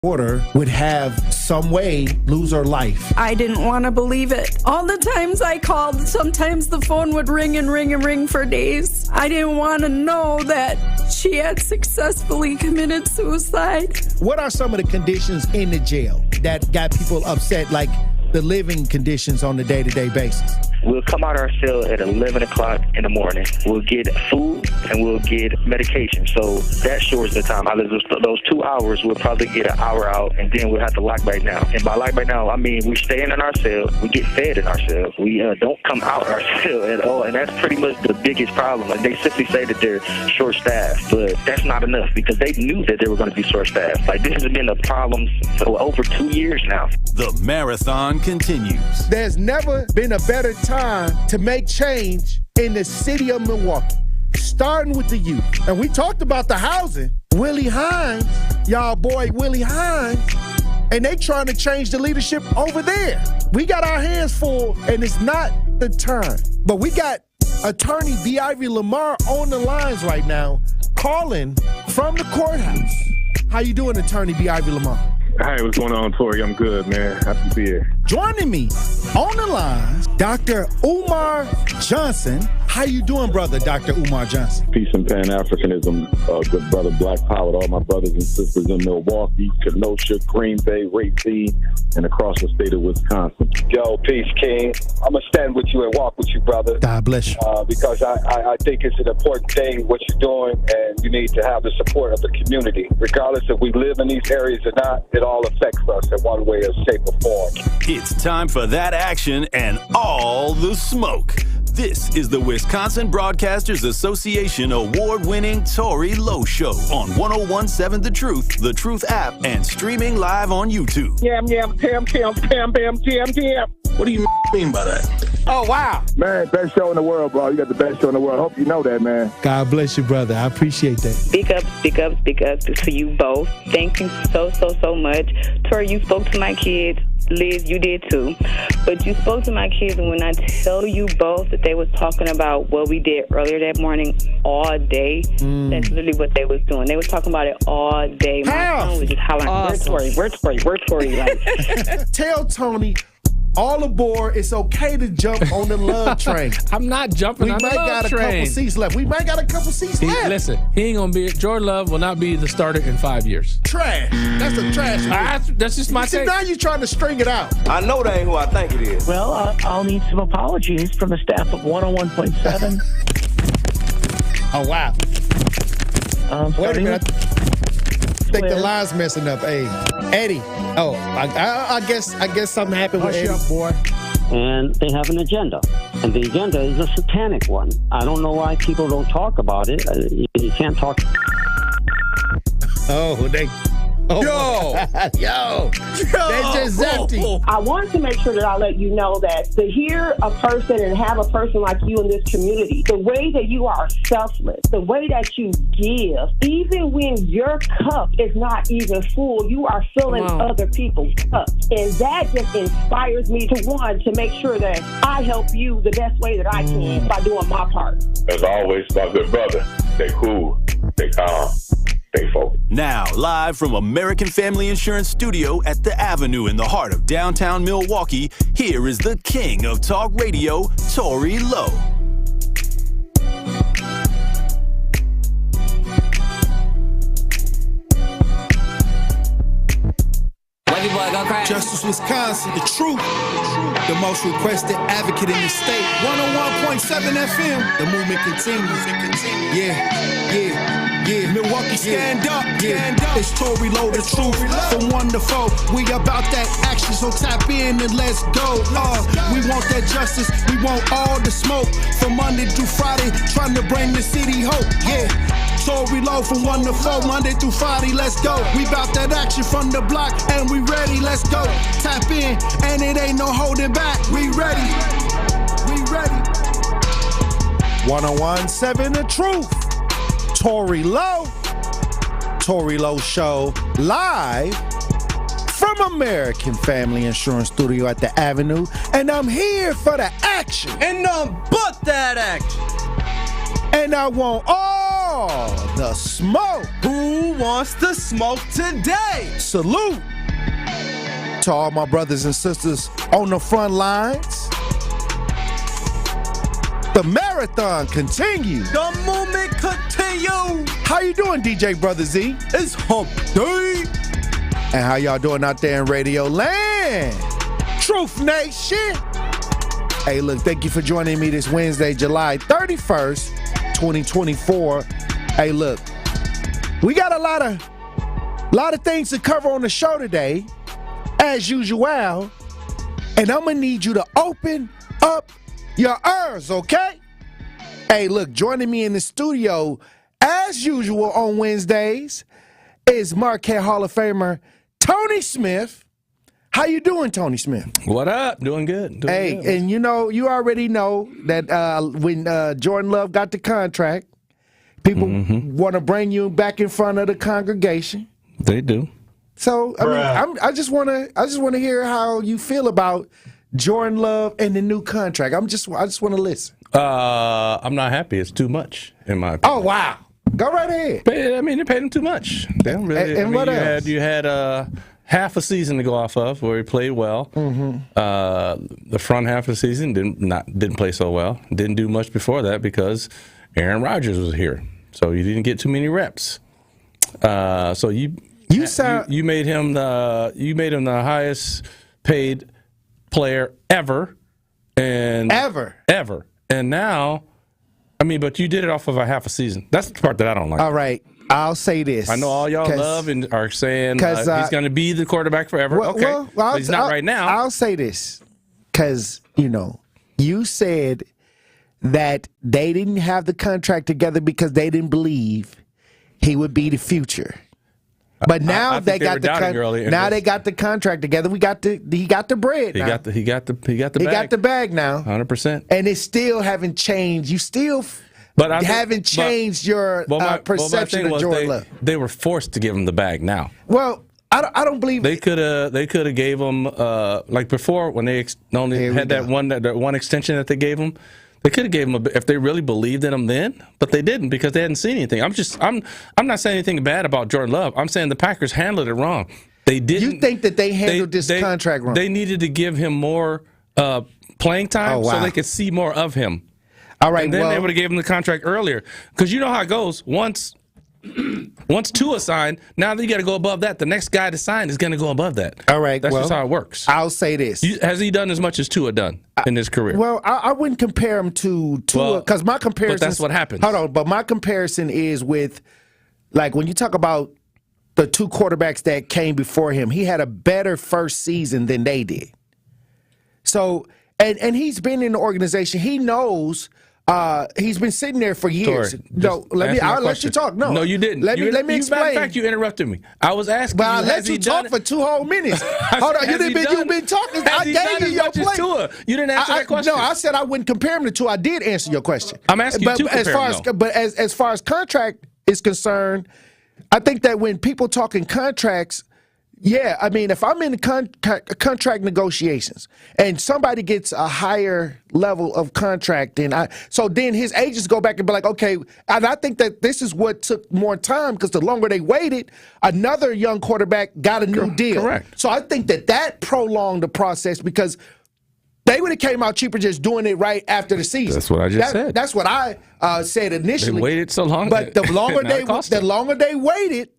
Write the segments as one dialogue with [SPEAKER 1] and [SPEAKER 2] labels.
[SPEAKER 1] daughter would have some way lose her life.
[SPEAKER 2] I didn't want to believe it. All the times I called, sometimes the phone would ring and ring and ring for days. I didn't want to know that she had successfully committed suicide.
[SPEAKER 1] What are some of the conditions in the jail that got people upset, like the living conditions on a day-to-day basis?
[SPEAKER 3] We'll come out of our cell at 11 o'clock in the morning. We'll get food and we'll get medication. So that shortens the time. Out of those 2 hours, we'll probably get an hour out, and then we'll have to lock back down. And by lock back down, I mean we stay in our cell, we get fed in our cell. We don't come out our cell at all, and that's pretty much the biggest problem. Like, they simply say that they're short-staffed, but that's not enough because they knew that they were going to be short-staffed. Like, this has been a problem for over 2 years now.
[SPEAKER 4] The marathon continues.
[SPEAKER 1] There's never been a better time to make change in the city of Milwaukee, starting with the youth. And we talked about the housing. Willie Hines, y'all boy Willie Hines, and they trying to change the leadership over there. We got our hands full, and it's not the time. But we got attorney B. Ivy Lamar on the lines right now, calling from the courthouse. How you doing, attorney B. Ivy Lamar?
[SPEAKER 5] Hey, what's going on, Tory? I'm good, man. Happy to be here.
[SPEAKER 1] Joining me on the line, Dr. Umar Johnson. How you doing, brother, Dr. Umar Johnson?
[SPEAKER 5] Peace and Pan-Africanism, good brother, Black Power, to all my brothers and sisters in Milwaukee, Kenosha, Green Bay, Racine, and across the state of Wisconsin.
[SPEAKER 6] Yo, peace, King. I'm going to stand with you and walk with you, brother.
[SPEAKER 1] God bless you.
[SPEAKER 6] Because I think it's an important thing, what you're doing, and you need to have the support of the community. Regardless if we live in these areas or not, it all affects us in one way or shape or form.
[SPEAKER 4] It's time for that action and all the smoke. This is the Wisconsin Broadcasters Association award-winning Tory Lowe Show on 101.7 The Truth app, and streaming live on YouTube.
[SPEAKER 6] Yam, pam, bam, jam.
[SPEAKER 7] What do you mean by that?
[SPEAKER 1] Oh, wow.
[SPEAKER 5] Man, best show in the world, bro. You got the best show in the world. Hope you know that, man.
[SPEAKER 1] God bless you, brother. I appreciate that.
[SPEAKER 8] Speak up to you both. Thank you so much. Tory, you spoke to my kids. Liz, you did too. But you spoke to my kids, and when I tell you both that they was talking about what we did earlier that morning all day, that's literally what they was doing. They was talking about it all day. My son was just hollering, awesome. Where's Tory? Like,
[SPEAKER 1] tell Tony, all aboard. It's okay to jump on the love train.
[SPEAKER 9] I'm not jumping on the love train.
[SPEAKER 1] We might got a couple seats left. We might got a couple seats left.
[SPEAKER 9] Listen, he ain't going to be, Jordan Love will not be the starter in 5 years.
[SPEAKER 1] Trash. That's a trash.
[SPEAKER 9] That's just my take.
[SPEAKER 1] Now you're trying to string it out.
[SPEAKER 7] I know that ain't who I think it is.
[SPEAKER 3] Well, I'll need some apologies from the staff of 101.7.
[SPEAKER 1] Oh, wow. Wait a minute. I think the line's messing up. Hey, Eddie. Oh, I guess something happened with Eddie.
[SPEAKER 9] Hush up, boy.
[SPEAKER 10] And they have an agenda. And the agenda is a satanic one. I don't know why people don't talk about it. You can't talk.
[SPEAKER 1] Yo, they just empty.
[SPEAKER 11] I wanted to make sure that I let you know that to hear a person and have a person like you in this community, the way that you are selfless, the way that you give, even when your cup is not even full, you are filling other people's cups. And that just inspires me to make sure that I help you the best way that I can by doing my part.
[SPEAKER 5] As always, my good brother, stay cool, stay calm.
[SPEAKER 4] Now, live from American Family Insurance Studio at the Avenue in the heart of downtown Milwaukee, here is the king of talk radio, Tory Lowe.
[SPEAKER 1] Justice Wisconsin, the truth, the most requested advocate in the state. 101.7 FM, the movement continues. Yeah, Milwaukee, stand up. It's Tory Lowe, the truth, from 1 to 4. We about that action, so tap in and let's go. We want that justice, we want all the smoke. From Monday through Friday, trying to bring the city hope. Yeah, Tory Lowe from 1 to 4, Monday through Friday, let's go. We about that action from the block, and we ready, let's go. Tap in, and it ain't no holding back. We ready. 101.7 The Truth. Tory Lowe Show, live from American Family Insurance Studio at the Avenue, and I'm here for the action.
[SPEAKER 7] And none but that action.
[SPEAKER 1] And I want all all the smoke.
[SPEAKER 7] Who wants the smoke today?
[SPEAKER 1] Salute to all my brothers and sisters on the front lines. The marathon continues.
[SPEAKER 7] The movement continues.
[SPEAKER 1] How you doing, DJ Brother Z?
[SPEAKER 7] It's hump day.
[SPEAKER 1] And how y'all doing out there in Radio Land? Truth Nation. Hey, look, thank you for joining me this Wednesday, July 31st, 2024. Hey, look, we got a lot of things to cover on the show today, as usual, and I'm going to need you to open up your ears, okay? Hey, look, joining me in the studio, as usual on Wednesdays, is Marquette Hall of Famer Tony Smith. How you doing, Tony Smith?
[SPEAKER 9] What up? Doing good.
[SPEAKER 1] Good. And you already know that when Jordan Love got the contract, people want to bring you back in front of the congregation.
[SPEAKER 9] They do.
[SPEAKER 1] So I just want to hear how you feel about Jordan Love and the new contract. I just want to listen.
[SPEAKER 9] I'm not happy. It's too much, in my opinion.
[SPEAKER 1] Oh wow, go right ahead.
[SPEAKER 9] They paid him too much. They don't really.
[SPEAKER 1] And what else?
[SPEAKER 9] You had half a season to go off of where he played well. The front half of the season didn't play so well. Didn't do much before that because Aaron Rodgers was here, so you didn't get too many reps. So you made him the highest paid player ever, and now, but you did it off of a half a season. That's the part that I don't like.
[SPEAKER 1] All right. I'll say this.
[SPEAKER 9] I know all y'all love and are saying he's going to be the quarterback forever. Well, he's not right now.
[SPEAKER 1] I'll say this because, you said that they didn't have the contract together because they didn't believe he would be the future. But now they got the contract together. He got the bread.
[SPEAKER 9] He got the bag.
[SPEAKER 1] He got the bag now.
[SPEAKER 9] 100%.
[SPEAKER 1] And it still haven't changed. You still haven't changed your perception of Jordan Love.
[SPEAKER 9] They were forced to give him the bag now.
[SPEAKER 1] Well, I don't believe
[SPEAKER 9] they could have gave him like before when they only had that one extension that they gave him. They could have gave him if they really believed in him then, but they didn't because they hadn't seen anything. I'm not saying anything bad about Jordan Love. I'm saying the Packers handled it wrong. They didn't. You
[SPEAKER 1] think that they handled this contract wrong?
[SPEAKER 9] They needed to give him more playing time so they could see more of him.
[SPEAKER 1] All right,
[SPEAKER 9] and then they would have gave him the contract earlier because you know how it goes. Once Tua signed, now that you got to go above that. The next guy to sign is going to go above that.
[SPEAKER 1] All right,
[SPEAKER 9] that's just how it works.
[SPEAKER 1] I'll say this:
[SPEAKER 9] has he done as much as Tua done in his career?
[SPEAKER 1] Well, I wouldn't compare him to Tua because my comparison.
[SPEAKER 9] But that's what happens.
[SPEAKER 1] Hold on, but my comparison is with like when you talk about the two quarterbacks that came before him. He had a better first season than they did. So, and he's been in the organization. He knows. He's been sitting there for years.
[SPEAKER 9] Tory,
[SPEAKER 1] I'll let you talk. No,
[SPEAKER 9] you didn't.
[SPEAKER 1] Let me explain.
[SPEAKER 9] In fact, you interrupted me. I was asking.
[SPEAKER 1] But I let you talk for 2 whole minutes. Hold on, you've been talking. I gave you your plate.
[SPEAKER 9] You didn't answer that question.
[SPEAKER 1] No, I said I wouldn't compare him to Tua. I did answer your question.
[SPEAKER 9] I'm asking you to compare him.
[SPEAKER 1] But as far as contract is concerned, I think that when people talking contracts. Yeah, if I'm in the contract negotiations and somebody gets a higher level of contract then his agents go back and be like, okay, and I think that this is what took more time because the longer they waited, another young quarterback got a new deal.
[SPEAKER 9] Correct.
[SPEAKER 1] So I think that prolonged the process because they would have came out cheaper just doing it right after the season.
[SPEAKER 9] That's what I just said.
[SPEAKER 1] That's what I said initially.
[SPEAKER 9] They waited so long.
[SPEAKER 1] But the longer they waited,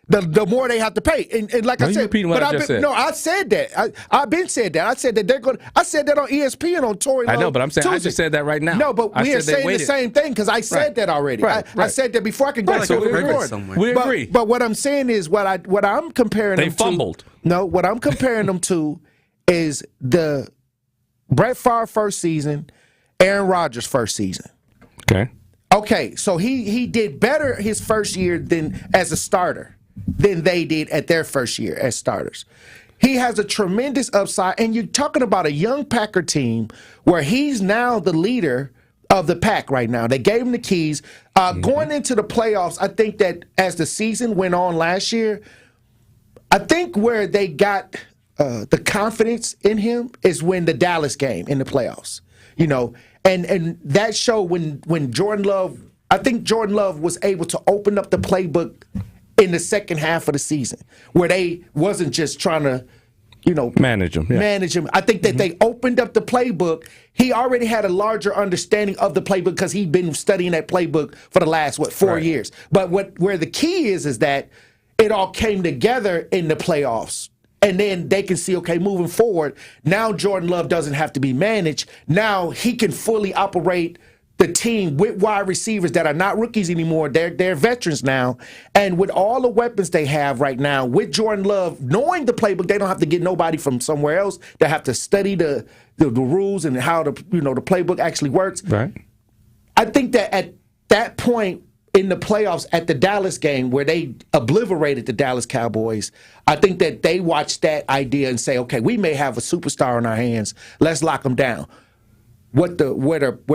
[SPEAKER 1] the more they have to pay, and like I said, I said that. I've been said that. I said that they're going. I said that on ESPN on Tory.
[SPEAKER 9] I know, but I'm saying I just said that right now.
[SPEAKER 1] No, but we are saying the same thing because I said that already. I said that before I could go to the record.
[SPEAKER 9] We agree.
[SPEAKER 1] But what I'm saying is what I'm comparing.
[SPEAKER 9] They fumbled.
[SPEAKER 1] No, what I'm comparing them to is the Brett Favre first season, Aaron Rodgers first season. Okay, so he did better his first year than as a starter than they did at their first year as starters. He has a tremendous upside, and you're talking about a young Packer team where he's now the leader of the pack right now. They gave him the keys. Going into the playoffs, I think that as the season went on last year, I think where they got the confidence in him is when the Dallas game in the playoffs. And that showed when Jordan Love I think Jordan Love was able to open up the playbook in the second half of the season, where they wasn't just trying to,
[SPEAKER 9] manage him. Yeah.
[SPEAKER 1] Manage him. I think that they opened up the playbook. He already had a larger understanding of the playbook because he'd been studying that playbook for the last 4 years. But where the key is that it all came together in the playoffs. And then they can see, okay, moving forward, now Jordan Love doesn't have to be managed. Now he can fully operate the team with wide receivers that are not rookies anymore. They're veterans now. And with all the weapons they have right now, with Jordan Love, knowing the playbook, they don't have to get nobody from somewhere else. They have to study the rules and how the playbook actually works.
[SPEAKER 9] Right.
[SPEAKER 1] I think that at that point in the playoffs at the Dallas game where they obliterated the Dallas Cowboys, I think that they watched that idea and say, okay, we may have a superstar in our hands. Let's lock them down. Where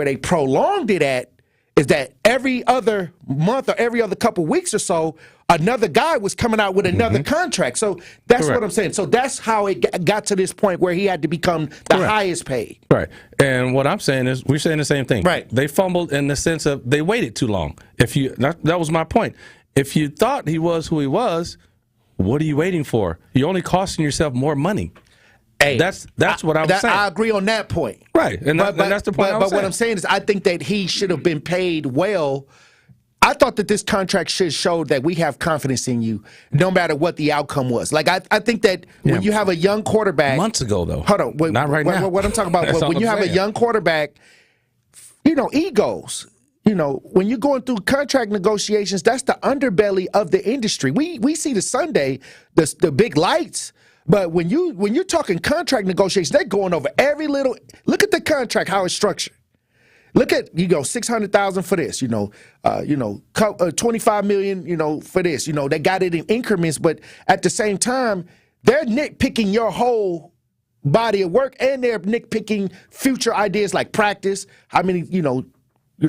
[SPEAKER 1] they prolonged it at is that every other month or every other couple weeks or so, another guy was coming out with another contract. So that's what I'm saying. So that's how it got to this point where he had to become the highest paid.
[SPEAKER 9] Right. And what I'm saying is we're saying the same thing.
[SPEAKER 1] Right.
[SPEAKER 9] They fumbled in the sense of they waited too long. That was my point. If you thought he was who he was, what are you waiting for? You're only costing yourself more money.
[SPEAKER 1] Hey,
[SPEAKER 9] that's what I was saying.
[SPEAKER 1] I agree on that point.
[SPEAKER 9] Right, and that's the point.
[SPEAKER 1] But what I'm saying is, I think that he should have been paid well. I thought that this contract should show that we have confidence in you, no matter what the outcome was. Like I think that when you have a young quarterback,
[SPEAKER 9] months ago though.
[SPEAKER 1] Hold on,
[SPEAKER 9] not right now.
[SPEAKER 1] What I'm talking about, when you have a young quarterback, egos. When you're going through contract negotiations, that's the underbelly of the industry. We see the Sunday, the big lights. But when you're talking contract negotiations, they're going over every little. Look at the contract, how it's structured. Look at $600,000 for this, $25 million, for this. They got it in increments, but at the same time, they're nitpicking your whole body of work, and they're nitpicking future ideas like practice, how many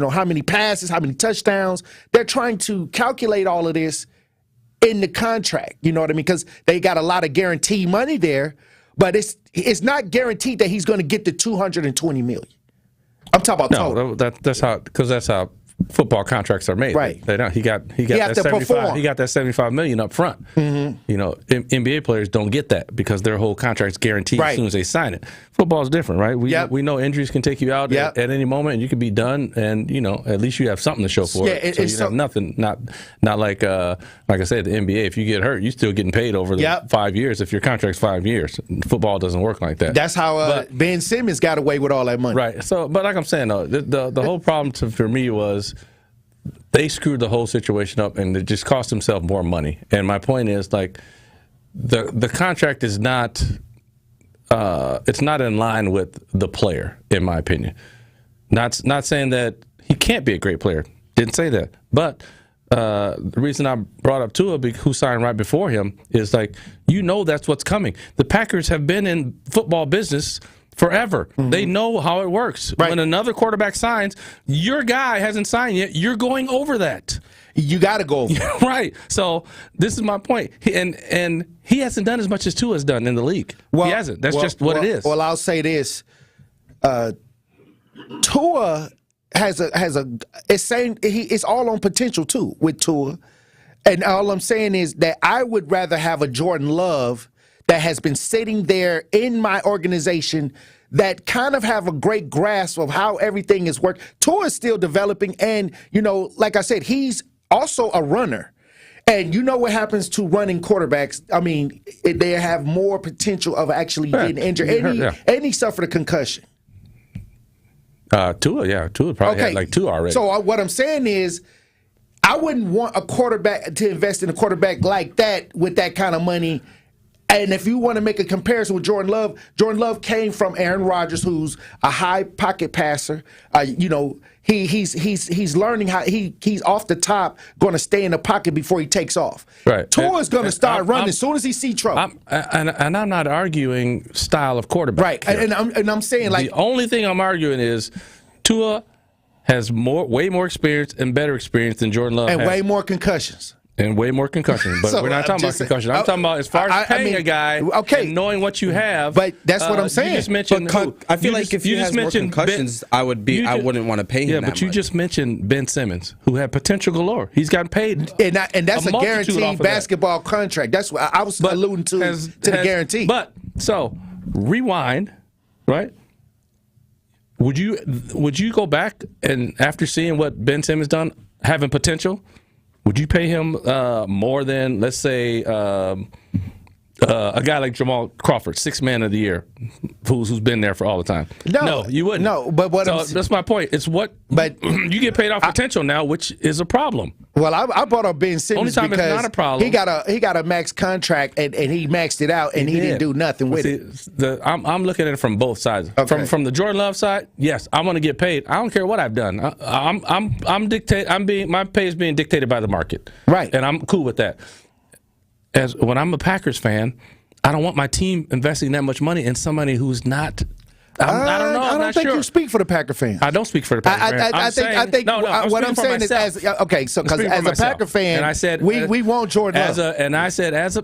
[SPEAKER 1] how many passes, how many touchdowns. They're trying to calculate all of this in the contract, you know what I mean? Because they got a lot of guaranteed money there, but it's not guaranteed that he's going to get the $220 million. I'm talking about total.
[SPEAKER 9] That's how football contracts are made.
[SPEAKER 1] Right.
[SPEAKER 9] They don't. He got that $75 million up front. Mm-hmm. NBA players don't get that because their whole contract's guaranteed as soon as they sign it. Football's different, right? We know injuries can take you out at any moment, and you can be done. And at least you have something to show for it. So you have nothing. Not like I said, the NBA. If you get hurt, you're still getting paid over the 5 years. If your contract's 5 years, football doesn't work like that.
[SPEAKER 1] That's how Ben Simmons got away with all that money.
[SPEAKER 9] Right. So, but like I'm saying, though, the whole problem for me was they screwed the whole situation up, and it just cost themselves more money. And my point is, like, the contract is not it's not in line with the player, in my opinion. Not saying that he can't be a great player. Didn't say that. But the reason I brought up Tua, who signed right before him, is that's what's coming. The Packers have been in football business forever. Mm-hmm. They know how it works. Right. When another quarterback signs, your guy hasn't signed yet, you're going over that.
[SPEAKER 1] You got to go over.
[SPEAKER 9] Right. So this is my point. And he hasn't done as much as Tua has done in the league. He hasn't. That's just what it is.
[SPEAKER 1] Well, I'll say this. Tua it's all on potential too with Tua. And all I'm saying is that I would rather have a Jordan Love that has been sitting there in my organization that kind of have a great grasp of how everything is working. Tua is still developing, and, like I said, he's also a runner. And you know what happens to running quarterbacks? I mean, they have more potential of actually getting injured. And he suffered a concussion.
[SPEAKER 9] Tua probably had like 2 already.
[SPEAKER 1] So what I'm saying is, I wouldn't want a quarterback to invest in a quarterback like that with that kind of money. And if you want to make a comparison with Jordan Love came from Aaron Rodgers, who's a high pocket passer. He's learning how he's off the top, going to stay in the pocket before he takes off.
[SPEAKER 9] Right.
[SPEAKER 1] Tua's going to start running as soon as he sees trouble.
[SPEAKER 9] And I'm not arguing style of quarterback.
[SPEAKER 1] Right. And I'm saying, like,
[SPEAKER 9] the only thing I'm arguing is Tua has way more experience and better experience than Jordan Love
[SPEAKER 1] and
[SPEAKER 9] has.
[SPEAKER 1] way more concussions.
[SPEAKER 9] And way more concussion, but we're not talking about concussion. I'm talking about as far as paying a guy, and knowing what you have.
[SPEAKER 1] But that's what I'm saying.
[SPEAKER 9] You just mentioned.
[SPEAKER 12] I feel like if you has more concussions, I wouldn't want to pay him.
[SPEAKER 9] Yeah,
[SPEAKER 12] that
[SPEAKER 9] but you
[SPEAKER 12] much.
[SPEAKER 9] just mentioned Ben Simmons, who had potential galore. He's gotten paid,
[SPEAKER 1] and that's a guaranteed basketball contract. That's what I was alluding to the guarantee.
[SPEAKER 9] But so rewind, right? Would you go back and after seeing what Ben Simmons done, having potential? Would you pay him more than, let's say, a guy like Jamal Crawford, 6th man of the year, who's been there for all the time? No, you wouldn't.
[SPEAKER 1] No, but
[SPEAKER 9] that's my point. It's but you get paid off potential now, which is a problem.
[SPEAKER 1] Well, I brought up Ben Simmons
[SPEAKER 9] Only time
[SPEAKER 1] because
[SPEAKER 9] it's not a problem.
[SPEAKER 1] He got a max contract and he maxed it out and he didn't do nothing with it.
[SPEAKER 9] I'm looking at it from both sides.
[SPEAKER 1] Okay.
[SPEAKER 9] From the Jordan Love side, yes, I want to get paid. I don't care what I've done. My pay is being dictated by the market,
[SPEAKER 1] right?
[SPEAKER 9] And I'm cool with that. When I'm a Packers fan, I don't want my team investing that much money in somebody who's not. I don't know.
[SPEAKER 1] I don't think you speak for the Packer fans.
[SPEAKER 9] I don't speak for the Packer fans.
[SPEAKER 1] I think what I'm saying is, because as a Packer fan,
[SPEAKER 9] and I said
[SPEAKER 1] we want Jordan Love.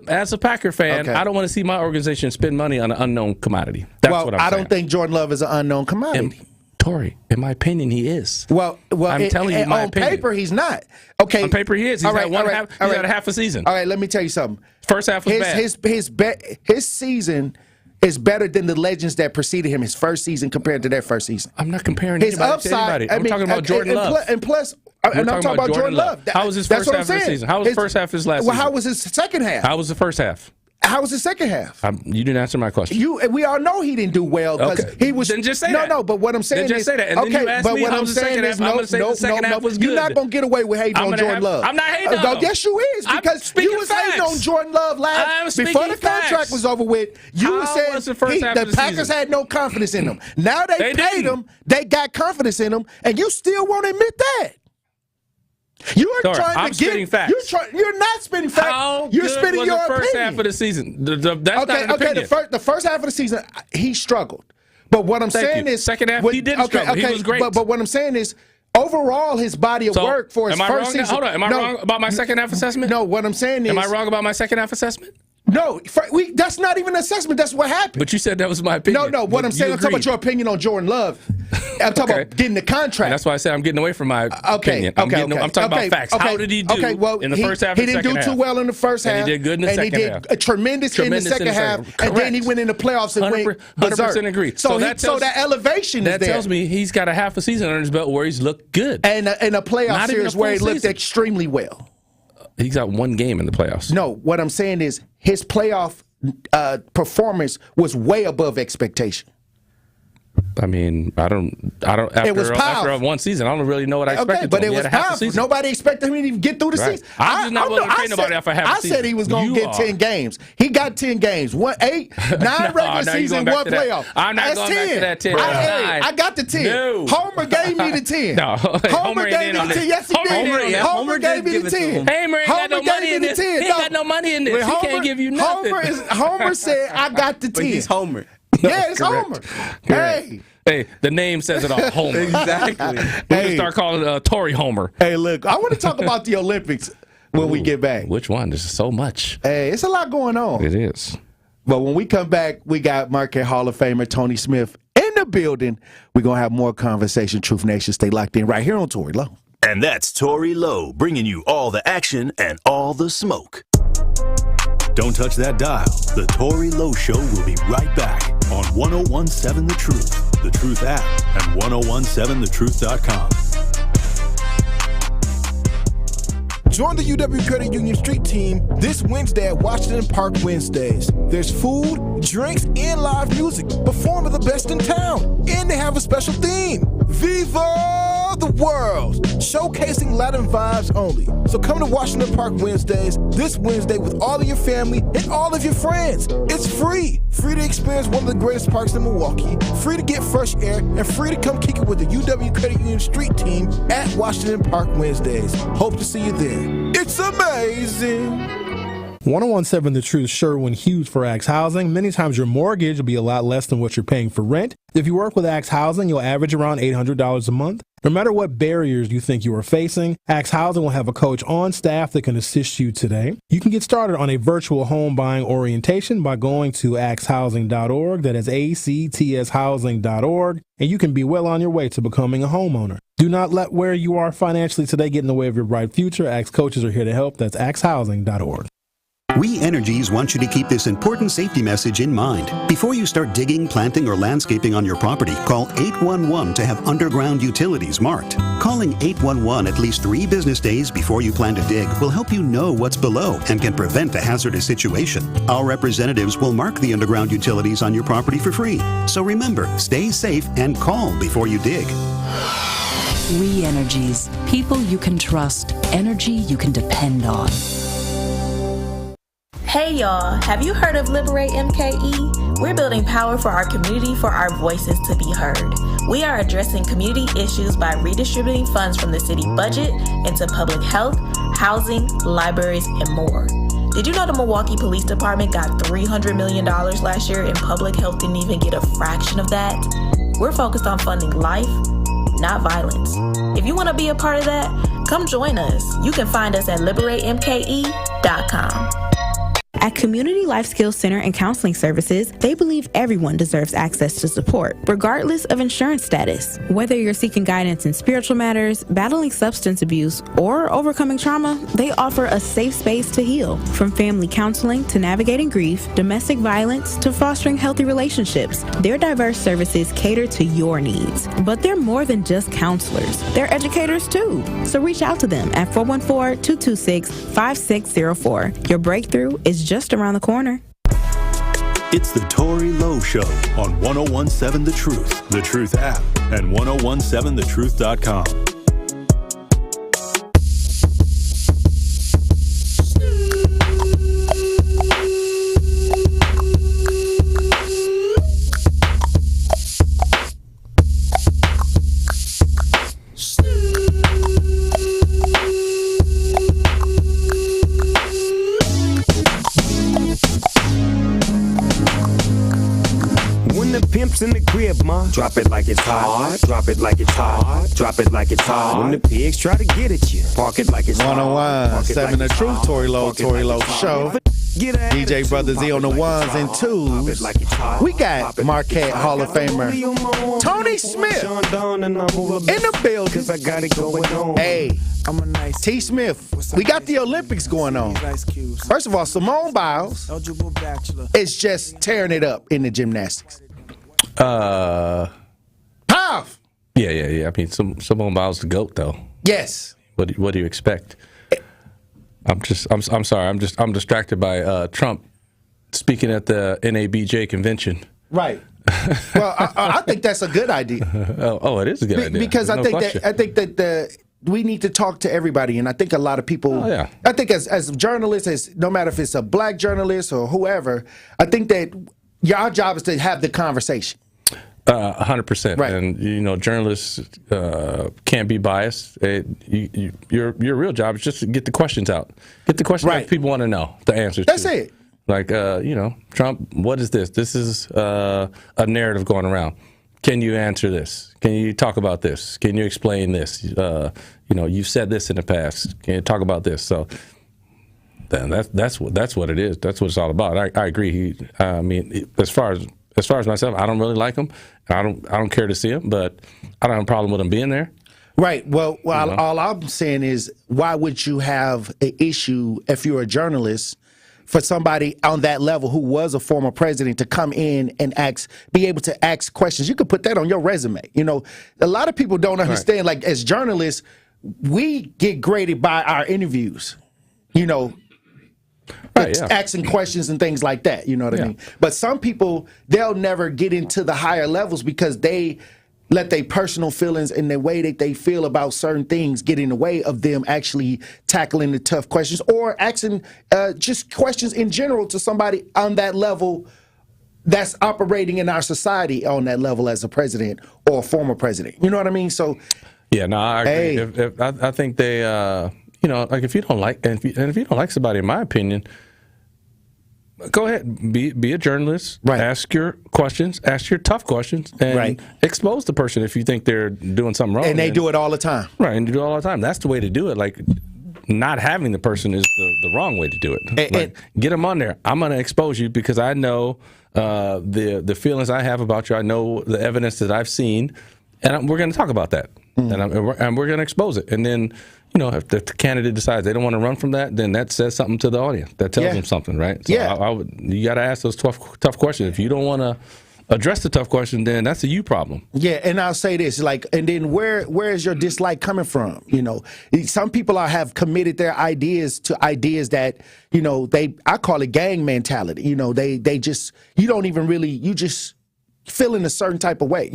[SPEAKER 9] As a Packer fan, I don't want to see my organization spend money on an unknown commodity. That's what I'm saying.
[SPEAKER 1] I don't think Jordan Love is an unknown commodity.
[SPEAKER 9] Tory, in my opinion, he is.
[SPEAKER 1] Well,
[SPEAKER 9] I'm telling you, my opinion.
[SPEAKER 1] On paper, he's not. Okay,
[SPEAKER 9] on paper, he is. He's had half a season.
[SPEAKER 1] All right, let me tell you something.
[SPEAKER 9] First half was bad.
[SPEAKER 1] His season is better than the legends that preceded him. His first season compared to their first season.
[SPEAKER 9] I'm not comparing anybody to anybody. I'm talking about Jordan Love.
[SPEAKER 1] And plus, I'm talking about Jordan Love.
[SPEAKER 9] How was his first half of the season? How was the first half of his last season?
[SPEAKER 1] Well, how was his second half?
[SPEAKER 9] How was the first half?
[SPEAKER 1] How was the second half?
[SPEAKER 9] You didn't answer my question.
[SPEAKER 1] We all know he didn't do well because he was.
[SPEAKER 9] Then just say that.
[SPEAKER 1] No, but what I'm saying is.
[SPEAKER 9] Then just say that. And then you ask me how was the second half. I'm going to say the second half was good.
[SPEAKER 1] You're not going to get away with hating on Jordan Love.
[SPEAKER 9] I'm not hating on him.
[SPEAKER 1] Yes, you is, because you was hating on Jordan Love last before the contract was over with. You were saying the Packers had no confidence in him. Now they paid him. They got confidence in him, and you still won't admit that. You are trying to get
[SPEAKER 9] facts.
[SPEAKER 1] You're not spitting facts. You're spitting your opinion.
[SPEAKER 9] The first half of the season. That's not an opinion.
[SPEAKER 1] The first half of the season, he struggled. But what I'm saying is,
[SPEAKER 9] second half he didn't struggle. He was great.
[SPEAKER 1] But what I'm saying is, overall, his body of work for his first season.
[SPEAKER 9] Hold on. Am I wrong about my second half assessment?
[SPEAKER 1] No. What I'm saying is,
[SPEAKER 9] am I wrong about my second half assessment?
[SPEAKER 1] No, that's not even an assessment. That's what happened.
[SPEAKER 9] But you said that was my opinion.
[SPEAKER 1] No. What I'm saying, I'm talking about your opinion on Jordan Love. I'm talking about getting the contract.
[SPEAKER 9] And that's why I said I'm getting away from my opinion. I'm talking about facts. How did he do in the first half and the second half?
[SPEAKER 1] He didn't do too well in the first half.
[SPEAKER 9] And he did good in the second half.
[SPEAKER 1] And he did tremendous in the second half. And then he went in the playoffs and went berserk.
[SPEAKER 9] 100% agree.
[SPEAKER 1] So that elevation is there.
[SPEAKER 9] That tells me he's got a half a season under his belt where he's looked good.
[SPEAKER 1] And a playoff series where he looked extremely well.
[SPEAKER 9] He's got one game in the playoffs.
[SPEAKER 1] No, what I'm saying is his playoff performance was way above expectation.
[SPEAKER 9] I mean, I don't. After one season, I don't really know what I expected.
[SPEAKER 1] Okay, but it was powerful. Nobody expected him to even get through the season.
[SPEAKER 9] I'm just not willing to pay nobody after half a season.
[SPEAKER 1] I said he was going to get 10 games. He got 10 games. 9 regular season, 1 playoff.
[SPEAKER 9] I'm not going back to that 10.
[SPEAKER 1] I got the 10.
[SPEAKER 9] No.
[SPEAKER 1] Homer gave me the 10.
[SPEAKER 9] No,
[SPEAKER 1] Homer gave me the 10. Yes, he did. Homer gave me the 10.
[SPEAKER 9] Homer ain't got no money in this. He ain't got no money in this. He can't give you nothing.
[SPEAKER 1] Homer said, I got the 10.
[SPEAKER 12] But he's Homer.
[SPEAKER 1] Yeah, it's Homer.
[SPEAKER 9] Hey, the name says it all. Homer.
[SPEAKER 12] Exactly.
[SPEAKER 9] We can start calling Tory Homer.
[SPEAKER 1] Hey, look, I want to talk about the Olympics when we get back.
[SPEAKER 9] Which one? There's so much.
[SPEAKER 1] Hey, it's a lot going on.
[SPEAKER 9] It is.
[SPEAKER 1] But when we come back, we got Marquette Hall of Famer Tony Smith in the building. We're going to have more conversation. Truth Nation, stay locked in right here on Tory Lowe.
[SPEAKER 4] And that's Tory Lowe, bringing you all the action and all the smoke. Don't touch that dial. The Tory Lowe Show will be right back on 1017 The Truth, The Truth app, and 1017thetruth.com.
[SPEAKER 13] Join the UW Credit Union Street Team this Wednesday at Washington Park Wednesdays. There's food, drinks, and live music. Perform at the best in town. And they have a special theme. Viva the World! Showcasing Latin vibes only. So come to Washington Park Wednesdays this Wednesday with all of your family and all of your friends. It's free. Free to experience one of the greatest parks in Milwaukee. Free to get fresh air. And free to come kick it with the UW Credit Union Street Team at Washington Park Wednesdays. Hope to see you there. It's amazing. 1017 The Truth sure went huge for Axe Housing. Many times your mortgage will be a lot less than what you're paying for rent. If you work with Axe Housing, you'll average around $800 a month. No matter what barriers you think you are facing, Axe Housing will have a coach on staff that can assist you today. You can get started on a virtual home buying orientation by going to axhousing.org. That is ACTShousing.org. And you can be well on your way to becoming a homeowner. Do not let where you are financially today get in the way of your bright future. Axe coaches are here to help. That's axhousing.org.
[SPEAKER 14] We Energies want you to keep this important safety message in mind. Before you start digging, planting, or landscaping on your property, call 811 to have underground utilities marked. Calling 811 at least 3 business days before you plan to dig will help you know what's below and can prevent a hazardous situation. Our representatives will mark the underground utilities on your property for free. So remember, stay safe and call before you dig.
[SPEAKER 15] We Energies. People you can trust. Energy you can depend on.
[SPEAKER 16] Hey y'all, have you heard of Liberate MKE? We're building power for our community for our voices to be heard. We are addressing community issues by redistributing funds from the city budget into public health, housing, libraries, and more. Did you know the Milwaukee Police Department got $300 million last year and public health didn't even get a fraction of that? We're focused on funding life, not violence. If you want to be a part of that, come join us. You can find us at liberatemke.com.
[SPEAKER 17] At Community Life Skills Center and Counseling Services, they believe everyone deserves access to support, regardless of insurance status. Whether you're seeking guidance in spiritual matters, battling substance abuse, or overcoming trauma, they offer a safe space to heal. From family counseling to navigating grief, domestic violence to fostering healthy relationships, their diverse services cater to your needs. But they're more than just counselors. They're educators too. So reach out to them at 414-226-5604. Your breakthrough is just around the corner.
[SPEAKER 4] It's the Tory Lowe Show on 1017 The Truth app, and 1017thetruth.com.
[SPEAKER 18] In the crib, ma. Drop it like it's hot. Drop it like it's hot. Drop it like it's hot. When the pigs try to get at you, park it like it's hot.
[SPEAKER 1] 1017 The Truth, Tory Lowe Show. DJ Brother Z on the ones and twos. We got Marquette Hall of Famer Tony Smith in the building. Hey, T. Smith, we got the Olympics going on. First of all, Simone Biles is just tearing it up in the gymnastics.
[SPEAKER 9] Half. Yeah. I mean, Simone Biles the GOAT, though.
[SPEAKER 1] Yes.
[SPEAKER 9] What do you expect? I'm sorry. I'm distracted by Trump speaking at the NABJ convention.
[SPEAKER 1] Right. Well, I think that's a good idea.
[SPEAKER 9] Oh, it is a good idea.
[SPEAKER 1] Because I think that we need to talk to everybody, and I think a lot of people. I think as journalists, no matter if it's a black journalist or whoever, I think that our job is to have the conversation.
[SPEAKER 9] 100%. Right. And, journalists can't be biased. Your real job is just to get the questions out. Get the questions that people want to know the answers to.
[SPEAKER 1] That's it.
[SPEAKER 9] Like, Trump, what is this? This is a narrative going around. Can you answer this? Can you talk about this? Can you explain this? You've said this in the past. Can you talk about this? So then that's what it is. That's what it's all about. I agree. As far as myself, I don't really like him. I don't care to see him, but I don't have a problem with him being there.
[SPEAKER 1] Right. Well, all I'm saying is, why would you have an issue if you're a journalist for somebody on that level who was a former president to come in and be able to ask questions? You could put that on your resume. A lot of people don't understand. Right. Like, as journalists, we get graded by our interviews. Asking questions and things like that, you know what I mean? But some people, they'll never get into the higher levels because they let their personal feelings and the way that they feel about certain things get in the way of them actually tackling the tough questions or asking just questions in general to somebody on that level that's operating in our society on that level as a president or a former president. You know what I mean? So,
[SPEAKER 9] I agree. I think they... like if you don't like somebody, in my opinion, Go ahead, be a journalist. Right. Ask your questions, ask your tough questions, and expose the person if you think they're doing something wrong.
[SPEAKER 1] And they do it all the time.
[SPEAKER 9] Right, and they do it all the time. That's the way to do it. Like, not having the person is the wrong way to do it. Get them on there. I'm going to expose you because I know the feelings I have about you. I know the evidence that I've seen, and we're going to talk about that, and we're going to expose it. And then, if the candidate decides they don't want to run from that, then that says something to the audience. That tells them something, right? So you got to ask those tough questions. If you don't want to address the tough question, then that's a you problem.
[SPEAKER 1] Yeah, and I'll say this, and then where is your dislike coming from? Some people have committed their ideas to ideas that, I call it gang mentality. They just, you don't even really, you just feel in a certain type of way,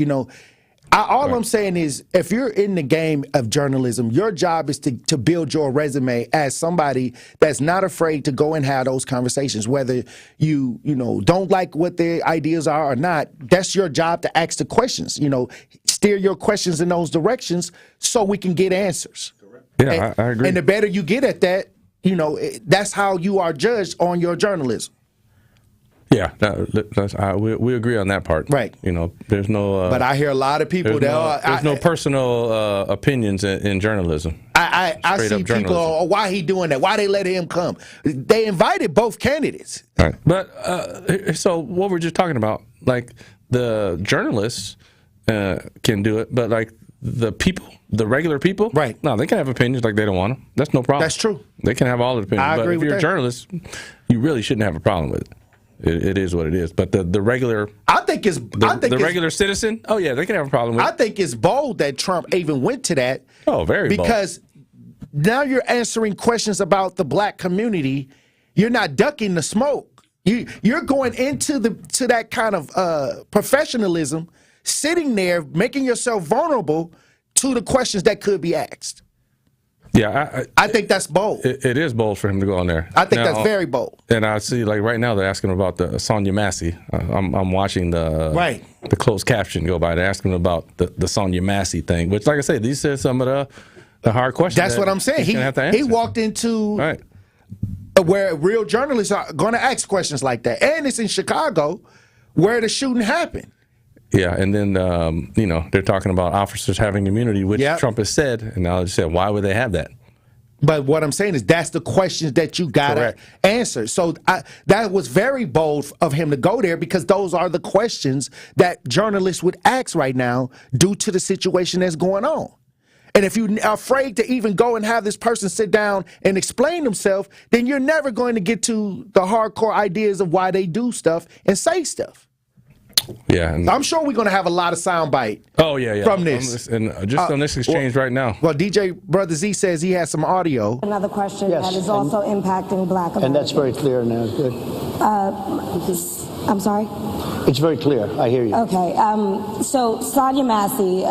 [SPEAKER 1] All I'm saying is, if you're in the game of journalism, your job is to build your resume as somebody that's not afraid to go and have those conversations. Whether you don't like what their ideas are or not, that's your job to ask the questions. Steer your questions in those directions so we can get answers.
[SPEAKER 9] Yeah, I agree.
[SPEAKER 1] And the better you get at that, that's how you are judged on your journalism.
[SPEAKER 9] Yeah, we agree on that part.
[SPEAKER 1] Right.
[SPEAKER 9] There's no.
[SPEAKER 1] But I hear a lot of people
[SPEAKER 9] there's no personal opinions in journalism.
[SPEAKER 1] I see people. Why he doing that? Why they let him come? They invited both candidates.
[SPEAKER 9] Right. But so what we're just talking about, like the journalists can do it, but like the people, the regular people,
[SPEAKER 1] right?
[SPEAKER 9] No, they can have opinions like they don't want them. That's no problem.
[SPEAKER 1] That's true.
[SPEAKER 9] They can have all the opinions.
[SPEAKER 1] I agree
[SPEAKER 9] but if you're a journalist, you really shouldn't have a problem with it. It is what it is. But the regular, the regular citizen, oh yeah, they can have a problem with it.
[SPEAKER 1] I think it's bold that Trump even went to that.
[SPEAKER 9] Oh, very bold.
[SPEAKER 1] Because now you're answering questions about the black community. You're not ducking the smoke. You're going into that kind of professionalism, sitting there, making yourself vulnerable to the questions that could be asked.
[SPEAKER 9] Yeah,
[SPEAKER 1] I think that's bold.
[SPEAKER 9] It is bold for him to go on there.
[SPEAKER 1] I think that's very bold.
[SPEAKER 9] And I see, like right now, they're asking about the Sonia Massey. I'm watching the closed caption go by. They're asking about the Sonia Massey thing, which, like I said, these are some of the hard questions.
[SPEAKER 1] That's what I'm saying. He walked into where real journalists are going to ask questions like that, and it's in Chicago, where the shooting happened.
[SPEAKER 9] Yeah, and then, they're talking about officers having immunity, which Trump has said, and now they said, why would they have that?
[SPEAKER 1] But what I'm saying is that's the questions that you got to answer. So that was very bold of him to go there because those are the questions that journalists would ask right now due to the situation that's going on. And if you're afraid to even go and have this person sit down and explain themselves, then you're never going to get to the hardcore ideas of why they do stuff and say stuff.
[SPEAKER 9] Yeah, and
[SPEAKER 1] I'm sure we're going to have a lot of soundbite.
[SPEAKER 9] Oh yeah,
[SPEAKER 1] from this,
[SPEAKER 9] and just on this exchange right now.
[SPEAKER 1] Well, DJ Brother Z says he has some audio.
[SPEAKER 19] Another question that is also impacting Black Americans.
[SPEAKER 20] And that's very clear now. Good.
[SPEAKER 19] I'm sorry.
[SPEAKER 20] It's very clear. I hear you.
[SPEAKER 19] Okay. So Sonia Massey,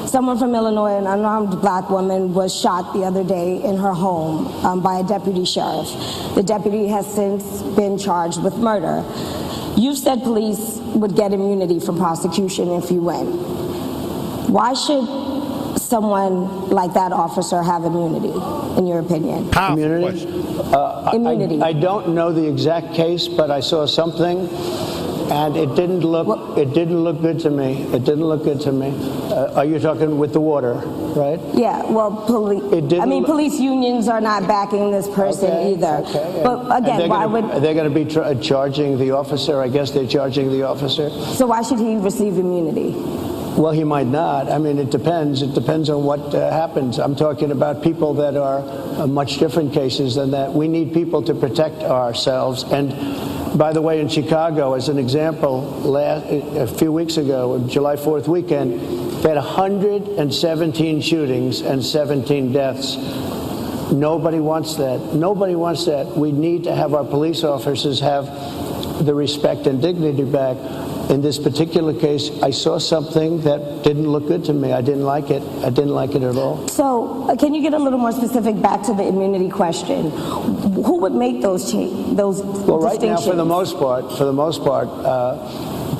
[SPEAKER 19] someone from Illinois, an unarmed black woman, was shot the other day in her home by a deputy sheriff. The deputy has since been charged with murder. You said police would get immunity from prosecution if you win. Why should someone like that officer have immunity, in your opinion?
[SPEAKER 20] Immunity?
[SPEAKER 19] Immunity.
[SPEAKER 20] I don't know the exact case, but I saw something, and it didn't look good to me. It didn't look good to me. Are you talking with the water, right?
[SPEAKER 19] Yeah. Well, police unions are not backing this person either. Okay. But again, why would
[SPEAKER 20] they're going to be charging the officer? I guess they're charging the officer.
[SPEAKER 19] So why should he receive immunity?
[SPEAKER 20] Well, he might not. I mean, it depends. It depends on what happens. I'm talking about people that are much different cases than that. We need people to protect ourselves. And by the way, in Chicago, as an example, a few weeks ago, July 4th weekend, they had 117 shootings and 17 deaths. Nobody wants that. Nobody wants that. We need to have our police officers have the respect and dignity back. In this particular case, I saw something that didn't look good to me. I didn't like it. I didn't like it at all.
[SPEAKER 19] So, can you get a little more specific back to the immunity question? Who would make those
[SPEAKER 20] Well, right now, for the most part,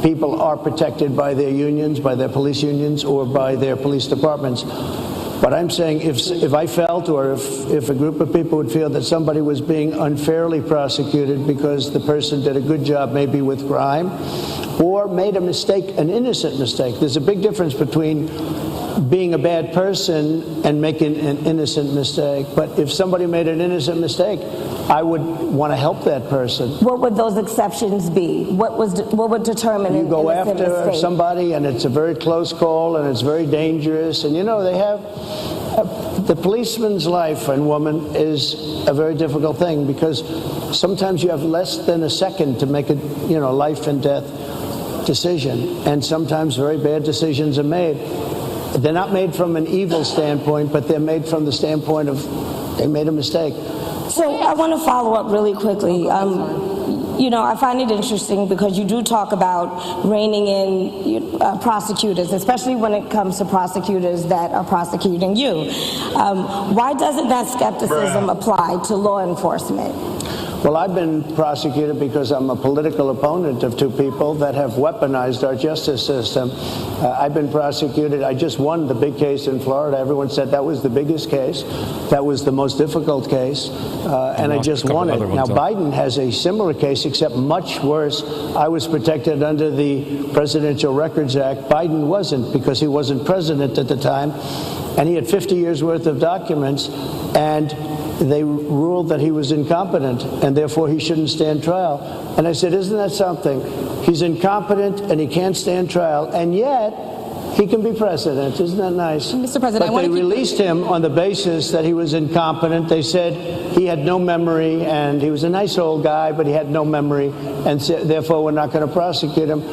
[SPEAKER 20] people are protected by their unions, by their police unions, or by their police departments. But I'm saying if I felt or if a group of people would feel that somebody was being unfairly prosecuted because the person did a good job maybe with crime or made a mistake, an innocent mistake. There's a big difference between being a bad person and making an innocent mistake. But if somebody made an innocent mistake, I would want to help that person.
[SPEAKER 19] What would those exceptions be? What would determine
[SPEAKER 20] you go
[SPEAKER 19] an innocent
[SPEAKER 20] after
[SPEAKER 19] mistake?
[SPEAKER 20] somebody and it's a very close call and it's very dangerous, and they have the policeman's life and woman is a very difficult thing because sometimes you have less than a second to make a life and death decision, and sometimes very bad decisions are made. They're not made from an evil standpoint, but they're made from the standpoint of they made a mistake.
[SPEAKER 19] So I want to follow up really quickly. I find it interesting because you do talk about reining in prosecutors, especially when it comes to prosecutors that are prosecuting you. Why doesn't that skepticism apply to law enforcement?
[SPEAKER 20] Well, I've been prosecuted because I'm a political opponent of two people that have weaponized our justice system. I've been prosecuted. I just won the big case in Florida. Everyone said that was the biggest case. That was the most difficult case. And I just won it. Now, Biden has a similar case, except much worse. I was protected under the Presidential Records Act. Biden wasn't because he wasn't president at the time. And he had 50 years worth of documents. And they ruled that he was incompetent and therefore he shouldn't stand trial. And I said, isn't that something? He's incompetent and he can't stand trial, and yet he can be president. Isn't that nice?
[SPEAKER 21] Mr. President,
[SPEAKER 20] but they released him on the basis that he was incompetent. They said he had no memory and he was a nice old guy, but he had no memory, and therefore we're not going to prosecute him.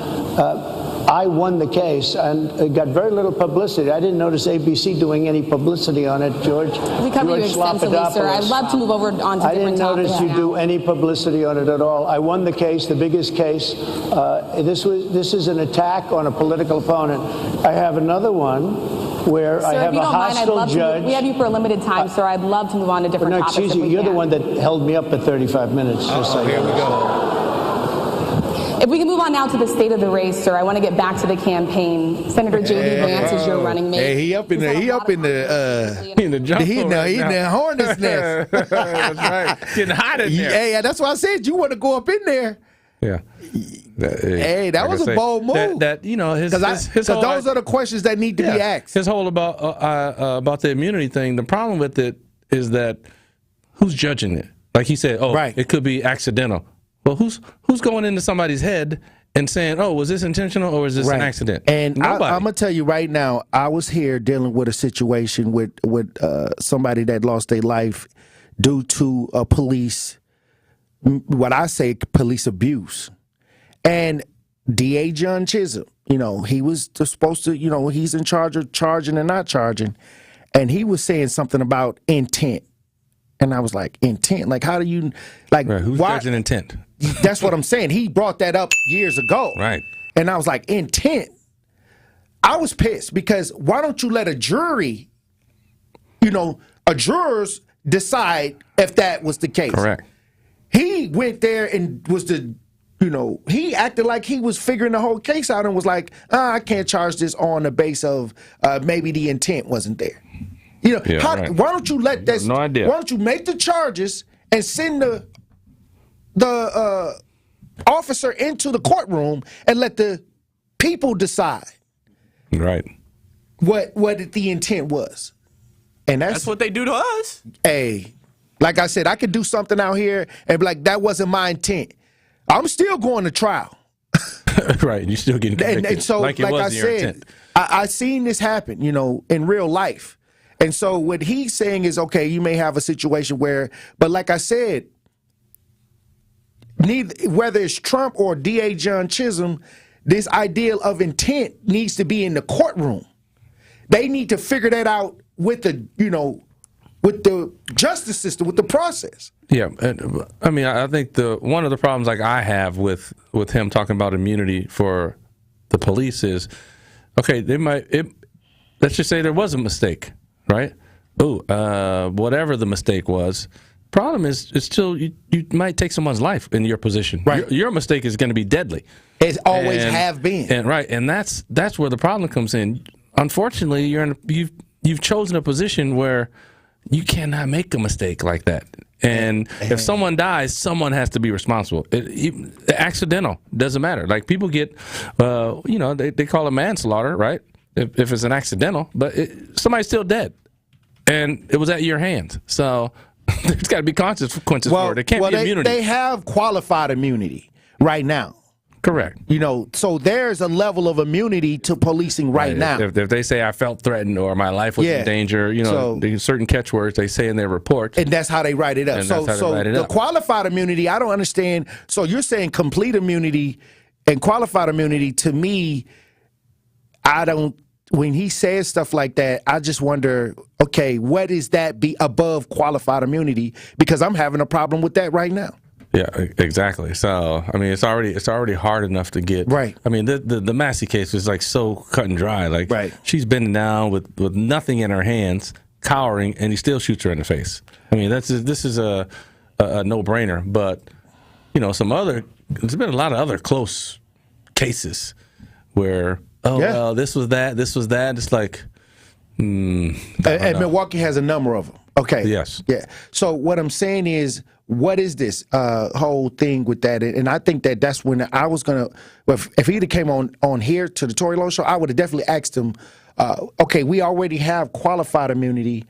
[SPEAKER 20] I won the case, and it got very little publicity. I didn't notice ABC doing any publicity on it, George.
[SPEAKER 21] We covered you extensively, sir. I'd love to move over on to different topics.
[SPEAKER 20] I didn't notice you do any publicity on it at all. I won the case, the biggest case. This is an attack on a political opponent. I have another one where I have a hostile judge.
[SPEAKER 21] We have you for a limited time, sir. I'd love to move on to different topics.
[SPEAKER 20] Excuse me, you're the one that held me up for 35 minutes.
[SPEAKER 21] Here we go. If we can move on now to the state of the race, sir, I want to get back to the campaign. Senator J.D. Vance is your running mate.
[SPEAKER 1] Hey, he up in the hornet's nest.
[SPEAKER 9] That's right. Getting hot in there.
[SPEAKER 1] Hey, that's why I said you want to go up in there.
[SPEAKER 9] Yeah.
[SPEAKER 1] Hey, that was a bold move. Because those are the questions that need to be asked.
[SPEAKER 9] His whole about the immunity thing. The problem with it is that who's judging it? Like he said, it could be accidental. Well, who's going into somebody's head and saying, "Oh, was this intentional or was this an accident?"
[SPEAKER 1] And I'm gonna tell you right now, I was here dealing with a situation with somebody that lost their life due to a police abuse, and DA John Chisholm. He was supposed to. He's in charge of charging and not charging, and he was saying something about intent. And I was like, intent? Like, how do you,
[SPEAKER 9] who's judging intent?
[SPEAKER 1] That's what I'm saying. He brought that up years ago.
[SPEAKER 9] Right.
[SPEAKER 1] And I was like, intent? I was pissed because why don't you let a jury, jurors decide if that was the case?
[SPEAKER 9] Correct.
[SPEAKER 1] He went there and was he acted like he was figuring the whole case out and was like, I can't charge this on the base of maybe the intent wasn't there. Why don't you let that?
[SPEAKER 9] No idea.
[SPEAKER 1] Why don't you make the charges and send the officer into the courtroom and let the people decide,
[SPEAKER 9] right?
[SPEAKER 1] What the intent was, and that's
[SPEAKER 12] what they do to us.
[SPEAKER 1] Hey, like I said, I could do something out here and be like, that wasn't my intent. I'm still going to trial.
[SPEAKER 9] Right, you're still getting convicted.
[SPEAKER 1] And so, like I said, I seen this happen, in real life. And so what he's saying is, okay, you may have a situation where, but like I said, whether it's Trump or DA John Chisholm, this ideal of intent needs to be in the courtroom. They need to figure that out with the justice system, with the process.
[SPEAKER 9] Yeah, I mean, I think one of the problems like I have with him talking about immunity for the police is, okay, let's just say there was a mistake. Right? Whatever the mistake was, problem is it's still you might take someone's life in your position.
[SPEAKER 1] Right.
[SPEAKER 9] Your mistake is going to be deadly.
[SPEAKER 1] It's always have been.
[SPEAKER 9] And that's where the problem comes in. Unfortunately, you've chosen a position where you cannot make a mistake like that. And if someone dies, someone has to be responsible. Accidental, doesn't matter. Like people get, they call it manslaughter, right? If it's an accidental, but somebody's still dead. And it was at your hands. So there's got to be consequences for it. There can't be immunity.
[SPEAKER 1] They have qualified immunity right now.
[SPEAKER 9] Correct.
[SPEAKER 1] So there's a level of immunity to policing right now.
[SPEAKER 9] If they say I felt threatened or my life was in danger, there's certain catchwords they say in their reports.
[SPEAKER 1] And that's how they write it up. The qualified immunity, I don't understand. So you're saying complete immunity and qualified immunity. To me, when he says stuff like that, I just wonder, okay, what is that be above qualified immunity? Because I'm having a problem with that right now.
[SPEAKER 9] Yeah, exactly. So, I mean, it's already hard enough to get.
[SPEAKER 1] Right.
[SPEAKER 9] I mean, the Massey case was like so cut and dry. Like, she's bending down with nothing in her hands, cowering, and he still shoots her in the face. I mean, this is a no-brainer. But, there's been a lot of other close cases where, well, this was that. It's like,
[SPEAKER 1] and Milwaukee has a number of them. Okay.
[SPEAKER 9] Yes.
[SPEAKER 1] Yeah. So what I'm saying is, what is this whole thing with that? And I think that's when I was going to, if he came on here to the Tory Lowe show, I would have definitely asked him, okay, we already have qualified immunity.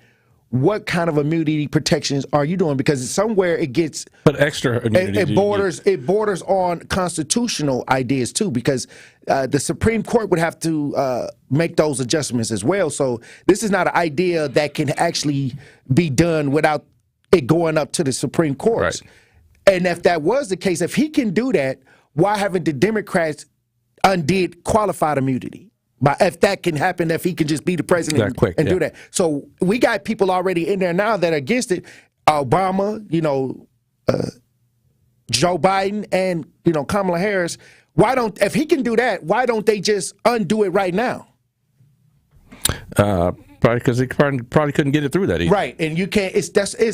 [SPEAKER 1] What kind of immunity protections are you doing? Because somewhere it gets,
[SPEAKER 9] but extra immunity,
[SPEAKER 1] it borders on constitutional ideas too, because the Supreme Court would have to make those adjustments as well. So this is not an idea that can actually be done without it going up to the Supreme Court.
[SPEAKER 9] Right.
[SPEAKER 1] And if that was the case, if he can do that, why haven't the Democrats undid qualified immunity? But if that can happen, if he can just be the president and do that. So we got people already in there now that are against it. Obama, Joe Biden, and Kamala Harris. If he can do that, why don't they just undo it right now?
[SPEAKER 9] Probably because they probably couldn't get it through that easy.
[SPEAKER 1] Right, and you can't.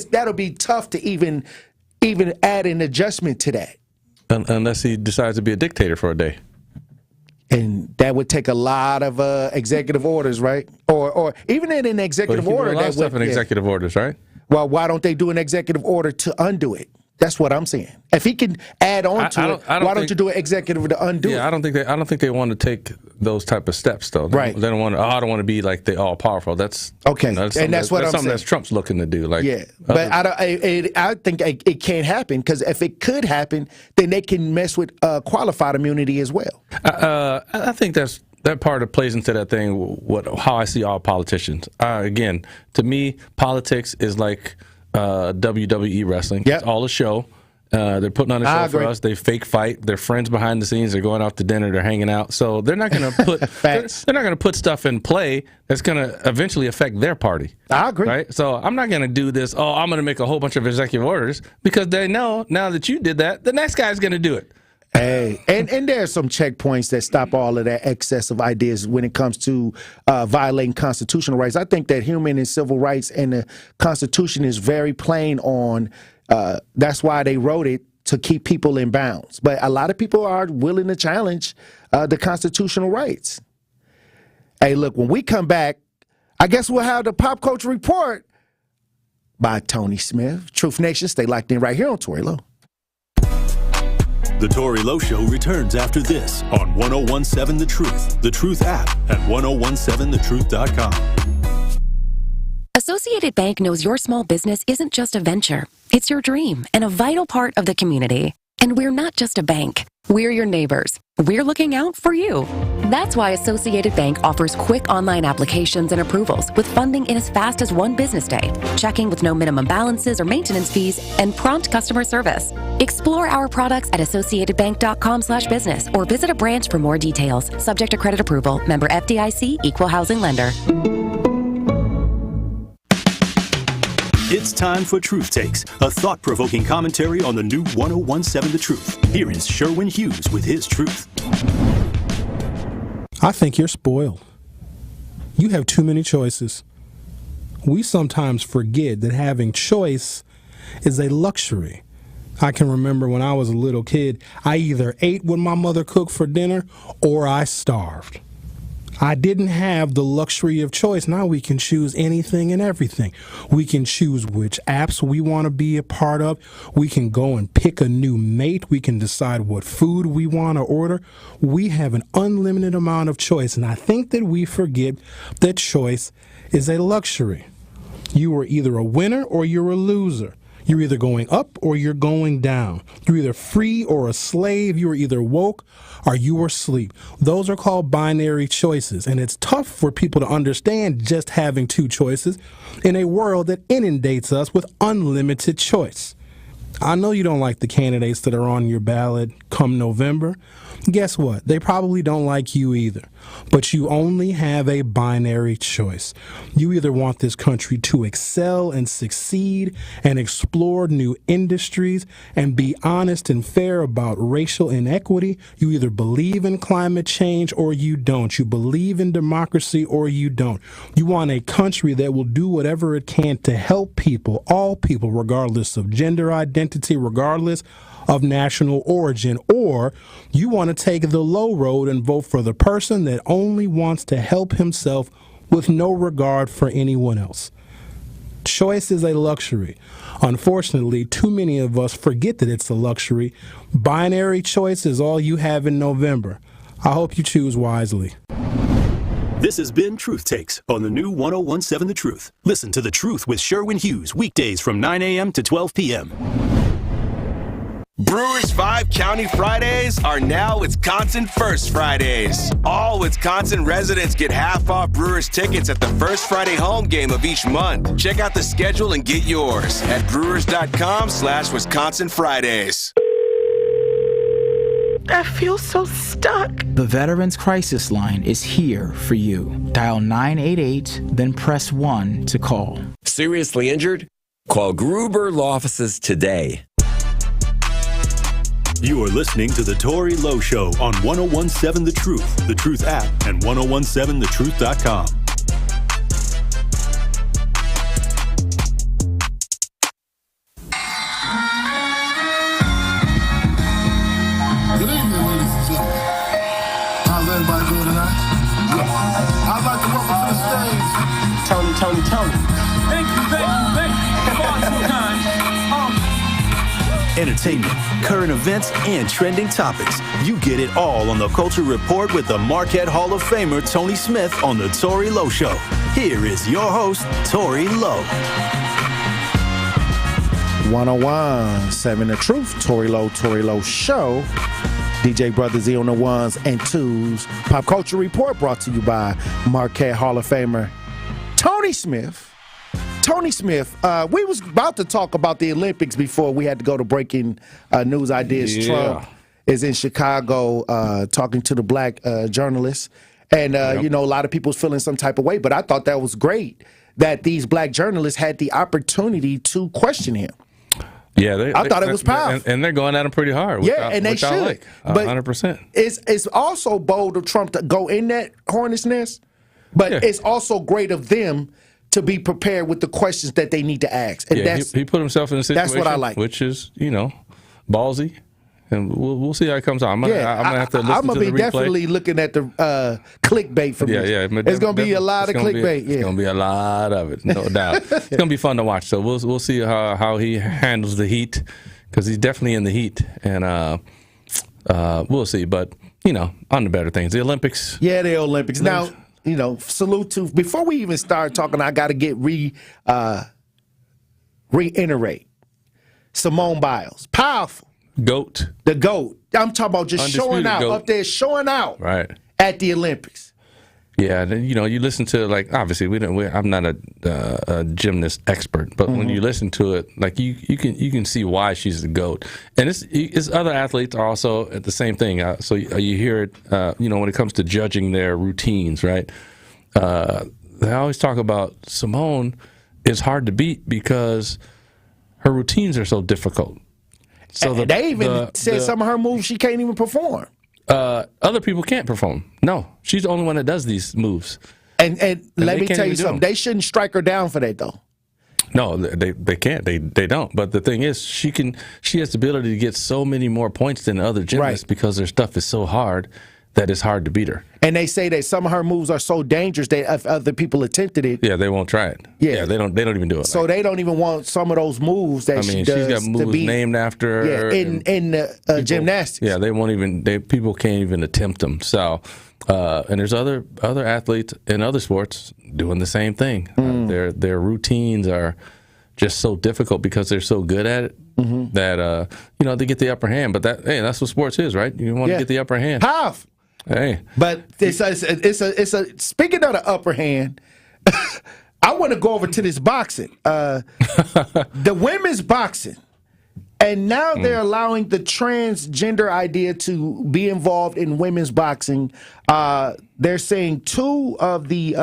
[SPEAKER 1] That'll be tough to even add an adjustment to that.
[SPEAKER 9] Unless he decides to be a dictator for a day.
[SPEAKER 1] And that would take a lot of executive orders, right? Or even in an executive order.
[SPEAKER 9] A lot of stuff in executive orders, right?
[SPEAKER 1] Well, why don't they do an executive order to undo it? That's what I'm saying. If he can add on to it, why don't you do an executive to undo it?
[SPEAKER 9] Yeah, I don't think they want to take those type of steps though.
[SPEAKER 1] Right.
[SPEAKER 9] They don't want to. I don't want to be like they all powerful. That's
[SPEAKER 1] okay. And that's what I'm saying.
[SPEAKER 9] Something that Trump's looking to do. Like,
[SPEAKER 1] but I think it can't happen, because if it could happen, then they can mess with qualified immunity as well.
[SPEAKER 9] I think that part of plays into that thing. How I see all politicians. Again, to me, politics is like WWE wrestling. It's all a show. They're putting on a show for us. They fake fight. They're friends behind the scenes. They're going out to dinner. They're hanging out. So they're not going to put they're not going to put stuff in play that's going to eventually affect their party.
[SPEAKER 1] I agree.
[SPEAKER 9] Right. So I'm not going to do this. Oh, I'm going to make a whole bunch of executive orders, because they know now that you did that, the next guy's going to do it.
[SPEAKER 1] Hey, and there are some checkpoints that stop all of that excessive ideas when it comes to violating constitutional rights. I think that human and civil rights and the Constitution is very plain on. That's why they wrote it, to keep people in bounds. But a lot of people are willing to challenge the constitutional rights. Hey, look, when we come back, I guess we'll have the Pop Culture Report by Tony Smith. Truth Nation, stay locked in right here on Tory Lowe.
[SPEAKER 4] The Tory Lowe Show returns after this on 1017 The Truth app at 1017thetruth.com.
[SPEAKER 2] Associated Bank knows your small business isn't just a venture. It's your dream and a vital part of the community. And we're not just a bank. We're your neighbors. We're looking out for you. That's why Associated Bank offers quick online applications and approvals with funding in as fast as one business day, checking with no minimum balances or maintenance fees, and prompt customer service. Explore our products at associatedbank.com/business or visit a branch for more details. Subject to credit approval. Member FDIC, Equal Housing Lender.
[SPEAKER 4] It's time for Truth Takes, a thought-provoking commentary on the new 1017 The Truth. Here is Sherwin Hughes with his truth.
[SPEAKER 13] I think you're spoiled. You have too many choices. We sometimes forget that having choice is a luxury. I can remember when I was a little kid, I either ate what my mother cooked for dinner or I starved.
[SPEAKER 6] I didn't have the luxury of choice. Now we can choose anything and everything. We can choose which apps we want to be a part of. We can go and pick a new mate. We can decide what food we want to order. We have an unlimited amount of choice. And I think that we forget that choice is a luxury. You are either a winner or you're a loser. You're either going up or you're going down. You're either free or a slave. You are either woke or you are asleep. Those are called binary choices. And it's tough for people to understand just having two choices in a world that inundates us with unlimited choice. I know you don't like the candidates that are on your ballot come November. Guess what? They probably don't like you either. But you only have a binary choice. You either want this country to excel and succeed and explore new industries and be honest and fair about racial inequity. You either believe in climate change or you don't. You believe in democracy or you don't. You want a country that will do whatever it can to help people, all people, regardless of gender identity, regardless of national origin, or you want to take the low road and vote for the person that only wants to help himself with no regard for anyone else. Choice is a luxury. Unfortunately, too many of us forget that it's a luxury. Binary choice is all you have in November. I hope you choose wisely.
[SPEAKER 4] This has been Truth Takes on the new 1017 The Truth. Listen to The Truth with Sherwin Hughes weekdays from 9 a.m. to 12 p.m.
[SPEAKER 22] Brewers 5 County Fridays are now Wisconsin First Fridays. All Wisconsin residents get half off Brewers tickets at the first Friday home game of each month. Check out the schedule and get yours at brewers.com/Wisconsin Fridays.
[SPEAKER 23] I feel so stuck. The Veterans Crisis Line is here for you. Dial 988, then press 1 to call.
[SPEAKER 24] Seriously injured? Call Gruber Law Offices today.
[SPEAKER 4] You are listening to the Tory Lowe Show on 1017 The Truth, the Truth app, and 1017thetruth.com.
[SPEAKER 1] Good evening, ladies and gentlemen. How's everybody doing tonight? I'd like to welcome to the stage Tony.
[SPEAKER 25] Thank you. Far too kind.
[SPEAKER 4] Entertainment, current events, and trending topics. You get it all on the Culture Report with the Marquette Hall of Famer Tony Smith on the Tory Lowe Show. Here is your host, Tory Lowe.
[SPEAKER 1] 1017 The Truth, Tory Lowe Show. DJ Brother Z on the ones and twos. Pop Culture Report brought to you by Marquette Hall of Famer Tony Smith. We was about to talk about the Olympics before we had to go to breaking news ideas.
[SPEAKER 9] Yeah.
[SPEAKER 1] Trump is in Chicago talking to the black journalists. And, you know, a lot of people's feeling some type of way. But I thought that was great that these black journalists had the opportunity to question him.
[SPEAKER 9] Yeah,
[SPEAKER 1] I thought it was powerful.
[SPEAKER 9] And they're going at him pretty hard.
[SPEAKER 1] And they should.
[SPEAKER 9] Like, 100%.
[SPEAKER 1] It's also bold of Trump to go in that hornet's nest. But it's also great of them to be prepared with the questions that they need to ask. And
[SPEAKER 9] he put himself in a situation
[SPEAKER 1] that's what I like.
[SPEAKER 9] Which is, you know, ballsy. And we'll see how it comes out. I'm gonna have to listen to the replay.
[SPEAKER 1] I'm gonna be definitely looking at the clickbait from this.
[SPEAKER 9] Yeah.
[SPEAKER 1] It's gonna be a lot of clickbait.
[SPEAKER 9] It's gonna be a lot of it, no doubt. It's gonna be fun to watch. So we'll see how he handles the heat, because he's definitely in the heat, and we'll see. But you know, on the better things, the Olympics.
[SPEAKER 1] Yeah, the Olympics. Now, you know, salute to, before we even start talking, I got to get reiterate Simone Biles, powerful.
[SPEAKER 9] GOAT.
[SPEAKER 1] The GOAT. I'm talking about just
[SPEAKER 9] Undisputed
[SPEAKER 1] showing out,
[SPEAKER 9] GOAT.
[SPEAKER 1] up there showing out
[SPEAKER 9] right
[SPEAKER 1] at the Olympics.
[SPEAKER 9] Yeah, then, you know, you listen to, like, obviously I'm not a gymnast expert, but when you listen to it, like, you can see why she's the GOAT. And it's other athletes are also at the same thing. So you hear it, you know, when it comes to judging their routines, right? They always talk about Simone is hard to beat because her routines are so difficult. So
[SPEAKER 1] they even said some of her moves she can't even perform.
[SPEAKER 9] Other people can't perform. No, she's the only one that does these moves.
[SPEAKER 1] And let me tell you something. They shouldn't strike her down for that, though.
[SPEAKER 9] No, they can't. They don't. But the thing is, she has the ability to get so many more points than other gymnasts because their stuff is so hard that it's hard to beat her.
[SPEAKER 1] And they say that some of her moves are so dangerous that if other people attempted it,
[SPEAKER 9] they won't try it.
[SPEAKER 1] Yeah,
[SPEAKER 9] they don't even do it.
[SPEAKER 1] So they don't even want some of those moves that she does.
[SPEAKER 9] She's got moves named after her.
[SPEAKER 1] Yeah, in the gymnastics.
[SPEAKER 9] Yeah, they won't even. People can't even attempt them. So, and there's other athletes in other sports doing the same thing. Their routines are just so difficult because they're so good at it that they get the upper hand. But that's what sports is, right? You want to get the upper hand.
[SPEAKER 1] Half.
[SPEAKER 9] Hey,
[SPEAKER 1] but it's a speaking of the upper hand. I want to go over to this boxing, the women's boxing, and now they're allowing the transgender idea to be involved in women's boxing. They're saying 2 of the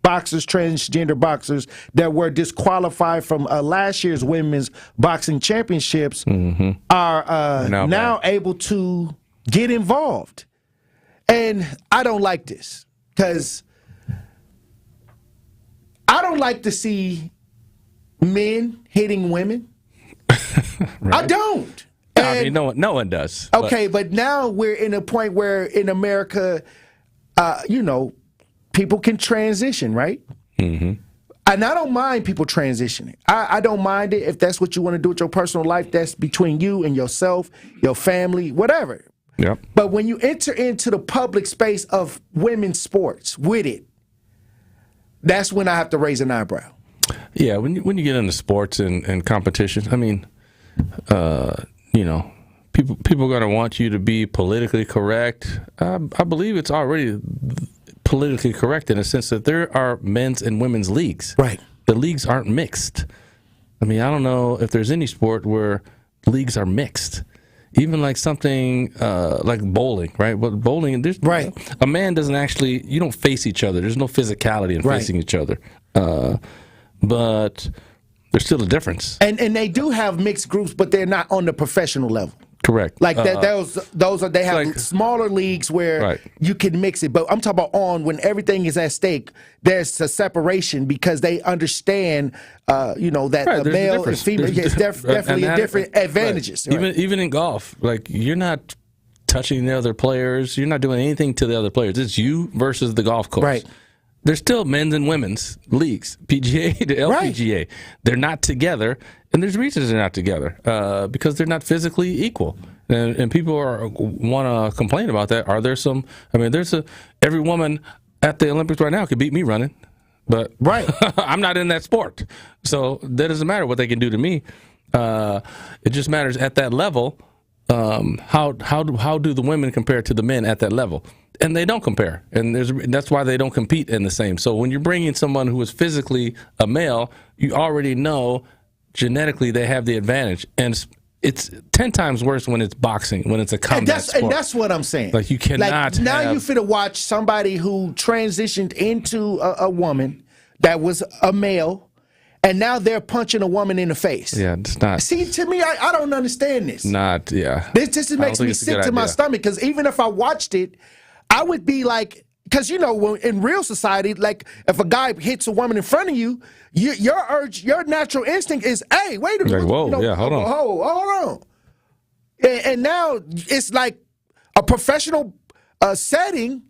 [SPEAKER 1] transgender boxers that were disqualified from last year's women's boxing championships are now able to get involved. And I don't like this because I don't like to see men hitting women. Right. I don't. And,
[SPEAKER 9] I mean, no one does.
[SPEAKER 1] Okay, but now we're in a point where in America, people can transition, right? Mm-hmm. And I don't mind people transitioning. I don't mind it if that's what you want to do with your personal life. That's between you and yourself, your family, whatever.
[SPEAKER 9] Yep.
[SPEAKER 1] But when you enter into the public space of women's sports with it, that's when I have to raise an eyebrow.
[SPEAKER 9] Yeah, when you get into sports and competition, I mean, people are going to want you to be politically correct. I believe it's already politically correct in a sense that there are men's and women's leagues.
[SPEAKER 1] Right.
[SPEAKER 9] The leagues aren't mixed. I mean, I don't know if there's any sport where leagues are mixed. Even like something like bowling, right? But bowling, a man doesn't actually, you don't face each other. There's no physicality in facing each other. But there's still a difference.
[SPEAKER 1] And they do have mixed groups, but they're not on the professional level.
[SPEAKER 9] Correct.
[SPEAKER 1] Like they have smaller leagugues where you can mix it. But I'm talking about when everything is at stake, there's a separation because they understand, that the male and female, there's definitely different advantages.
[SPEAKER 9] Right. Even in golf, like you're not touching the other players. You're not doing anything to the other players. It's you versus the golf course.
[SPEAKER 1] Right.
[SPEAKER 9] There's still men's and women's leagues, PGA to LPGA. Right. They're not together, and there's reasons they're not together because they're not physically equal. And people want to complain about that. Are there some? I mean, every woman at the Olympics right now could beat me running, but I'm not in that sport, so that doesn't matter what they can do to me. It just matters at that level. How do the women compare to the men at that level? And they don't compare, and that's why they don't compete in the same. So when you're bringing someone who is physically a male, you already know genetically they have the advantage, and it's 10 times worse when it's boxing, when it's a combat sport.
[SPEAKER 1] And that's what I'm saying.
[SPEAKER 9] Like you cannot.
[SPEAKER 1] Now you finna watch somebody who transitioned into a woman that was a male, and now they're punching a woman in the face.
[SPEAKER 9] Yeah, it's not.
[SPEAKER 1] See, to me, I don't understand this. This just makes me sick to my stomach because even if I watched it, I would be like, because in real society, like if a guy hits a woman in front of you, your natural instinct is, hey, wait a minute,
[SPEAKER 9] like, whoa, hold on,
[SPEAKER 1] hold on. And now it's like a professional setting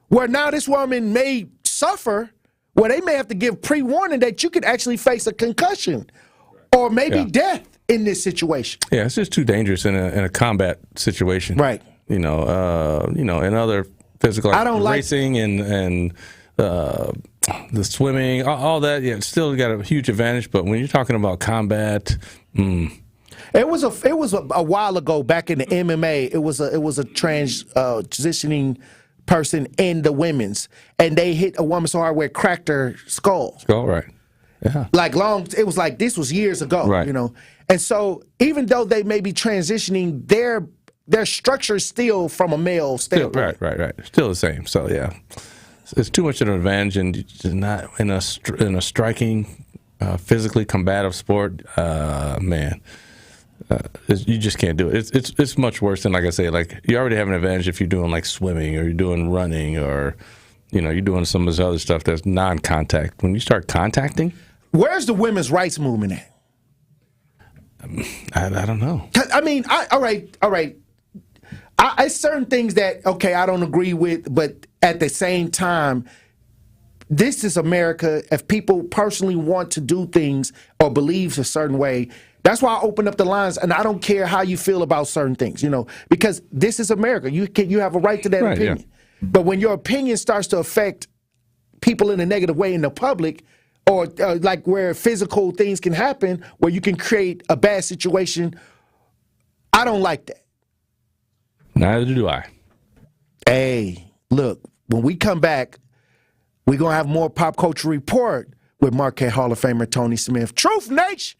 [SPEAKER 1] where now this woman may suffer, where they may have to give pre-warning that you could actually face a concussion or maybe death in this situation.
[SPEAKER 9] Yeah, it's just too dangerous in a combat situation,
[SPEAKER 1] right?
[SPEAKER 9] In other physical racing and the swimming, all that, it's still got a huge advantage. But when you're talking about combat,
[SPEAKER 1] it was a while ago back in the MMA. It was a transitioning person in the women's, and they hit a woman so hard where it cracked her skull.
[SPEAKER 9] Right. Yeah.
[SPEAKER 1] It was like this was years ago,
[SPEAKER 9] right.
[SPEAKER 1] And so even though they may be transitioning, their structure is still from a male standpoint.
[SPEAKER 9] Right. Still the same. So yeah, it's too much of an advantage, and not in a striking, physically combative sport. You just can't do it. It's much worse than, like I say, like you already have an advantage if you're doing like swimming or you're doing running or you're doing some of this other stuff that's non-contact. When you start contacting,
[SPEAKER 1] where's the women's rights movement at?
[SPEAKER 9] I don't know.
[SPEAKER 1] I mean, all right. It's certain things that, okay, I don't agree with, but at the same time, this is America. If people personally want to do things or believe a certain way, that's why I open up the lines, and I don't care how you feel about certain things, because this is America. You have a right to that opinion. Yeah. But when your opinion starts to affect people in a negative way in the public, or like where physical things can happen, where you can create a bad situation, I don't like that.
[SPEAKER 9] Neither do I.
[SPEAKER 1] Hey, look, when we come back, we're going to have more Pop Culture Report with Marquette Hall of Famer Tony Smith. Truth Nation!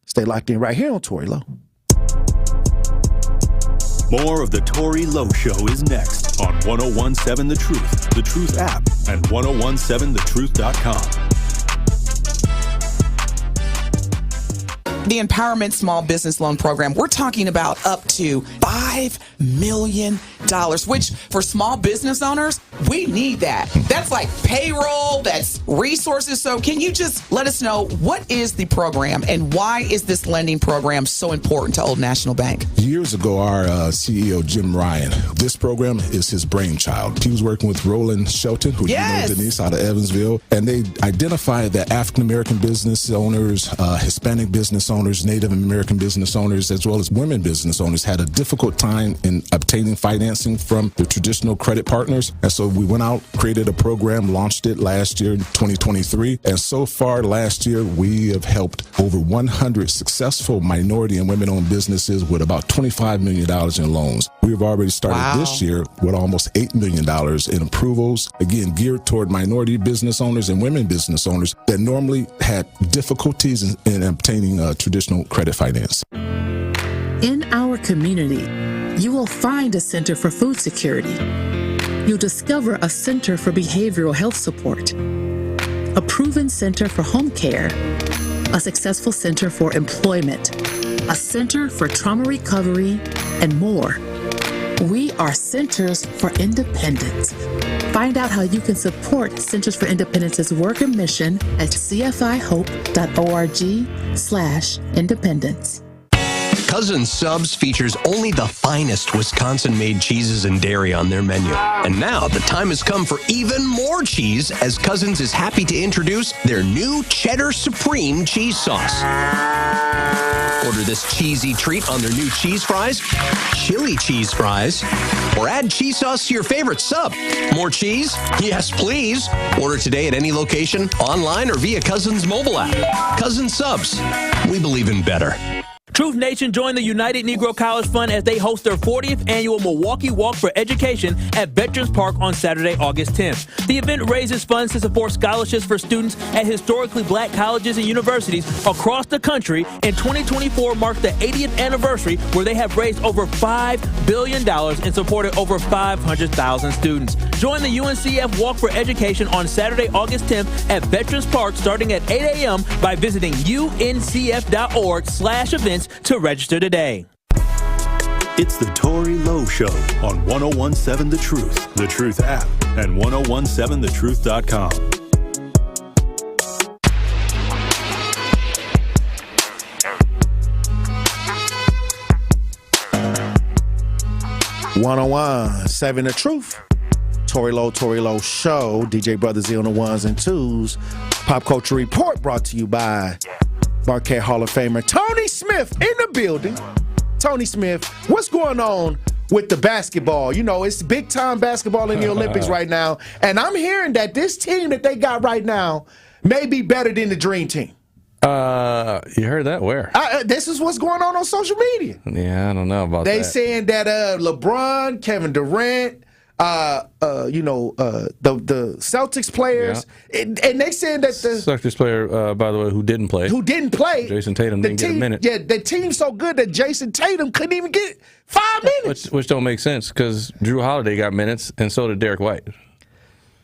[SPEAKER 1] Stay locked in right here on Tory Lowe.
[SPEAKER 4] More of the Tory Lowe Show is next on 1017 The Truth app, and 1017thetruth.com.
[SPEAKER 3] The Empowerment Small Business Loan Program, we're talking about up to $5 million, which for small business owners, we need that. That's like payroll, that's resources. So can you just let us know, what is the program and why is this lending program so important to Old National Bank?
[SPEAKER 5] Years ago, our CEO, Jim Ryan, this program is his brainchild. He was working with Roland Shelton, who you know, Denise, out of Evansville, and they identified that African-American business owners, Hispanic business owners, Native American business owners, as well as women business owners had a difficult time in obtaining financing from the traditional credit partners. And so we went out, created a program, launched it last year, 2023. And so far last year, we have helped over 100 successful minority and women-owned businesses with about $25 million in loans. We've already started this year with almost $8 million in approvals, again, geared toward minority business owners and women business owners that normally had difficulties in obtaining traditional credit finance.
[SPEAKER 8] In our community, you will find a Center for Food Security. You'll discover a Center for Behavioral Health Support, a proven Center for Home Care, a successful Center for Employment, a Center for Trauma Recovery, and more. We are Centers for Independence. Find out how you can support Centers for Independence's work and mission at cfihope.org/independence.
[SPEAKER 10] Cousin Subs features only the finest Wisconsin-made cheeses and dairy on their menu. And now the time has come for even more cheese, as Cousins is happy to introduce their new Cheddar Supreme cheese sauce. Order this cheesy treat on their new cheese fries, chili cheese fries, or add cheese sauce to your favorite sub. More cheese? Yes, please. Order today at any location, online, or via Cousins mobile app. Cousins Subs. We believe in better.
[SPEAKER 11] Truth Nation, join the United Negro College Fund as they host their 40th annual Milwaukee Walk for Education at Veterans Park on Saturday, August 10th. The event raises funds to support scholarships for students at historically black colleges and universities across the country, and 2024 marks the 80th anniversary, where they have raised over $5 billion and supported over 500,000 students. Join the UNCF Walk for Education on Saturday, August 10th at Veterans Park starting at 8 a.m. by visiting uncf.org/events to register today.
[SPEAKER 4] It's the Tory Lowe Show on 1017 The Truth app, and 1017thetruth.com.
[SPEAKER 1] Seven The Truth. Tory Lowe Show. DJ Brother Z on the ones and twos. Pop Culture Report brought to you by Marquette Hall of Famer Tony Smith in the building. Tony Smith, what's going on with the basketball? You know, it's big time basketball in the Olympics right now, and I'm hearing that this team that they got right now may be better than the Dream Team.
[SPEAKER 9] You heard that where?
[SPEAKER 1] This is what's going on social media.
[SPEAKER 9] Yeah, I don't know about that.
[SPEAKER 1] They saying that LeBron, Kevin Durant, the Celtics players, and they saying that the
[SPEAKER 9] Celtics player, by the way, who didn't play, Jason Tatum didn't get a minute.
[SPEAKER 1] Yeah, the team's so good that Jason Tatum couldn't even get 5 minutes,
[SPEAKER 9] which don't make sense because Drew Holiday got minutes and so did Derek White.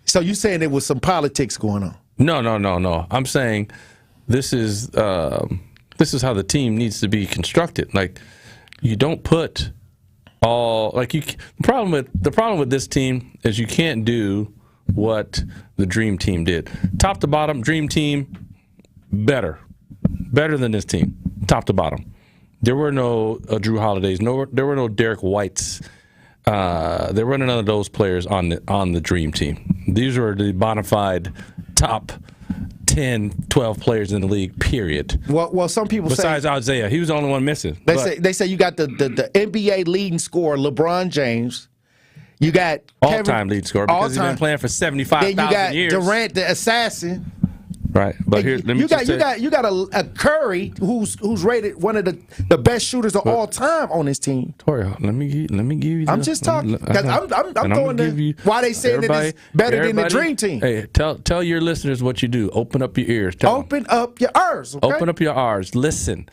[SPEAKER 1] So you saying there was some politics going on?
[SPEAKER 9] No. I'm saying this is how the team needs to be constructed. Like, you don't put the problem with this team is you can't do what the Dream Team did. Top to bottom, Dream Team better than this team, top to bottom. There were no Drew Holidays. There were no Derek Whites. There were none of those players on the Dream Team. These were the bona fide top 10, 12 players in the league, period.
[SPEAKER 1] Well, some people
[SPEAKER 9] besides
[SPEAKER 1] say
[SPEAKER 9] Isaiah, he was the only one missing.
[SPEAKER 1] They say you got the NBA leading scorer, LeBron James. You got
[SPEAKER 9] all-time lead scorer because he's been playing for 75,000 years.
[SPEAKER 1] Then you got Durant, the assassin.
[SPEAKER 9] Right, but here, let me
[SPEAKER 1] you got a Curry who's rated one of the best shooters of all time on his team.
[SPEAKER 9] Tory, let me give you.
[SPEAKER 1] I'm just talking because I'm going to why they saying that it's better than the Dream Team.
[SPEAKER 9] Hey, tell your listeners what you do. Open up your ears.
[SPEAKER 1] Open up your ears. Okay?
[SPEAKER 9] Open up your ears. Listen.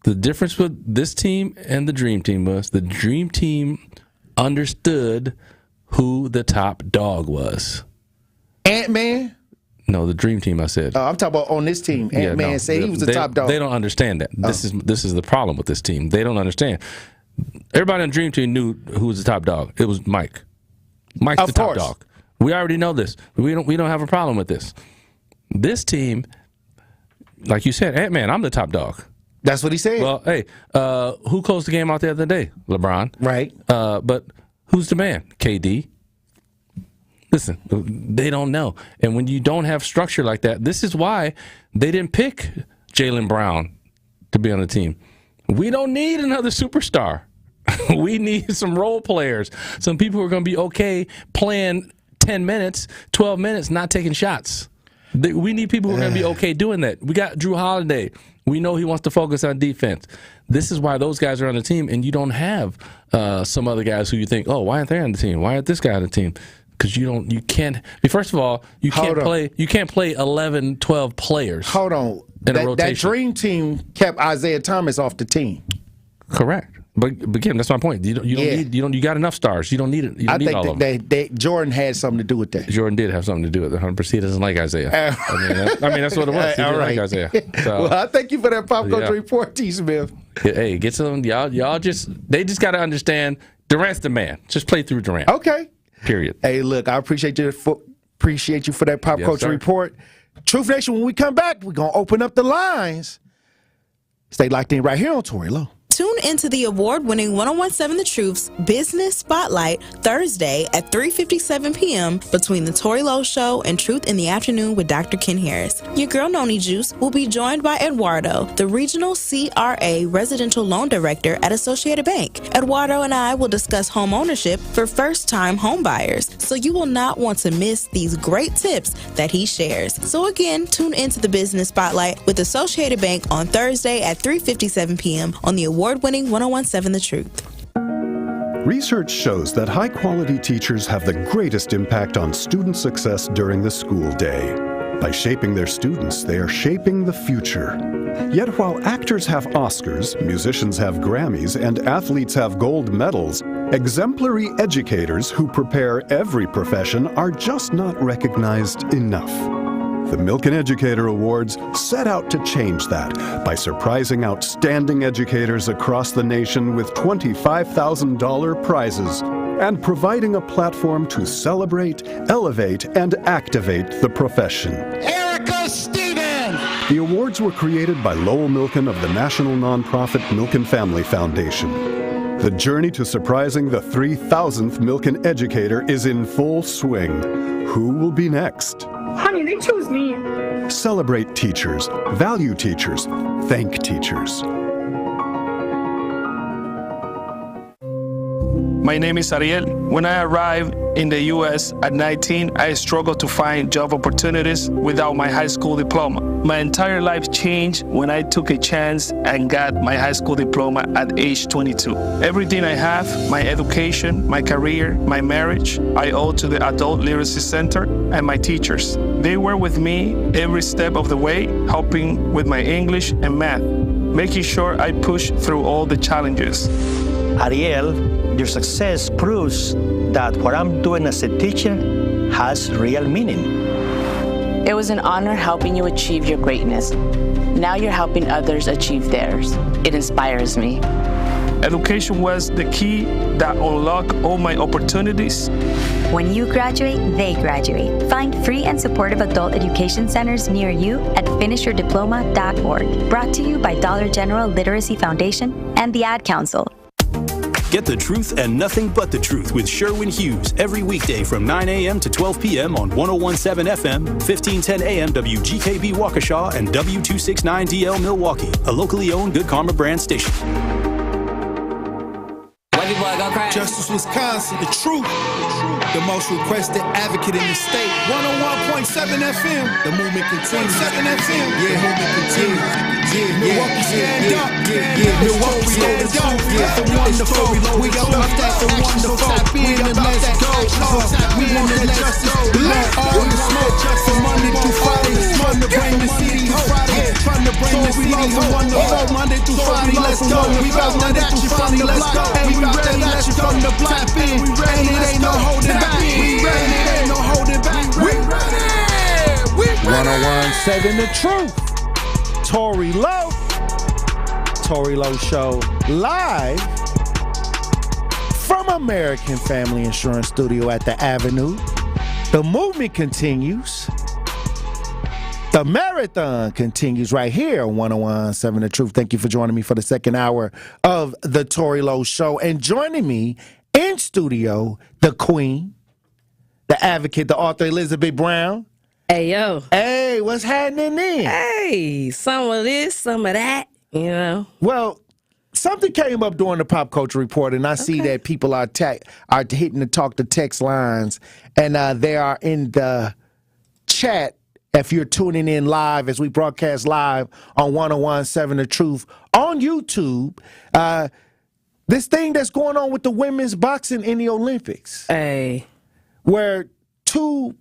[SPEAKER 9] The difference with this team and the Dream Team was the Dream Team understood who the top dog was.
[SPEAKER 1] Ant-Man.
[SPEAKER 9] No, the Dream Team, I said.
[SPEAKER 1] I'm talking about on this team. Ant-Man said he was the top dog.
[SPEAKER 9] They don't understand that. This is the problem with this team. They don't understand. Everybody on the Dream Team knew who was the top dog. It was Mike. Mike's the top dog. We already know this. We don't have a problem with this. This team, like you said, Ant-Man, I'm the top dog.
[SPEAKER 1] That's what he said.
[SPEAKER 9] Well, hey, who closed the game out the other day? LeBron.
[SPEAKER 1] Right.
[SPEAKER 9] But who's the man? KD. Listen, they don't know. And when you don't have structure like that, this is why they didn't pick Jaylen Brown to be on the team. We don't need another superstar. We need some role players, some people who are going to be okay playing 10 minutes, 12 minutes, not taking shots. We need people who are going to be okay doing that. We got Drew Holiday. We know he wants to focus on defense. This is why those guys are on the team, and you don't have some other guys who you think, oh, why aren't they on the team? Why aren't this guy on the team? Because you can't. First of all, you can't play 11, 12 players.
[SPEAKER 1] Hold on.
[SPEAKER 9] In a rotation.
[SPEAKER 1] That Dream Team kept Isaiah Thomas off the team.
[SPEAKER 9] Correct. But again, that's my point. You got enough stars. You don't need it.
[SPEAKER 1] I think Jordan had something to do with that.
[SPEAKER 9] Jordan did have something to do with it. 100%. He doesn't like Isaiah. I mean, that's what it was. He didn't like Isaiah. So,
[SPEAKER 1] well, I thank you for that pop culture report, T. Smith.
[SPEAKER 9] Hey, get some. Y'all they just got to understand Durant's the man. Just play through Durant.
[SPEAKER 1] Okay.
[SPEAKER 9] Period.
[SPEAKER 1] Hey, look, I appreciate you for that pop culture report. Truth Nation, when we come back, we're going to open up the lines. Stay locked in right here on Tory Lowe.
[SPEAKER 7] Tune into the award-winning 1017 The Truth's Business Spotlight Thursday at 3:57 p.m. between The Tory Lowe Show and Truth in the Afternoon with Dr. Ken Harris. Your girl Noni Juice will be joined by Eduardo, the Regional CRA Residential Loan Director at Associated Bank. Eduardo and I will discuss home ownership for first-time home buyers, so you will not want to miss these great tips that he shares. So again, tune into the Business Spotlight with Associated Bank on Thursday at 3:57 p.m. on the award-winning 1017 The Truth.
[SPEAKER 14] Research shows that high-quality teachers have the greatest impact on student success during the school day. By shaping their students, they are shaping the future. Yet while actors have Oscars, musicians have Grammys, and athletes have gold medals, exemplary educators who prepare every profession are just not recognized enough. The Milken Educator Awards set out to change that by surprising outstanding educators across the nation with $25,000 prizes and providing a platform to celebrate, elevate, and activate the profession.
[SPEAKER 1] Erica Stevens!
[SPEAKER 14] The awards were created by Lowell Milken of the national nonprofit Milken Family Foundation. The journey to surprising the 3,000th Milken Educator is in full swing. Who will be next?
[SPEAKER 15] Honey, they chose me.
[SPEAKER 14] Celebrate teachers, value teachers, thank teachers.
[SPEAKER 15] My name is Ariel. When I arrived in the U.S. at 19, I struggled to find job opportunities without my high school diploma. My entire life changed when I took a chance and got my high school diploma at age 22. Everything I have, my education, my career, my marriage, I owe to the Adult Literacy Center and my teachers. They were with me every step of the way, helping with my English and math, making sure I push through all the challenges.
[SPEAKER 16] Ariel, your success proves that what I'm doing as a teacher has real meaning.
[SPEAKER 17] It was an honor helping you achieve your greatness. Now you're helping others achieve theirs. It inspires me.
[SPEAKER 15] Education was the key that unlocked all my opportunities.
[SPEAKER 18] When you graduate, they graduate. Find free and supportive adult education centers near you at finishyourdiploma.org. Brought to you by Dollar General Literacy Foundation and the Ad Council.
[SPEAKER 4] Get the truth and nothing but the truth with Sherwin Hughes every weekday from 9 a.m. to 12 p.m. on 101.7 FM, 1510 a.m. WGKB Waukesha, and W269DL Milwaukee, a locally owned Good Karma brand station.
[SPEAKER 1] Justice Wisconsin, the truth, the most requested advocate in the state. 101.7 FM, the movement continues. 7 FM, yeah, the movement continues. Yeah, Milwaukee stand up. Yeah, Milwaukee stand up. Yeah, the wonderful. We about that the wonderful. We about that go. We in the justice. Let all the smoke from Monday through Friday. Trying to bring the city home. Trying to bring the city home. Monday through Friday, let's go. We about that action from the block. And we ready at you from the block. And it ain't no holding back. We ready. It ain't no holding back. We ready. We ready. 101.7 The Truth. Tory Lowe. Tory Lowe Show live from American Family Insurance Studio at the Avenue. The movement continues. The marathon continues right here on 101.7 The Truth. Thank you for joining me for the second hour of the Tory Lowe Show. And joining me in studio, the queen, the advocate, the author, Elizabeth Brown.
[SPEAKER 19] Hey, yo.
[SPEAKER 1] Hey, what's happening then?
[SPEAKER 19] Hey, some of this, some of that, you know.
[SPEAKER 1] Well, something came up during the Pop Culture Report, and I see that people are hitting the talk to text lines, and they are in the chat. If you're tuning in live as we broadcast live on 101.7 The Truth on YouTube, this thing that's going on with the women's boxing in the Olympics.
[SPEAKER 19] Hey.
[SPEAKER 1] Where two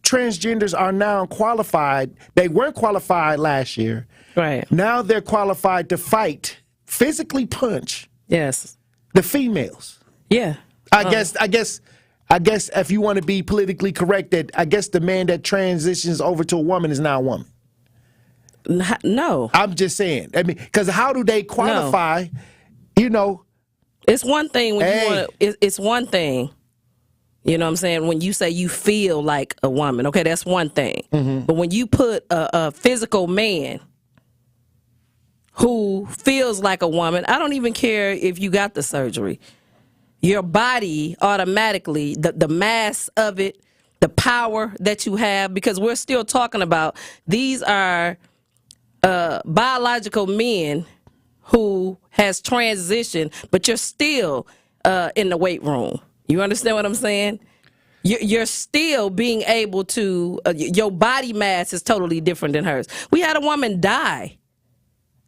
[SPEAKER 1] transgenders are now qualified. They weren't qualified last year.
[SPEAKER 19] Right.
[SPEAKER 1] Now they're qualified to fight, physically punch.
[SPEAKER 19] Yes.
[SPEAKER 1] The females.
[SPEAKER 19] Yeah.
[SPEAKER 1] I guess if you want to be politically correct, that I guess the man that transitions over to a woman is now a woman.
[SPEAKER 19] No.
[SPEAKER 1] I'm just saying. I mean, because how do they qualify? No. You know.
[SPEAKER 19] It's one thing when you want to, it's one thing. You know what I'm saying? When you say you feel like a woman, okay, that's one thing. Mm-hmm. But when you put a physical man who feels like a woman, I don't even care if you got the surgery. Your body automatically, the mass of it, the power that you have, because we're still talking about these are biological men who has transitioned, but you're still in the weight room. You understand what I'm saying? You're still being able to, your body mass is totally different than hers. We had a woman die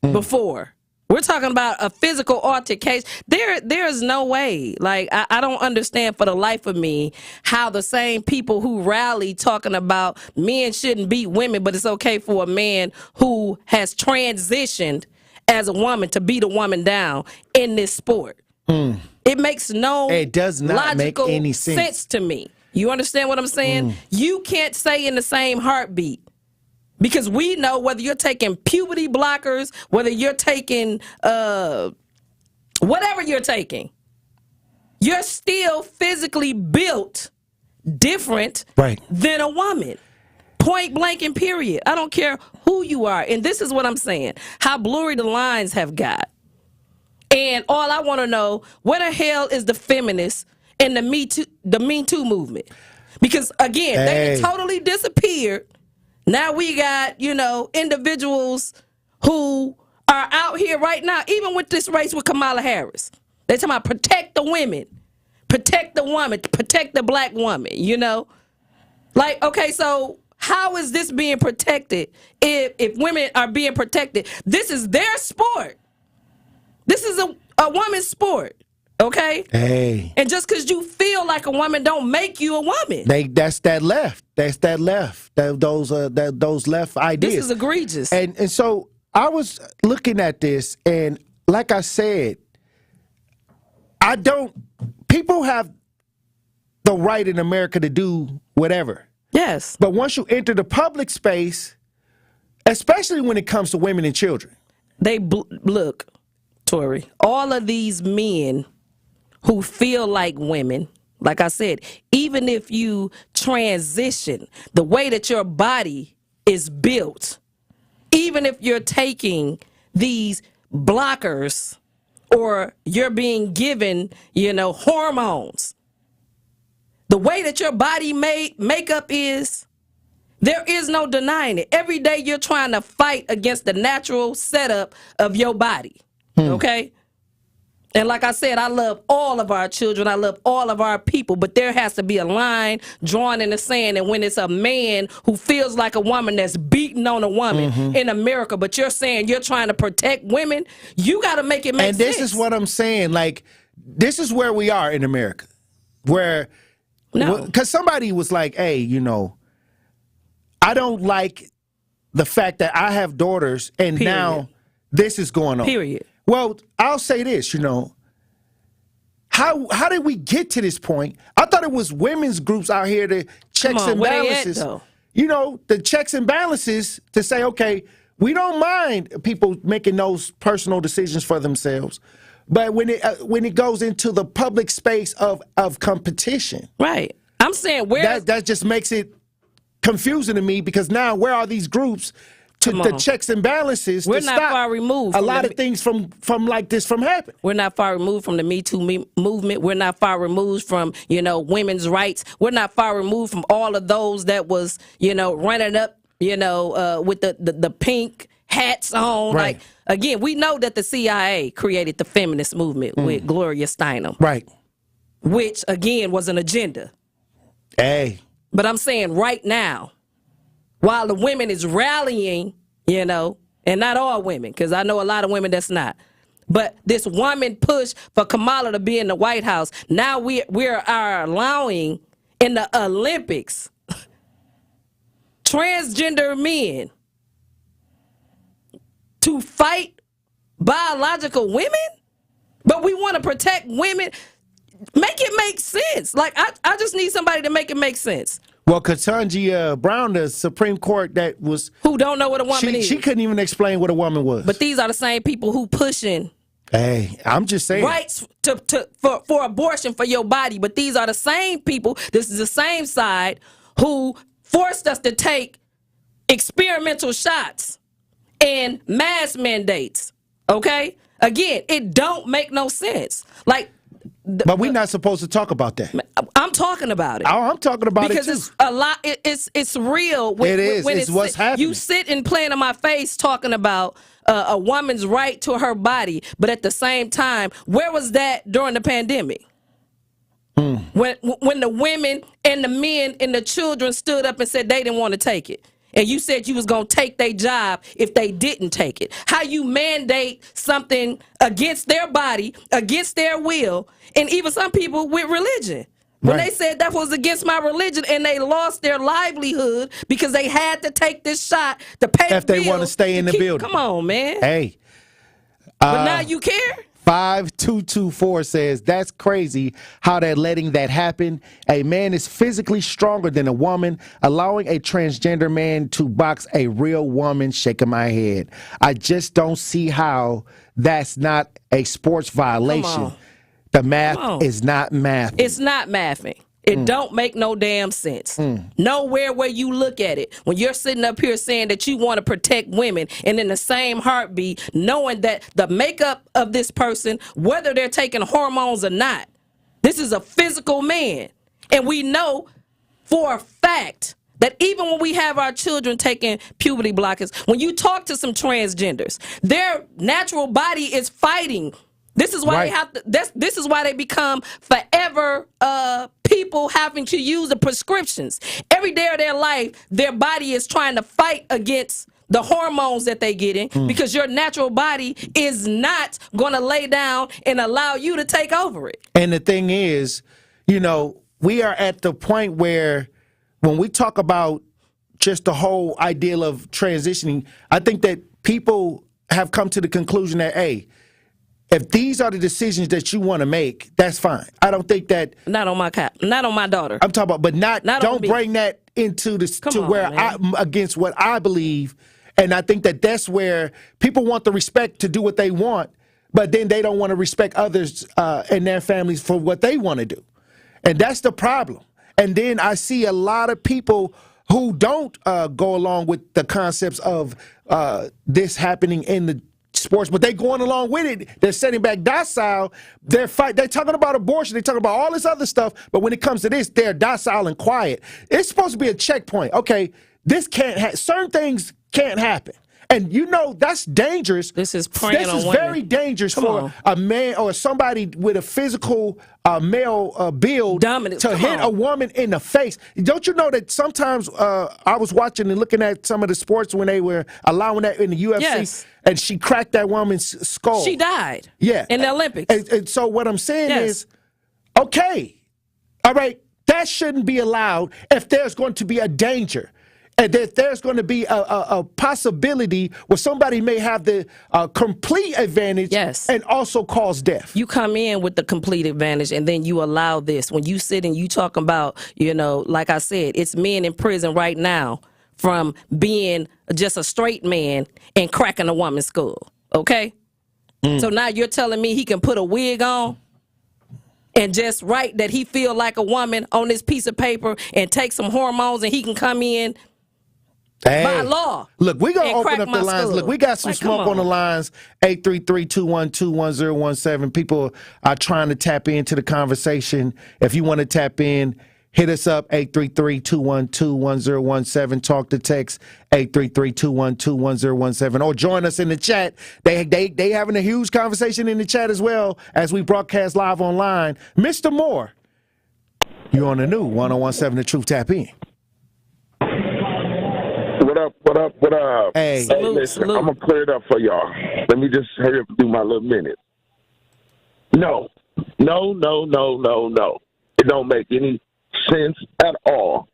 [SPEAKER 19] before. We're talking about a physical altercation. There's no way. Like, I don't understand for the life of me how the same people who rally talking about men shouldn't beat women, but it's okay for a man who has transitioned as a woman to beat a woman down in this sport. It makes no
[SPEAKER 1] it does not
[SPEAKER 19] logical
[SPEAKER 1] make any sense
[SPEAKER 19] to me. You understand what I'm saying? You can't say in the same heartbeat. Because we know whether you're taking puberty blockers, whether you're taking whatever you're taking, you're still physically built different than a woman. Point blank and period. I don't care who you are. And this is what I'm saying, how blurry the lines have got. And all I want to know, where the hell is the feminists and the Me Too movement? Because, again, they totally disappeared. Now we got, individuals who are out here right now, even with this race with Kamala Harris. They're talking about protect the women, protect the woman, protect the black woman, Like, okay, so how is this being protected if women are being protected? This is their sport. This is a woman's sport, okay?
[SPEAKER 1] Hey.
[SPEAKER 19] And just because you feel like a woman don't make you a woman.
[SPEAKER 1] That's that left. That's that left. Those left ideas.
[SPEAKER 19] This is egregious.
[SPEAKER 1] And so I was looking at this, and like I said, people have the right in America to do whatever.
[SPEAKER 19] Yes.
[SPEAKER 1] But once you enter the public space, especially when it comes to women and children.
[SPEAKER 19] Look, Tory, all of these men who feel like women, like I said, even if you transition, the way that your body is built, even if you're taking these blockers or you're being given, hormones, the way that your body makeup is, there is no denying it. Every day you're trying to fight against the natural setup of your body. Okay? And like I said, I love all of our children. I love all of our people. But there has to be a line drawn in the sand. And when it's a man who feels like a woman that's beating on a woman in America, but you're saying you're trying to protect women, you got to make it make sense.
[SPEAKER 1] And this is what I'm saying. Like, this is where we are in America. Where, because somebody was like, hey, I don't like the fact that I have daughters and now this is going on.
[SPEAKER 19] Period.
[SPEAKER 1] Well, I'll say this, how did we get to this point? I thought it was women's groups out here to checks and balances. The checks and balances to say, okay, we don't mind people making those personal decisions for themselves. But when it goes into the public space of competition.
[SPEAKER 19] Right. I'm saying
[SPEAKER 1] that just makes it confusing to me, because now where are these groups to the checks and balances?
[SPEAKER 19] We're
[SPEAKER 1] to
[SPEAKER 19] not
[SPEAKER 1] stop
[SPEAKER 19] far removed
[SPEAKER 1] a lot of things from like this from happening.
[SPEAKER 19] We're not far removed from the Me Too movement. We're not far removed from women's rights. We're not far removed from all of those that was running up with the pink hats on.
[SPEAKER 1] Right.
[SPEAKER 19] Like, again, we know that the CIA created the feminist movement with Gloria Steinem.
[SPEAKER 1] Right.
[SPEAKER 19] Which again was an agenda.
[SPEAKER 1] Hey.
[SPEAKER 19] But I'm saying right now, while the women is rallying, and not all women, because I know a lot of women that's not, but this woman push for Kamala to be in the White House, now we are allowing in the Olympics transgender men to fight biological women, but we want to protect women. Make it make sense. Like, I just need somebody to make it make sense.
[SPEAKER 1] Well, Ketanji Brown, the Supreme Court that was...
[SPEAKER 19] Who don't know what a woman is.
[SPEAKER 1] She couldn't even explain what a woman was.
[SPEAKER 19] But these are the same people who pushing...
[SPEAKER 1] Hey, I'm just saying.
[SPEAKER 19] Rights for abortion for your body. But these are the same people, this is the same side, who forced us to take experimental shots and mass mandates. Okay? Again, it don't make no sense. Like...
[SPEAKER 1] But we're not supposed to talk about that.
[SPEAKER 19] I'm talking about it.
[SPEAKER 1] I'm talking about
[SPEAKER 19] because
[SPEAKER 1] it too.
[SPEAKER 19] It's a lot. It's real.
[SPEAKER 1] It is.
[SPEAKER 19] When
[SPEAKER 1] it's what's happening.
[SPEAKER 19] You sit and playing in my face talking about a woman's right to her body, but at the same time, where was that during the pandemic? When the women and the men and the children stood up and said they didn't want to take it. And you said you was going to take their job if they didn't take it. How you mandate something against their body, against their will, and even some people with religion. When they said that was against my religion and they lost their livelihood because they had to take this shot to pay
[SPEAKER 1] if they want to stay in the building.
[SPEAKER 19] Come on, man.
[SPEAKER 1] Hey.
[SPEAKER 19] But now you care?
[SPEAKER 1] 5224 says, that's crazy how they're letting that happen. A man is physically stronger than a woman. Allowing a transgender man to box a real woman, shaking my head. I just don't see how that's not a sports violation. The math is not math.
[SPEAKER 19] It's not mathing. It don't make no damn sense. Nowhere where you look at it, when you're sitting up here saying that you want to protect women, and in the same heartbeat, knowing that the makeup of this person, whether they're taking hormones or not, this is a physical man. And we know for a fact that even when we have our children taking puberty blockers, when you talk to some transgenders, their natural body is fighting. This is why they have to. This is why they become forever people having to use the prescriptions. Every day of their life, their body is trying to fight against the hormones that they're getting because your natural body is not going to lay down and allow you to take over it.
[SPEAKER 1] And the thing is, we are at the point where when we talk about just the whole ideal of transitioning, I think that people have come to the conclusion that, hey, if these are the decisions that you want to make, that's fine. I don't think that.
[SPEAKER 19] Not on my not on my daughter.
[SPEAKER 1] I'm talking about, but not don't bring that into this to where
[SPEAKER 19] man.
[SPEAKER 1] against what I believe, and I think that that's where people want the respect to do what they want, but then they don't want to respect others and their families for what they want to do, and that's the problem. And then I see a lot of people who don't go along with the concepts of this happening in the sports, but they going along with it. They're sitting back docile. They're talking about abortion. They're talking about all this other stuff. But when it comes to this, they're docile and quiet. It's supposed to be a checkpoint. Okay, this can't certain things can't happen. And you know that's dangerous.
[SPEAKER 19] This is preying on women.
[SPEAKER 1] Very dangerous for a man or somebody with a physical male build to hit a woman in the face. Don't you know that sometimes I was watching and looking at some of the sports when they were allowing that in the UFC, and she cracked that woman's skull.
[SPEAKER 19] She died.
[SPEAKER 1] Yeah,
[SPEAKER 19] in the Olympics.
[SPEAKER 1] And so what I'm saying is, okay, all right, that shouldn't be allowed if there's going to be a danger. And that there's going to be a possibility where somebody may have the complete advantage and also cause death.
[SPEAKER 19] You come in with the complete advantage and then you allow this. When you sit and you talking about, you know, like I said, it's men in prison right now from being just a straight man and cracking a woman's skull. Okay? So now you're telling me he can put a wig on and just write that he feel like a woman on this piece of paper and take some hormones and he can come in by law.
[SPEAKER 1] Look, we're going to open up the lines.
[SPEAKER 19] Skull.
[SPEAKER 1] Look, we got some smoke on the lines. 833-212-1017. People are trying to tap into the conversation. If you want to tap in, hit us up, 833-212-1017. Talk to text, 833-212-1017. Or join us in the chat. They having a huge conversation in the chat as well as we broadcast live online. Mr. Moore, you're on the new 1017 The Truth. Tap in.
[SPEAKER 2] What up?
[SPEAKER 1] Hey,
[SPEAKER 2] listen, I'm going to clear it up for y'all. Let me just hurry up and do my little minute. No. It don't make any sense at all.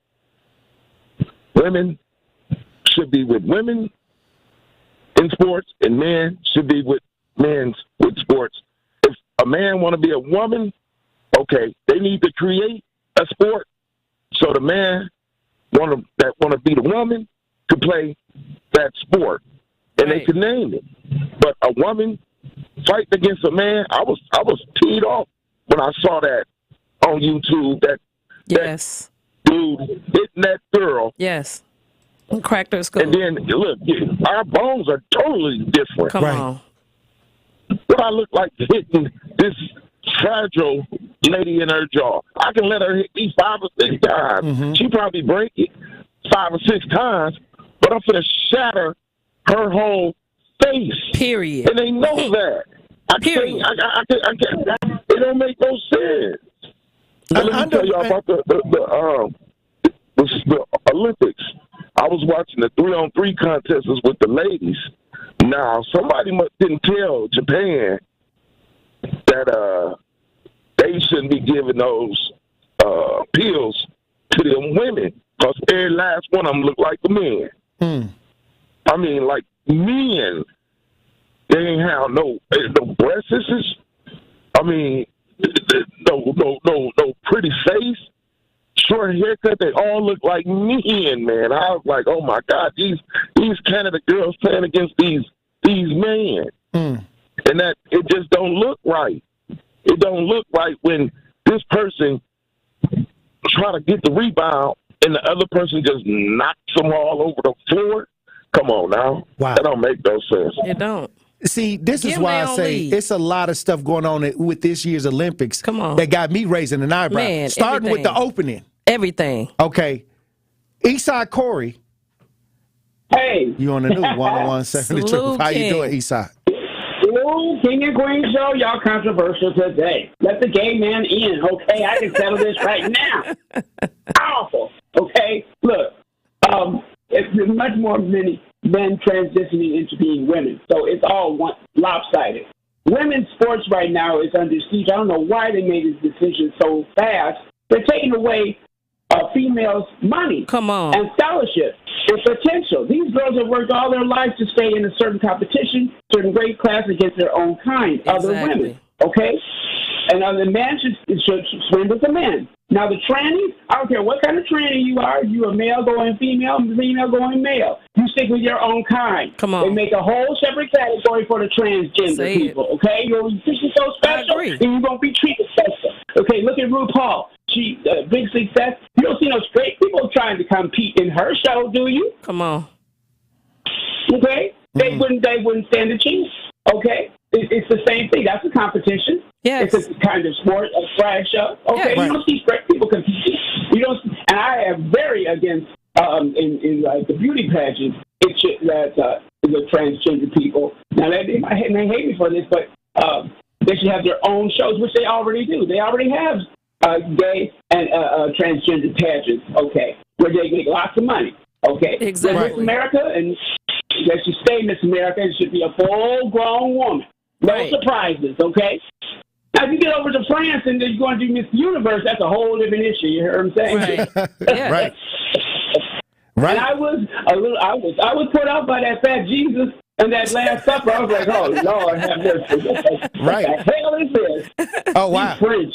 [SPEAKER 2] Women should be with women in sports, and men should be with men with sports. If a man want to be a woman, okay, they need to create a sport so the man that want to be the woman to play that sport, and they can name it. But a woman fighting against a man, I was teed off when I saw that on YouTube. That dude hitting that girl.
[SPEAKER 19] Yes, and cracked her skull.
[SPEAKER 2] And then look, our bones are totally different.
[SPEAKER 19] Come on.
[SPEAKER 2] What I look like hitting this fragile lady in her jaw? I can let her hit me 5 or 6 times. She probably break it 5 or 6 times. But I'm going to shatter her whole face.
[SPEAKER 19] Period.
[SPEAKER 2] And they know that. Period. It don't make no sense. Let me tell y'all about the Olympics. I was watching the 3-on-3 contests with the ladies. Now, somebody didn't tell Japan that they shouldn't be giving those pills to them women because every last one of them look like the men. I mean, like men, they ain't have no breasts. I mean, no pretty face, short haircut. They all look like men, man. I was like, oh my God, these Canada girls playing against these men, and that it just don't look right. It don't look right when this person try to get the rebound and the other person just knocks them all over the floor. Come on now. Wow. That don't make no sense.
[SPEAKER 19] It don't.
[SPEAKER 1] See, this is why I say it's a lot of stuff going on with this year's Olympics.
[SPEAKER 19] Come on.
[SPEAKER 1] That got me raising an eyebrow.
[SPEAKER 19] Man,
[SPEAKER 1] starting with the opening.
[SPEAKER 19] Everything.
[SPEAKER 1] Okay. Eastside Corey.
[SPEAKER 12] Hey.
[SPEAKER 1] You on the new 1017 The Truth. How you doing, Eastside?
[SPEAKER 12] Hello, King and Queen Show. Y'all controversial today. Let the gay man in, okay? I can settle this right now. Powerful, okay? Look, it's much more many men transitioning into being women, so it's all lopsided. Women's sports right now is under siege. I don't know why they made this decision so fast. They're taking away females' money
[SPEAKER 19] and
[SPEAKER 12] scholarships. It's potential. These girls have worked all their lives to stay in a certain competition, certain grade class against their own kind, other women. Okay? And the man should swim with the men. Now, the trannies, I don't care what kind of tranny you are. You a male going female, female going male. You stick with your own kind.
[SPEAKER 19] Come on.
[SPEAKER 12] They make a whole separate category for the transgender people, okay? You're so special, and you won't be treated special. Okay, look at RuPaul. She, big success. You don't see no straight people trying to compete in her show, do you?
[SPEAKER 19] Come on.
[SPEAKER 12] Okay? They wouldn't stand a chance. Okay? It's the same thing. That's a competition.
[SPEAKER 19] Yes.
[SPEAKER 12] It's a kind of sport, a flag show. Okay, you don't see straight people competing. You don't. And I am very against in like the beauty pageants. It's that the transgender people. Now they may hate me for this, but they should have their own shows, which they already do. They already have gay and transgender pageants. Okay, where they make lots of money. Okay,
[SPEAKER 19] exactly.
[SPEAKER 12] Miss America, and that should stay Miss America. It should be a full-grown woman. No surprises. Okay. Now, if you get over to France and you're going to do Miss Universe, that's a whole different issue. You hear what I'm saying?
[SPEAKER 19] Right. Yeah.
[SPEAKER 1] Right.
[SPEAKER 12] And I was put out by that fat Jesus and that Last Supper. I was like, oh Lord, have mercy.
[SPEAKER 1] Right.
[SPEAKER 12] What the hell is this?
[SPEAKER 1] Oh wow.
[SPEAKER 12] He's French.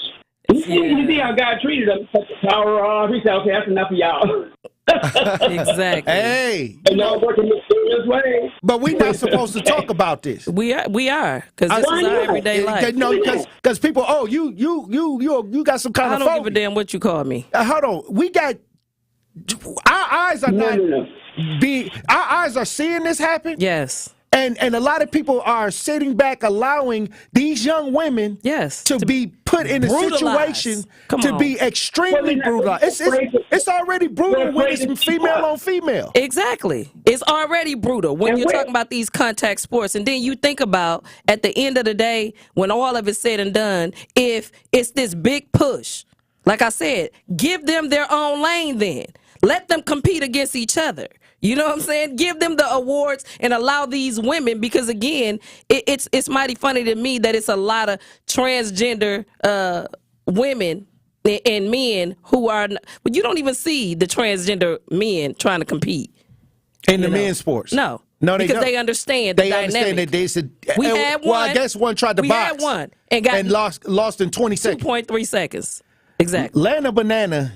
[SPEAKER 12] You see how God treated him? Cut the power off. He said, okay, that's enough of y'all.
[SPEAKER 19] Exactly.
[SPEAKER 1] Hey,
[SPEAKER 12] and y'all working mysterious ways.
[SPEAKER 1] but we're not supposed to talk about this.
[SPEAKER 19] We are, because this is our everyday life.
[SPEAKER 1] No, because people, you got some kind of.
[SPEAKER 19] I don't give a damn what you call me.
[SPEAKER 1] Hold on, we got our eyes are our eyes are seeing this happen.
[SPEAKER 19] Yes.
[SPEAKER 1] And a lot of people are sitting back, allowing these young women to be put in a situation to be extremely brutalized. It's already brutal when it's female on female.
[SPEAKER 19] Exactly. It's already brutal when you're talking about these contact sports. And then you think about, at the end of the day, when all of it's said and done, if it's this big push, like I said, give them their own lane then. Let them compete against each other. You know what I'm saying? Give them the awards and allow these women, because again, it's mighty funny to me that it's a lot of transgender women and men who are, but you don't even see the transgender men trying to compete
[SPEAKER 1] in the men's sports.
[SPEAKER 19] No, because they understand.
[SPEAKER 1] They understand that they said
[SPEAKER 19] we had one.
[SPEAKER 1] Well, I guess one tried to box.
[SPEAKER 19] We had one and
[SPEAKER 1] lost in 20 seconds.
[SPEAKER 19] 2.3 seconds. Exactly.
[SPEAKER 1] Lana Banana,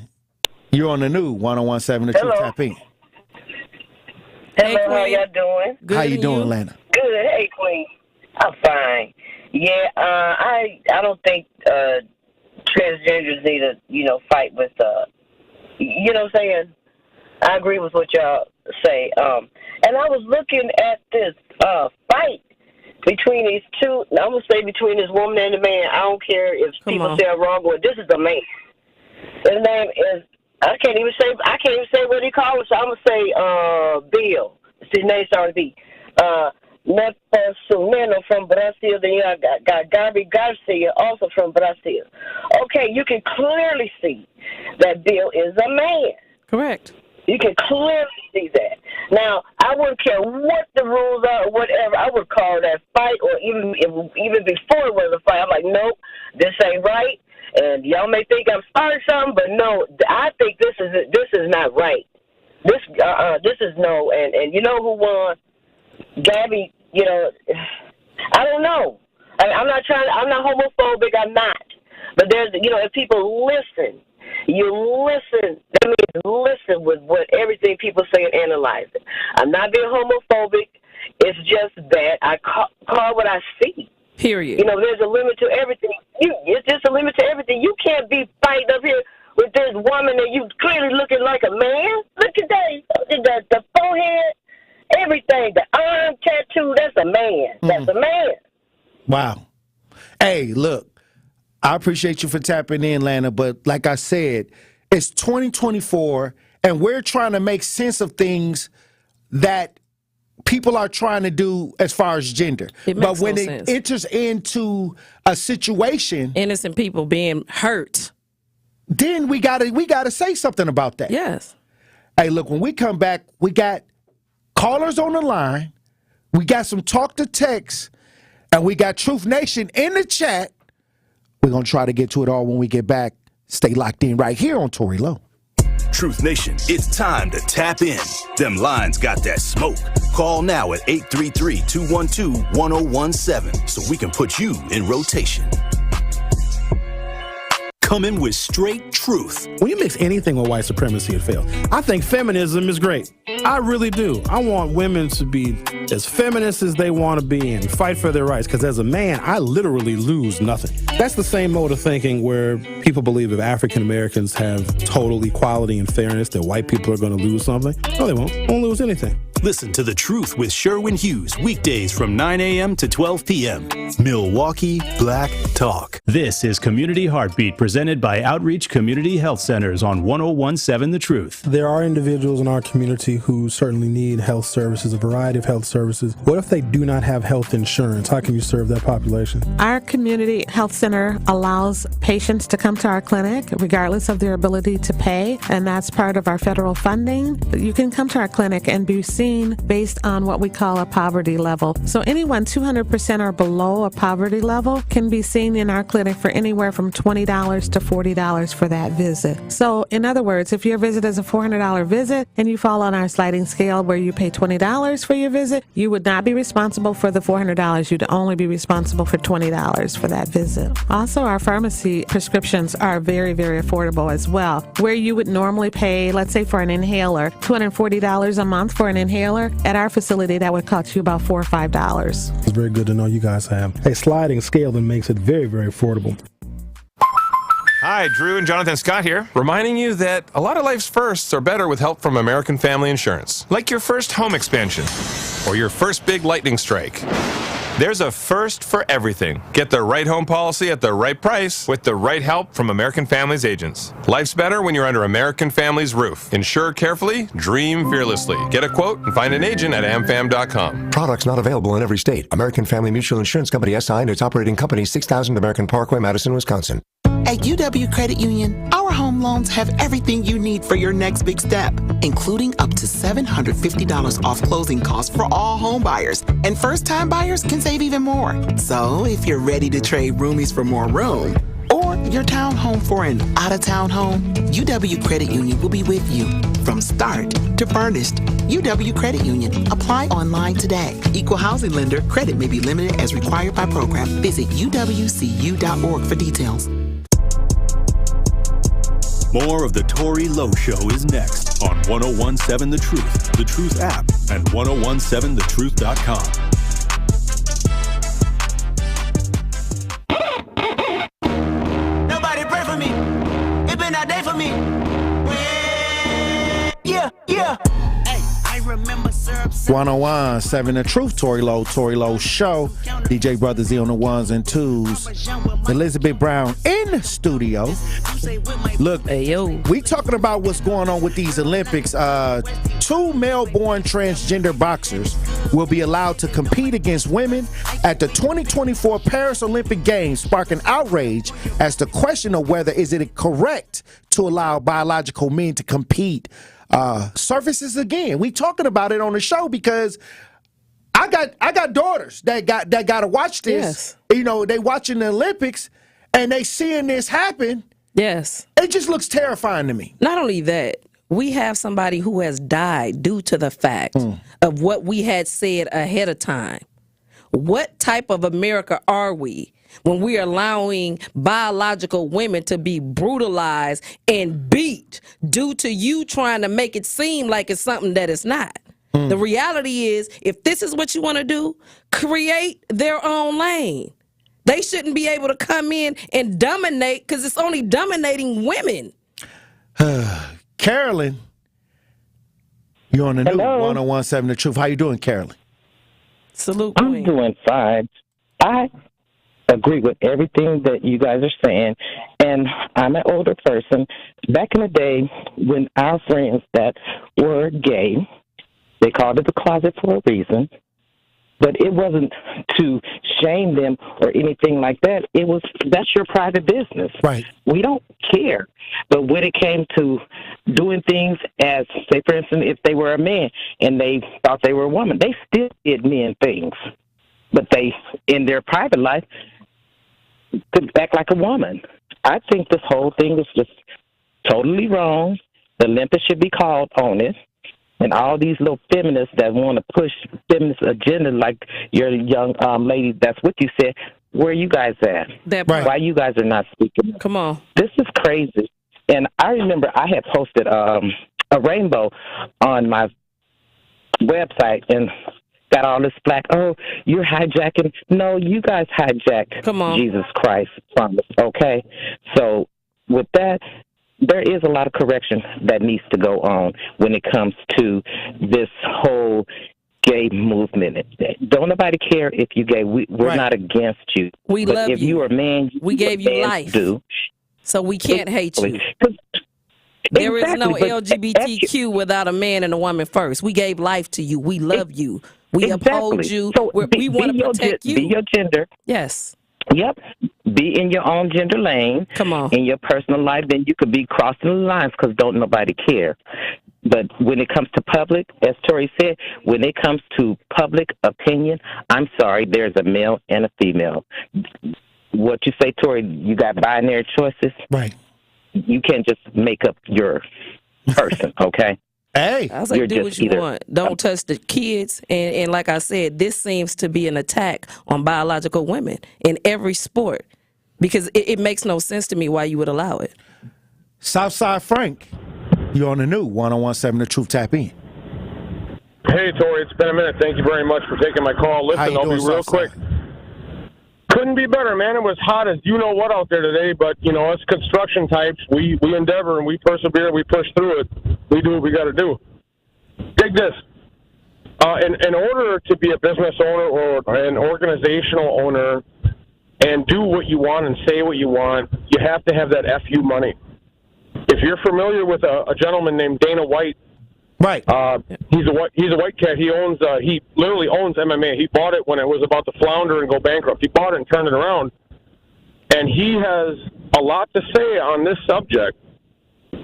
[SPEAKER 1] you're on the new 101.7 The Truth. Tap in.
[SPEAKER 6] Hello, how y'all doing?
[SPEAKER 1] Good. How you doing, Lana?
[SPEAKER 6] Good. Hey, Queen. I'm fine. Yeah, I don't think transgenders need to, fight with, you know what I'm saying? I agree with what y'all say. And I was looking at this fight between these two. I'm going to say between this woman and the man. I don't care if people say I'm wrong, but this is a man. His name is, I can't even say what he called it, so I'm gonna say Bill. His name starts with B. Nepasumeno from Brazil. Then you got Gabi Garcia, also from Brazil. Okay, you can clearly see that Bill is a man.
[SPEAKER 19] Correct.
[SPEAKER 6] You can clearly see that. Now, I wouldn't care what the rules are or whatever. I would call that fight, or even before it was a fight. I'm like, nope, this ain't right. And y'all may think I'm starting something, but no, I think this is not right. This is no, and you know who won? Gabby. I don't know. I'm not homophobic. I'm not. But there's, if people listen, that means listen with what everything people say and analyze it. I'm not being homophobic. It's just that I call what I see.
[SPEAKER 19] Period.
[SPEAKER 6] There's a limit to everything. It's just a limit to everything. You can't be fighting up here with this woman and you clearly looking like a man. Look at that. The forehead, everything, the arm tattoo, that's a man. That's a man.
[SPEAKER 1] Wow. Hey, look, I appreciate you for tapping in, Lana, but like I said, it's 2024 and we're trying to make sense of things that people are trying to do as far as gender. But when it enters into a situation,
[SPEAKER 19] innocent people being hurt,
[SPEAKER 1] then we gotta say something about that.
[SPEAKER 19] Yes.
[SPEAKER 1] Hey, look, when we come back, we got callers on the line, we got some talk to text, and we got Truth Nation in the chat. We're gonna try to get to it all when we get back. Stay locked in right here on Tory Lowe.
[SPEAKER 4] Truth Nation, it's time to tap in. Them lines got that smoke. Call now at 833-212-1017 so we can put you in rotation. Coming with straight truth.
[SPEAKER 13] When you mix anything with white supremacy, it fails. I think feminism is great. I really do. I want women to be as feminist as they want to be and fight for their rights, because as a man, I literally lose nothing. That's the same mode of thinking where people believe if African Americans have total equality and fairness, that white people are going to lose something. No, they won't. Won't lose anything.
[SPEAKER 4] Listen to The Truth with Sherwin Hughes, weekdays from 9 a.m. to 12 p.m. Milwaukee Black Talk.
[SPEAKER 20] This is Community Heartbeat, presented by Outreach Community Health Centers on 101.7 The Truth.
[SPEAKER 13] There are individuals in our community who certainly need health services, a variety of health services. What if they do not have health insurance? How can you serve that population?
[SPEAKER 21] Our community health center allows patients to come to our clinic regardless of their ability to pay, and that's part of our federal funding. You can come to our clinic and be seen based on what we call a poverty level. So anyone 200% or below a poverty level can be seen in our clinic for anywhere from $20 to $40 for that visit. So in other words, if your visit is a $400 visit and you fall on our sliding scale where you pay $20 for your visit, you would not be responsible for the $400. You'd only be responsible for $20 for that visit. Also, our pharmacy prescriptions are very, very affordable as well. Where you would normally pay, let's say for an inhaler, $240 a month for an inhaler, at our facility, that would cost you about $4 or $5.
[SPEAKER 13] It's very good to know you guys have a sliding scale that makes it very, very affordable.
[SPEAKER 22] Hi, Drew and Jonathan Scott here, reminding you that a lot of life's firsts are better with help from American Family Insurance. Like your first home expansion or your first big lightning strike. There's a first for everything. Get the right home policy at the right price with the right help from American Family's agents. Life's better when you're under American Family's roof. Insure carefully, dream fearlessly. Get a quote and find an agent at amfam.com.
[SPEAKER 23] Products not available in every state. American Family Mutual Insurance Company SI and its operating company 6000 American Parkway, Madison, Wisconsin.
[SPEAKER 26] At UW Credit Union, our home loans have everything you need for your next big step, including up to $750 off closing costs for all home buyers. And first-time buyers can save even more. So if you're ready to trade roomies for more room, or your townhome for an out-of-town home, UW Credit Union will be with you from start to furnished. UW Credit Union. Apply online today. Equal housing lender. Credit may be limited as required by program. Visit uwcu.org for details.
[SPEAKER 4] More of the Tory Lowe Show is next on 101.7 The Truth, The Truth app, and 1017thetruth.com.
[SPEAKER 27] Nobody pray for me. It been that day for me. Yeah. Hey, I remember syrup.
[SPEAKER 1] 101.7 The Truth, Tory Lowe Show. DJ Brother Z on the ones and twos. Elizabeth Brown in the studio. Look, we talking about what's going on with these Olympics. 2 male-born transgender boxers will be allowed to compete against women at the 2024 Paris Olympic Games, sparking outrage as the question of whether is it correct to allow biological men to compete surfaces again. We talking about it on the show because I got daughters that got to watch this.
[SPEAKER 19] Yes.
[SPEAKER 1] You know, they watching the Olympics and they seeing this happen.
[SPEAKER 19] Yes.
[SPEAKER 1] It just looks terrifying to me.
[SPEAKER 19] Not only that, we have somebody who has died due to the fact of what we had said ahead of time. What type of America are we when we are allowing biological women to be brutalized and beat due to you trying to make it seem like it's something that it's not? The reality is, if this is what you want to do, create their own lane. They shouldn't be able to come in and dominate because it's only dominating women.
[SPEAKER 1] Carolyn, you're on the new 101.7 The Truth. How you doing, Carolyn?
[SPEAKER 19] Salute.
[SPEAKER 28] I'm doing fine. I agree with everything that you guys are saying, and I'm an older person. Back in the day, when our friends that were gay, they called it the closet for a reason, but it wasn't to shame them or anything like that. It was, that's your private business.
[SPEAKER 1] Right.
[SPEAKER 28] We don't care. But when it came to doing things as, say, for instance, if they were a man and they thought they were a woman, they still did men things. But they, in their private life, could act like a woman. I think this whole thing is just totally wrong. The Olympus should be called on it. And all these little feminists that want to push feminist agenda, like your young lady that's with you said, where are you guys at? Why you guys are not speaking?
[SPEAKER 19] Come on.
[SPEAKER 28] This is crazy. And I remember I had posted a rainbow on my website and got all this flack. Oh, you're hijacking. No, you guys hijacked Jesus Christ from us, okay? So with that, there is a lot of correction that needs to go on when it comes to this whole gay movement. Don't nobody care if you gay. We're not against you.
[SPEAKER 19] We
[SPEAKER 28] but
[SPEAKER 19] love
[SPEAKER 28] if you are a man,
[SPEAKER 19] we gave you life. So we can't hate you. There is no LGBTQ without a man and a woman first. We gave life to you. We love you. We uphold you.
[SPEAKER 28] So
[SPEAKER 19] we want to protect you.
[SPEAKER 28] Be your gender.
[SPEAKER 19] Yes.
[SPEAKER 28] Yep. Be in your own gender lane.
[SPEAKER 19] Come on.
[SPEAKER 28] In your personal life, then you could be crossing the lines because don't nobody care. But when it comes to public, as Tory said, when it comes to public opinion, I'm sorry, there's a male and a female. What you say, Tory, you got binary choices?
[SPEAKER 1] Right.
[SPEAKER 28] You can't just make up your person, okay?
[SPEAKER 1] Hey,
[SPEAKER 19] I was like, do what you want. Don't touch the kids. And like I said, this seems to be an attack on biological women in every sport because it makes no sense to me why you would allow it.
[SPEAKER 1] Southside Frank, you're on the new 101.7 The Truth. Tap in.
[SPEAKER 3] Hey, Tory, it's been a minute. Thank you very much for taking my call. Listen, I'll be real quick. Couldn't be better, man. It was hot as you know what out there today, but, you know, us construction types, we endeavor and we persevere, we push through it. We do what we got to do. Dig this. In order to be a business owner or an organizational owner and do what you want and say what you want, you have to have that FU money. If you're familiar with a gentleman named Dana White,
[SPEAKER 1] right?
[SPEAKER 3] He's a white cat. He literally owns MMA. He bought it when it was about to flounder and go bankrupt. He bought it and turned it around, and he has a lot to say on this subject.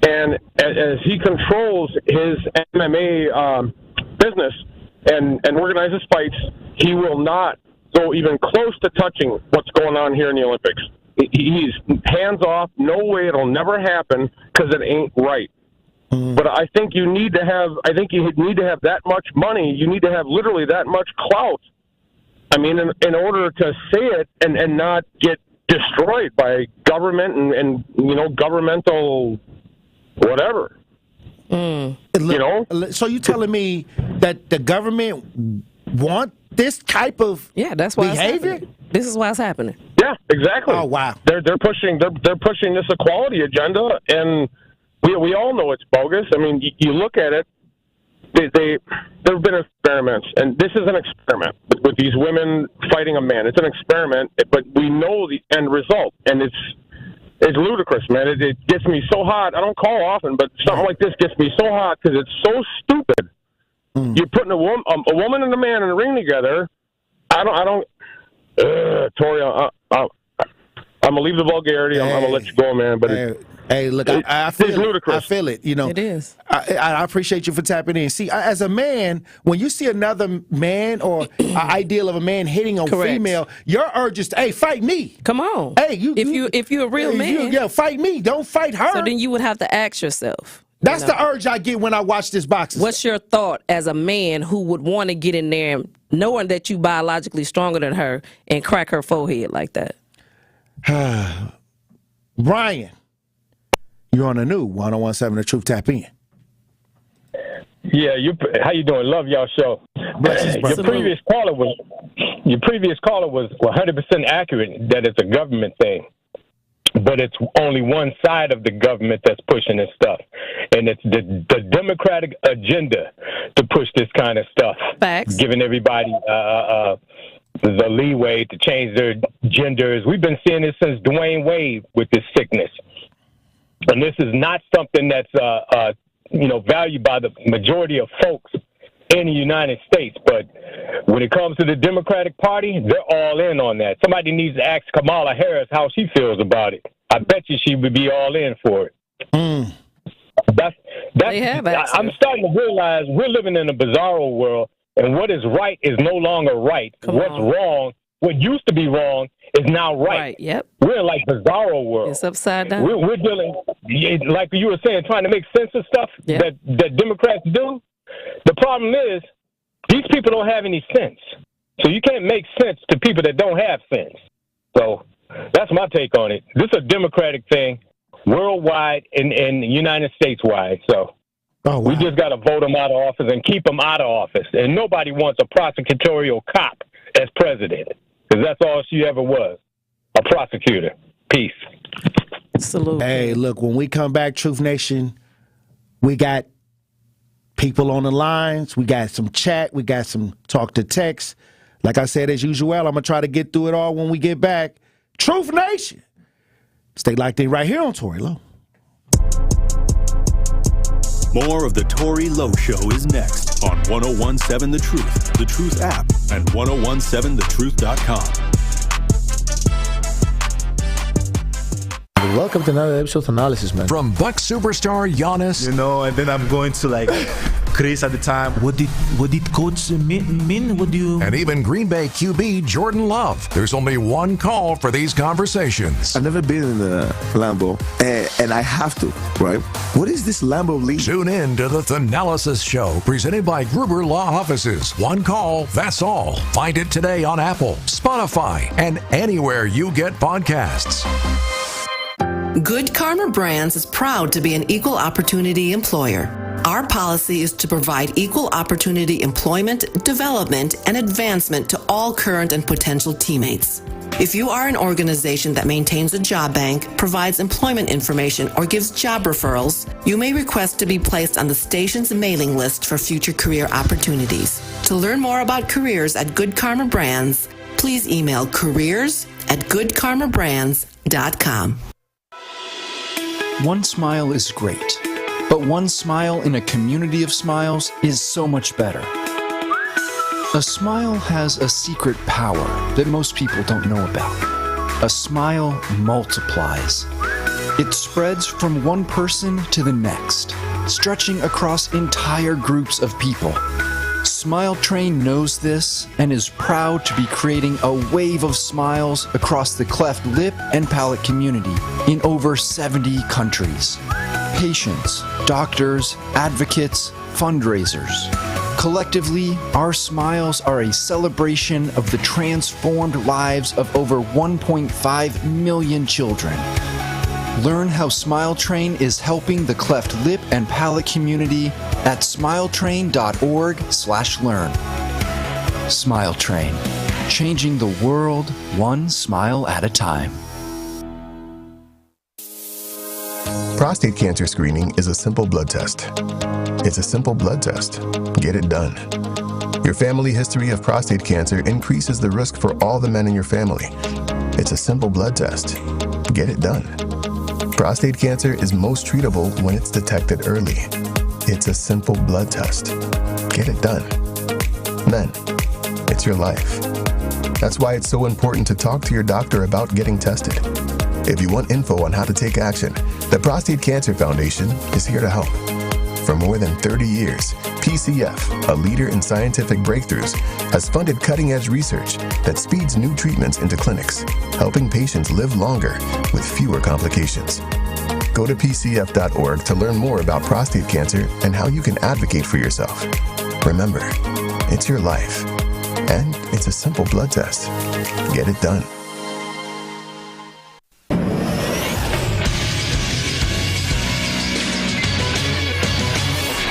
[SPEAKER 3] And as he controls his MMA business and organizes fights, he will not go even close to touching what's going on here in the Olympics. He's hands off. No way, it'll never happen because it ain't right. But I think you need to have. I think you need to have that much money. You need to have literally that much clout. I mean, in order to say it and not get destroyed by government and you know, governmental whatever. You know.
[SPEAKER 1] So you telling me that the government want this type of
[SPEAKER 19] that's why
[SPEAKER 1] behavior?
[SPEAKER 19] This is why it's happening.
[SPEAKER 3] Yeah, exactly.
[SPEAKER 1] Oh wow.
[SPEAKER 3] They're pushing this equality agenda, and we all know it's bogus. I mean, you look at it. There have been experiments, and this is an experiment with these women fighting a man. It's an experiment, but we know the end result, and it's ludicrous, man. It gets me so hot. I don't call often, but something like this gets me so hot because it's so stupid. You're putting a woman and a man in a ring together. I don't. Tory, I'm gonna leave the vulgarity. I'm gonna let you go, man. But
[SPEAKER 1] hey, look, I feel
[SPEAKER 3] it's
[SPEAKER 1] it.
[SPEAKER 3] ludicrous.
[SPEAKER 1] I feel it. You know,
[SPEAKER 19] it is.
[SPEAKER 1] I appreciate you for tapping in. See, as a man, when you see another man or an ideal of a man hitting on female, your urge is, hey, fight me.
[SPEAKER 19] Come on.
[SPEAKER 1] Hey,
[SPEAKER 19] if you're a real man,
[SPEAKER 1] fight me. Don't fight her.
[SPEAKER 19] So then you would have to ask yourself.
[SPEAKER 1] That's the urge I get when I watch this boxing.
[SPEAKER 19] What's your thought as a man who would want to get in there and knowing that you biologically stronger than her and crack her forehead like that?
[SPEAKER 1] Brian, you're on the new 101.7 The Truth. Tap in.
[SPEAKER 5] Yeah, how you doing? Love y'all show. Your previous caller was 100% accurate that it's a government thing. But it's only one side of the government that's pushing this stuff. And it's the Democratic agenda to push this kind of stuff.
[SPEAKER 19] Facts.
[SPEAKER 5] Giving everybody the leeway to change their genders. We've been seeing this since Dwayne Wade with this sickness. And this is not something that's, valued by the majority of folks in the United States. But when it comes to the Democratic Party, they're all in on that. Somebody needs to ask Kamala Harris how she feels about it. I bet you she would be all in for it. I'm starting to realize we're living in a bizarro world, and what is right is no longer right. What's wrong what used to be wrong is now right.
[SPEAKER 19] Yep.
[SPEAKER 5] We're like bizarro world.
[SPEAKER 19] It's upside down.
[SPEAKER 5] We're dealing, like you were saying, trying to make sense of stuff that Democrats do. The problem is these people don't have any sense. So you can't make sense to people that don't have sense. So that's my take on it. This is a Democratic thing, worldwide and United States wide. So we just got to vote them out of office and keep them out of office. And nobody wants a prosecutorial cop as president, because that's all she ever was, a prosecutor. Peace.
[SPEAKER 19] Salute.
[SPEAKER 1] Hey, look, when we come back, Truth Nation, we got people on the lines. We got some chat. We got some talk to text. Like I said, as usual, I'm going to try to get through it all when we get back. Truth Nation. Stay locked in right here on Tory Lowe.
[SPEAKER 4] More of the Tory Lowe Show is next on 1017 The Truth app, and 1017thetruth.com.
[SPEAKER 7] Welcome to another episode of Analysis, man.
[SPEAKER 8] From Buck superstar Giannis.
[SPEAKER 7] You know, and then I'm going to like Chris at the time. What did coach mean? What do you...
[SPEAKER 8] And even Green Bay QB Jordan Love. There's only one call for these conversations.
[SPEAKER 7] I've never been in a Lambeau, and I have to, right? What is this Lambeau league?
[SPEAKER 8] Tune in to the Thanalysis Show, presented by Gruber Law Offices. One call, that's all. Find it today on Apple, Spotify, and anywhere you get podcasts.
[SPEAKER 9] Good Karma Brands is proud to be an equal opportunity employer. Our policy is to provide equal opportunity employment, development, and advancement to all current and potential teammates. If you are an organization that maintains a job bank, provides employment information, or gives job referrals, you may request to be placed on the station's mailing list for future career opportunities. To learn more about careers at Good Karma Brands, please email careers@goodkarmabrands.com.
[SPEAKER 10] One smile is great, but one smile in a community of smiles is so much better. A smile has a secret power that most people don't know about. A smile multiplies. It spreads from one person to the next, stretching across entire groups of people. Smile Train knows this and is proud to be creating a wave of smiles across the cleft lip and palate community in over 70 countries. Patients, doctors, advocates, fundraisers. Collectively, our smiles are a celebration of the transformed lives of over 1.5 million children. Learn how Smile Train is helping the cleft lip and palate community at smiletrain.org/learn. Smile Train, changing the world one smile at a time.
[SPEAKER 23] Prostate cancer screening is a simple blood test. It's a simple blood test. Get it done. Your family history of prostate cancer increases the risk for all the men in your family. It's a simple blood test. Get it done. Prostate cancer is most treatable when it's detected early. It's a simple blood test. Get it done. Men, it's your life. That's why it's so important to talk to your doctor about getting tested. If you want info on how to take action, the Prostate Cancer Foundation is here to help. For more than 30 years, PCF, a leader in scientific breakthroughs, has funded cutting-edge research that speeds new treatments into clinics, helping patients live longer with fewer complications. Go to pcf.org to learn more about prostate cancer and how you can advocate for yourself. Remember, it's your life, and it's a simple blood test. Get it done.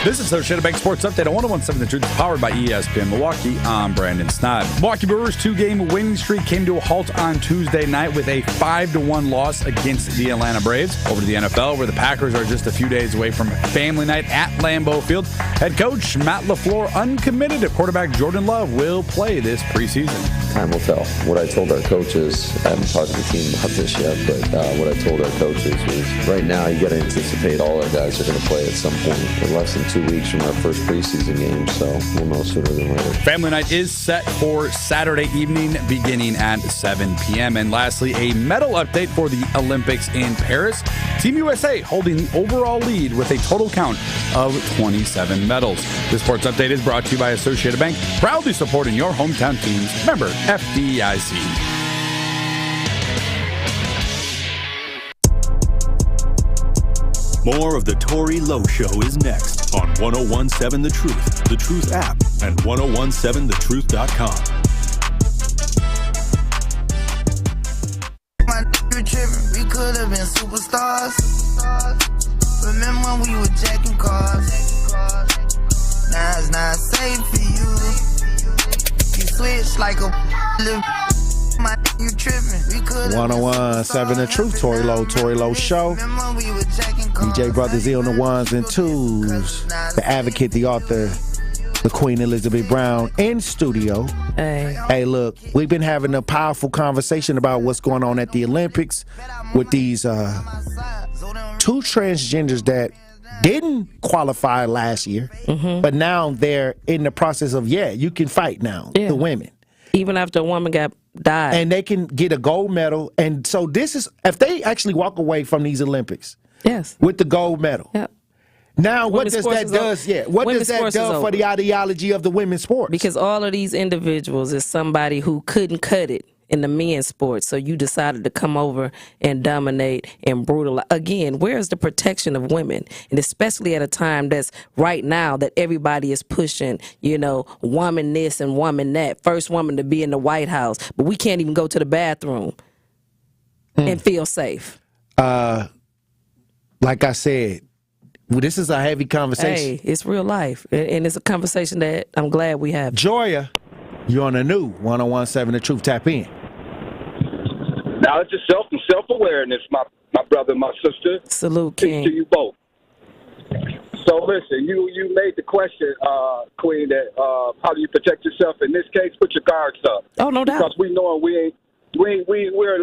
[SPEAKER 11] This is our Shadowbank Sports Update on 1017 The Truth, powered by ESPN Milwaukee. I'm Brandon Snod. Milwaukee Brewers' 2-game winning streak came to a halt on Tuesday night with a 5-1 loss against the Atlanta Braves. Over to the NFL, where the Packers are just a few days away from family night at Lambeau Field. Head coach Matt LaFleur uncommitted if quarterback Jordan Love will play this preseason.
[SPEAKER 14] Time will tell. What I told our coaches, I haven't talked to the team about this yet, but what I told our coaches was right now you got to anticipate all our guys are going to play at some point in less than 2 2 weeks from our first preseason game, so we'll know sooner than later.
[SPEAKER 11] Family Night is set for Saturday evening beginning at 7 p.m. And lastly, a medal update for the Olympics in Paris. Team USA holding the overall lead with a total count of 27 medals. This sports update is brought to you by Associated Bank, proudly supporting your hometown teams. Member FDIC.
[SPEAKER 4] More of the Tory Lowe Show is next on 1017 The Truth, The Truth app, and 1017thetruth.com.
[SPEAKER 2] We could have been superstars. Remember when we were jacking cars? Now it's not safe for you. You switch like a you tripping. We could
[SPEAKER 1] 1017 The Truth, Tory Lowe Show. DJ Brother Z on the ones and twos. The advocate, the author, the Queen Elizabeth Brown in studio. Hey, look, we've been having a powerful conversation about what's going on at the Olympics with these two transgenders that didn't qualify last year, but now they're in the process of, you can fight now, the women.
[SPEAKER 19] Even after a woman died.
[SPEAKER 1] And they can get a gold medal. And so this is, if they actually walk away from these Olympics with the gold medal, now what does that do? What does that do for the ideology of the women's sports?
[SPEAKER 19] Because all of these individuals is somebody who couldn't cut it in the men's sports, so you decided to come over and dominate and brutalize. Again, where's the protection of women? And especially at a time that's right now that everybody is pushing, woman this and woman that. First woman to be in the White House, but we can't even go to the bathroom and feel safe.
[SPEAKER 1] Like I said, this is a heavy conversation.
[SPEAKER 19] Hey, it's real life, and it's a conversation that I'm glad we have.
[SPEAKER 1] Joya, you're on the new 1017 The Truth. Tap in.
[SPEAKER 12] Now it's just self-awareness, my brother and my sister.
[SPEAKER 19] Salute, King.
[SPEAKER 12] To you both. So listen, you made the question, Queen, that how do you protect yourself? In this case, put your guards up.
[SPEAKER 19] Oh, no doubt.
[SPEAKER 12] Because we know we're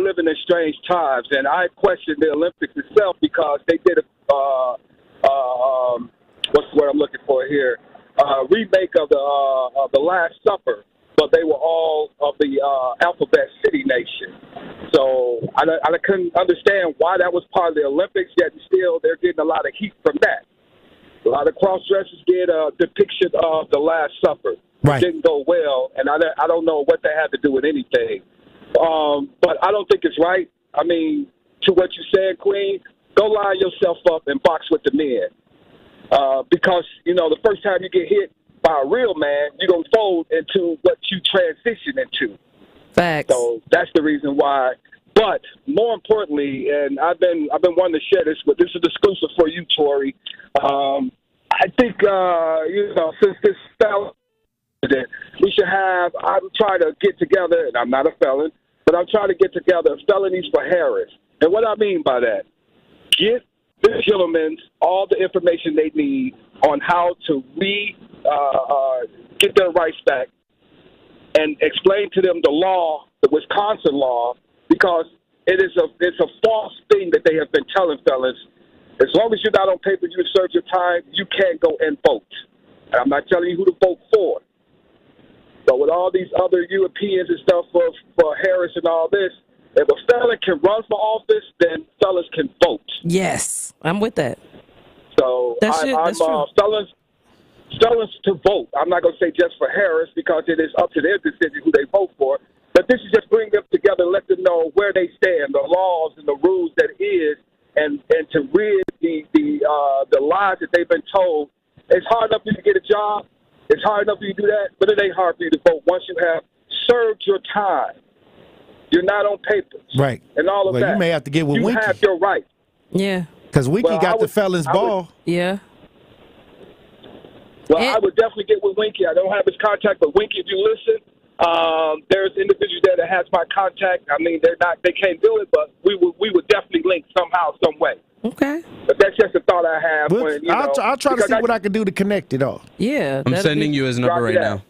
[SPEAKER 12] living in strange times, and I question the Olympics itself because they did what's the word I'm looking for here? Remake of the Last Supper. But they were all of the Alphabet City Nation. So I couldn't understand why that was part of the Olympics, yet still they're getting a lot of heat from that. A lot of cross-dressers did a depiction of the Last Supper.
[SPEAKER 1] Right.
[SPEAKER 12] It didn't go well, and I don't know what that had to do with anything. But I don't think it's right. I mean, to what you said, Queen, go line yourself up and box with the men. Because, the first time you get hit by a real man, you're going to fold into what you transition into.
[SPEAKER 19] Facts.
[SPEAKER 12] So that's the reason why. But more importantly, and I've been wanting to share this, but this is exclusive for you, Tory. I think, since this fell, we should I'm trying to get together, and I'm not a felon, but I'm trying to get together felonies for Harris. And what I mean by that, get the gentlemen all the information they need on how to get their rights back and explain to them the law, the Wisconsin law, because it's a false thing that they have been telling fellas. As long as you're not on paper, you serve your time, you can't go and vote. And I'm not telling you who to vote for. But with all these other Europeans and stuff for Harris and all this, if a fella can run for office, then fellas can vote.
[SPEAKER 19] Yes, I'm with that.
[SPEAKER 12] So I'm fellas to vote. I'm not going to say just for Harris because it is up to their decision who they vote for. But this is just bring them together, let them know where they stand, the laws and the rules that is, and to rid the lies that they've been told. It's hard enough for you to get a job. It's hard enough for you to do that, but it ain't hard for you to vote once you have served your time. You're not on papers.
[SPEAKER 1] Right.
[SPEAKER 12] And all of that.
[SPEAKER 1] You may have to get with Winky.
[SPEAKER 12] You have your right.
[SPEAKER 19] Yeah.
[SPEAKER 1] Because Winky got the felon's ball.
[SPEAKER 19] Yeah.
[SPEAKER 12] Well, I would definitely get with Winky. I don't have his contact, but Winky, if you listen, there's individuals there that has my contact. I mean, they can't do it, but we would definitely link somehow, some way.
[SPEAKER 19] Okay.
[SPEAKER 12] But that's just a thought I have.
[SPEAKER 1] I'll try to see what I can do to connect it all.
[SPEAKER 19] Yeah.
[SPEAKER 15] I'm sending you his number right now.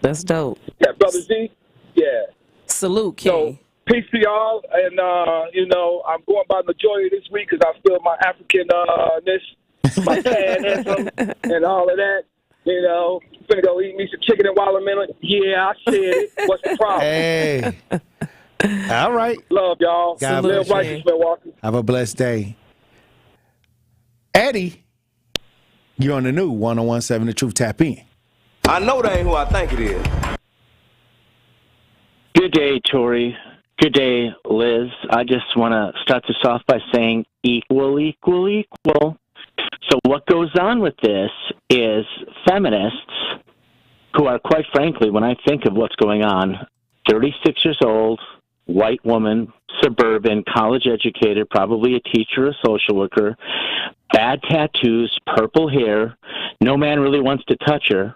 [SPEAKER 19] That's dope.
[SPEAKER 12] Yeah, Brother Z. Yeah.
[SPEAKER 19] Salute, King.
[SPEAKER 12] So, peace to y'all. And, I'm going by majority this week because I feel my African-ness. my parental and all of that. You know, finna go eat me some chicken and watermelon. Yeah, I said it. What's the problem?
[SPEAKER 1] Hey. All right.
[SPEAKER 12] Love y'all.
[SPEAKER 1] God
[SPEAKER 12] Live
[SPEAKER 1] bless you.
[SPEAKER 12] righteous, Milwaukee.
[SPEAKER 1] Have a blessed day. Eddie, you're on the new 101.7 The Truth. Tap in.
[SPEAKER 6] I know that ain't who I think it is.
[SPEAKER 28] Good day, Tory. Good day, Liz. I just want to start this off by saying equal, equal, equal. So what goes on with this is feminists who are, quite frankly, when I think of what's going on, 36 years old, white woman, suburban, college educated, probably a teacher, a social worker, bad tattoos, purple hair. No man really wants to touch her.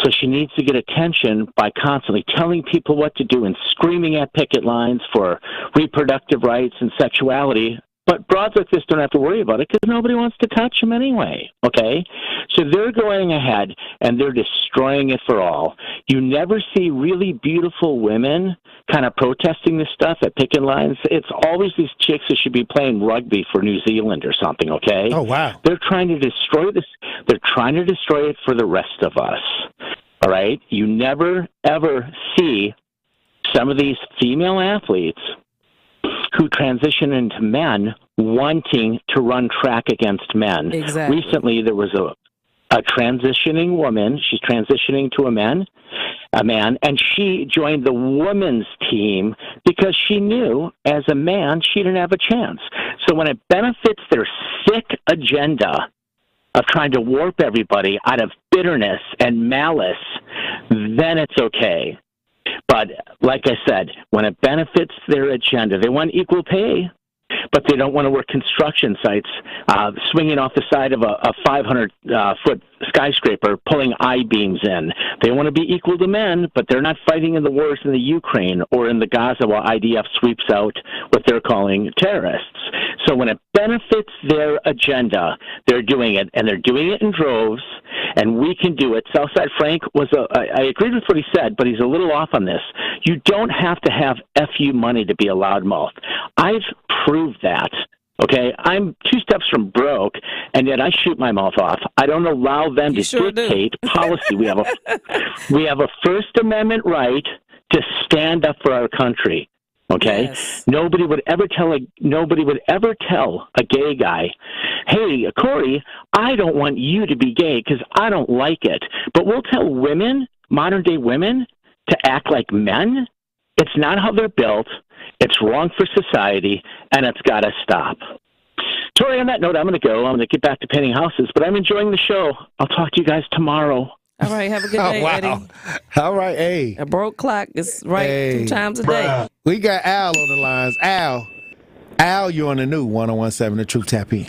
[SPEAKER 28] So she needs to get attention by constantly telling people what to do and screaming at picket lines for reproductive rights and sexuality. But broads like this don't have to worry about it because nobody wants to touch them anyway, okay? So they're going ahead and they're destroying it for all. You never see really beautiful women kind of protesting this stuff at picket lines. It's always these chicks that should be playing rugby for New Zealand or something, okay?
[SPEAKER 1] Oh, wow.
[SPEAKER 28] They're trying to destroy this. They're trying to destroy it for the rest of us, all right? You never, ever see some of these female athletes who transition into men wanting to run track against men.
[SPEAKER 19] Exactly.
[SPEAKER 28] Recently, there was a transitioning woman. She's transitioning to a man, and she joined the women's team because she knew as a man she didn't have a chance. So when it benefits their sick agenda of trying to warp everybody out of bitterness and malice, then it's okay. But like I said, when it benefits their agenda, they want equal pay, but they don't want to work construction sites, swinging off the side of a 500-foot skyscraper, pulling I-beams in. They want to be equal to men, but they're not fighting in the wars in the Ukraine or in the Gaza while IDF sweeps out what they're calling terrorists. So when it benefits their agenda, they're doing it, and they're doing it in droves, and we can do it. Southside Frank I agreed with what he said, but he's a little off on this. You don't have to have FU money to be a loudmouth. I've proved that. Okay, I'm 2 steps from broke, and yet I shoot my mouth off. I don't allow them to dictate policy. We have a First Amendment right to stand up for our country. Okay, yes. Nobody would ever tell a gay guy, "Hey, Corey, I don't want you to be gay because I don't like it." But we'll tell women, modern day women, to act like men. It's not how they're built. It's wrong for society, and it's got to stop. Tory, on that note, I'm going to go. I'm going to get back to painting houses, but I'm enjoying the show. I'll talk to you guys tomorrow.
[SPEAKER 19] All right, have a good day, Eddie.
[SPEAKER 1] All right, hey.
[SPEAKER 19] A broke clock is right 2 times a day.
[SPEAKER 1] We got Al on the lines. Al, you're on the new 101.7 The Truth. Tap in.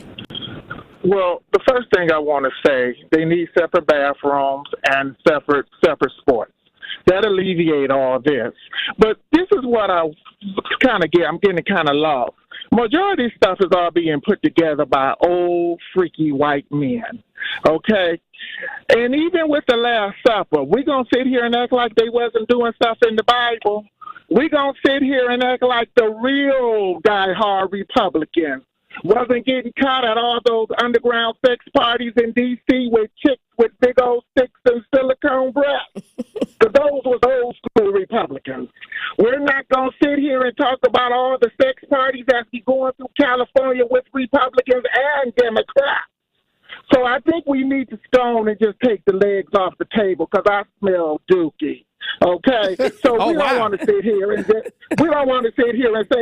[SPEAKER 16] Well, the first thing I want to say, they need separate bathrooms and separate sports. That alleviate all this. But this is what I'm getting kind of lost. Majority of stuff is all being put together by old, freaky white men, okay? And even with the Last Supper, we're going to sit here and act like they wasn't doing stuff in the Bible. We're going to sit here and act like the real die-hard Republicans wasn't getting caught at all those underground sex parties in D.C. with chicks with big old sticks and silicone breasts. Because those was old school Republicans. We're not going to sit here and talk about all the sex parties that be going through California with Republicans and Democrats. So I think we need to stone and just take the legs off the table because I smell dookie. Okay, so we don't want to sit here and say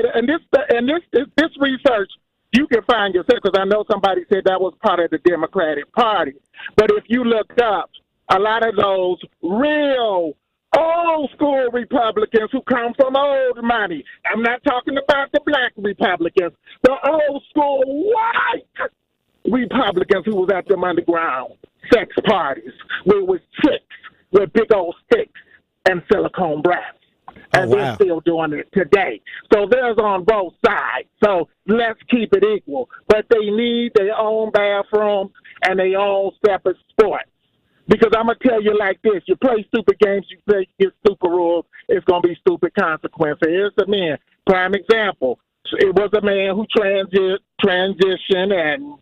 [SPEAKER 16] that. And this research you can find yourself, because I know somebody said that was part of the Democratic Party. But if you look up, a lot of those real old school Republicans who come from old money, I'm not talking about the black Republicans, the old school white Republicans who was at them underground sex parties with chicks with big old sticks and silicone breasts. And they're still doing it today. So there's on both sides. So let's keep it equal. But they need their own bathrooms and their own separate sports. Because I'm going to tell you like this. You play stupid games, you get stupid rules, it's going to be stupid consequences. Here's the man. Prime example. It was a man who transitioned and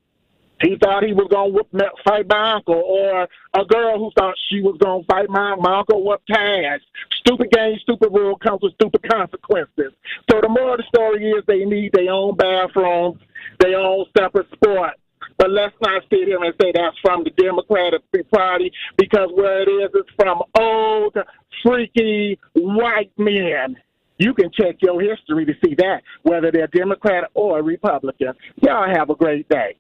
[SPEAKER 16] He thought he was going to fight my uncle, or a girl who thought she was going to fight my uncle whooped her ass. Stupid game, stupid rule comes with stupid consequences. So the moral of the story is they need their own bathrooms, their own separate sport. But let's not sit here and say that's from the Democratic Party, because where it is, it's from old, freaky white men. You can check your history to see that, whether they're Democrat or Republican. Y'all have a great day.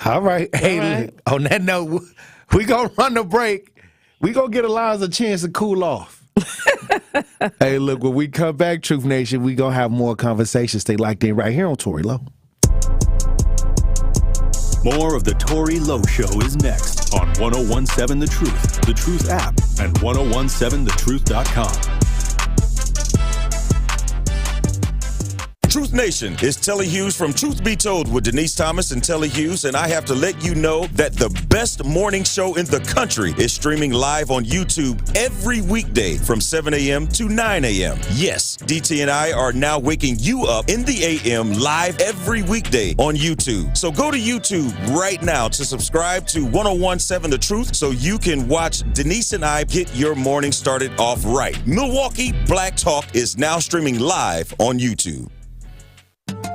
[SPEAKER 1] All right. Hey, on that note, we going to run the break. We going to get Eliza a chance to cool off. Hey, look, when we come back, Truth Nation, we going to have more conversations. Stay locked in right here on Tory Lowe.
[SPEAKER 4] More of the Tory Lowe Show is next on 1017 The Truth app, and 1017thetruth.com.
[SPEAKER 13] Truth Nation, it's Telly Hughes from Truth Be Told with Denise Thomas and Telly Hughes, and I have to let you know that the best morning show in the country is streaming live on YouTube every weekday from 7 a.m. to 9 a.m. Yes, DT and I are now waking you up in the a.m. live every weekday on YouTube. So go to YouTube right now to subscribe to 1017 The Truth so you can watch Denise and I get your morning started off right. Milwaukee Black Talk is now streaming live on YouTube.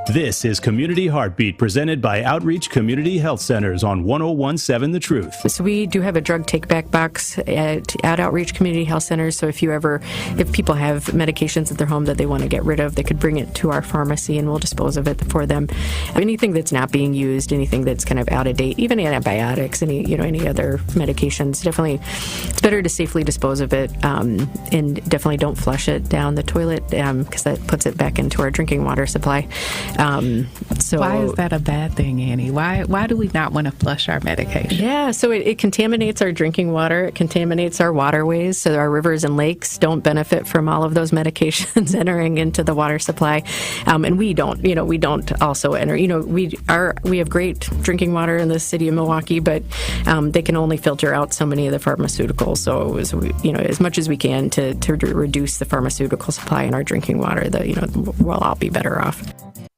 [SPEAKER 17] This is Community Heartbeat, presented by Outreach Community Health Centers on 1017 The Truth.
[SPEAKER 18] So we do have a drug take-back box at Outreach Community Health Centers. So if people have medications at their home that they want to get rid of, they could bring it to our pharmacy and we'll dispose of it for them. Anything that's not being used, anything that's kind of out of date, even antibiotics, any other medications, definitely it's better to safely dispose of it, and definitely don't flush it down the toilet because that puts it back into our drinking water supply. So
[SPEAKER 20] why is that a bad thing, Annie? Why do we not want to flush our medication?
[SPEAKER 18] Yeah, so it contaminates our drinking water. It contaminates our waterways, so our rivers and lakes don't benefit from all of those medications entering into the water supply. And we don't also enter. We have great drinking water in the city of Milwaukee, but they can only filter out so many of the pharmaceuticals. So as much as we can to reduce the pharmaceutical supply in our drinking water, we'll all be better off.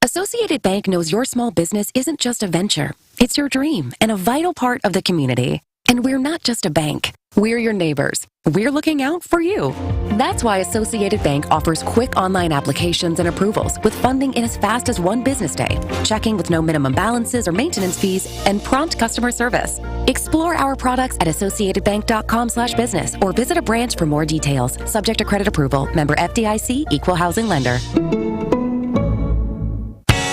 [SPEAKER 21] Associated Bank knows your small business isn't just a venture. It's your dream and a vital part of the community. And we're not just a bank. We're your neighbors. We're looking out for you. That's why Associated Bank offers quick online applications and approvals with funding in as fast as one business day, checking with no minimum balances or maintenance fees, and prompt customer service. Explore our products at associatedbank.com/business or visit a branch for more details. Subject to credit approval. Member FDIC, Equal Housing Lender.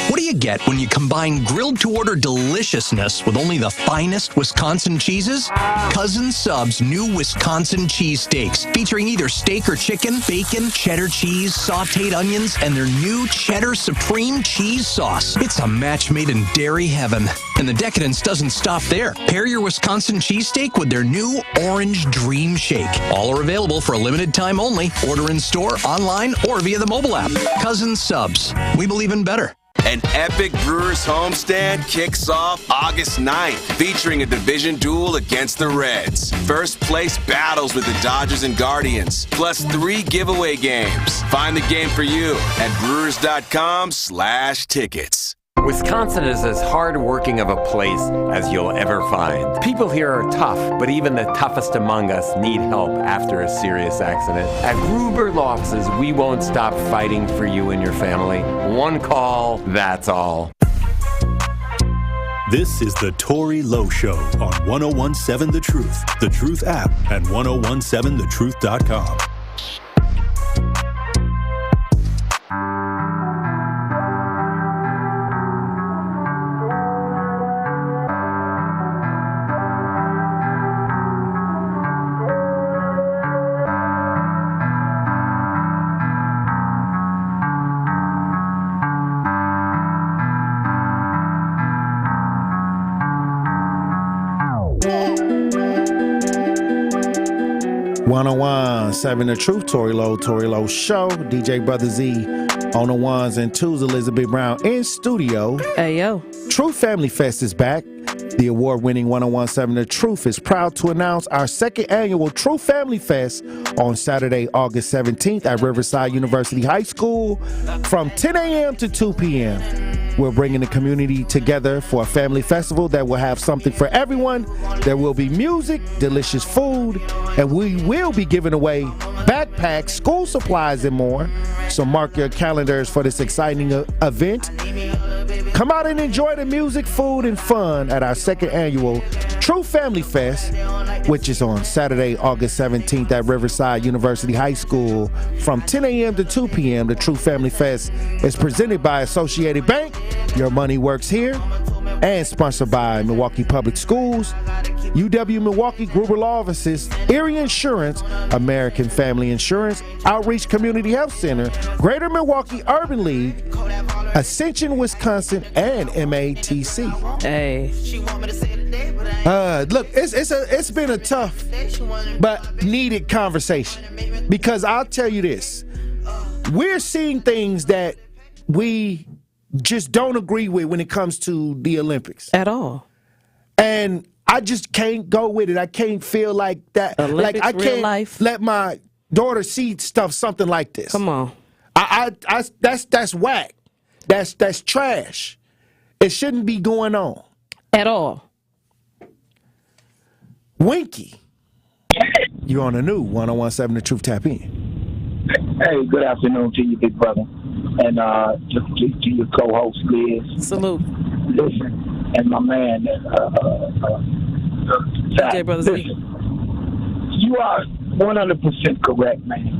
[SPEAKER 22] What do you get when you combine grilled to order deliciousness with only the finest Wisconsin cheeses? Cousin Sub's new Wisconsin cheese steaks, featuring either steak or chicken, bacon, cheddar cheese, sauteed onions, and their new Cheddar Supreme cheese sauce. It's a match made in dairy heaven. And the decadence doesn't stop there. Pair your Wisconsin cheesesteak with their new Orange Dream Shake. All are available for a limited time only. Order in store, online, or via the mobile app. Cousin Subs. We believe in better.
[SPEAKER 6] An epic Brewers homestand kicks off August 9th, featuring a division duel against the Reds. First place battles with the Dodgers and Guardians, plus 3 giveaway games. Find the game for you at brewers.com/tickets.
[SPEAKER 24] Wisconsin is as hard-working of a place as you'll ever find. People here are tough, but even the toughest among us need help after a serious accident. At Gruber Law Offices, we won't stop fighting for you and your family. One call, that's all.
[SPEAKER 4] This is the Tory Lowe Show on 1017 The Truth app, and 1017thetruth.com.
[SPEAKER 1] Seven The Truth, Tory Lowe Show. DJ Brother Z on the ones and twos. Elizabeth Brown in studio.
[SPEAKER 19] Hey, yo.
[SPEAKER 1] Truth Family Fest is back. The award-winning 1017 The Truth is proud to announce our second annual Truth Family Fest on Saturday, August 17th at Riverside University High School from 10 a.m. to 2 p.m. We're bringing the community together for a family festival that will have something for everyone. There will be music, delicious food, and we will be giving away backpacks, school supplies, and more. So mark your calendars for this exciting event. Come out and enjoy the music, food, and fun at our second annual True Family Fest, which is on Saturday, August 17th at Riverside University High School from 10 a.m. to 2 p.m. The True Family Fest is presented by Associated Bank, Your Money Works Here, and sponsored by Milwaukee Public Schools, UW Milwaukee Gruber Law Offices, Erie Insurance, American Family Insurance, Outreach Community Health Center, Greater Milwaukee Urban League, Ascension, Wisconsin, and MATC.
[SPEAKER 19] Hey.
[SPEAKER 1] Look, it's been a tough but needed conversation, because I'll tell you this. We're seeing things that we just don't agree with when it comes to the Olympics.
[SPEAKER 19] At all.
[SPEAKER 1] And I just can't go with it. I can't feel like that.
[SPEAKER 19] Olympics,
[SPEAKER 1] like I can't
[SPEAKER 19] life.
[SPEAKER 1] let my daughter see something like this.
[SPEAKER 19] Come on.
[SPEAKER 1] That's whack. That's trash. It shouldn't be going on.
[SPEAKER 19] At all.
[SPEAKER 1] Winky, you're on the new 101.7 The Truth. Tap in.
[SPEAKER 3] Hey, good afternoon to you, big brother. And to your co-host, Liz.
[SPEAKER 19] Salute.
[SPEAKER 3] Listen, and my man,
[SPEAKER 19] Okay, brother.
[SPEAKER 3] Listen, you are 100% correct, man.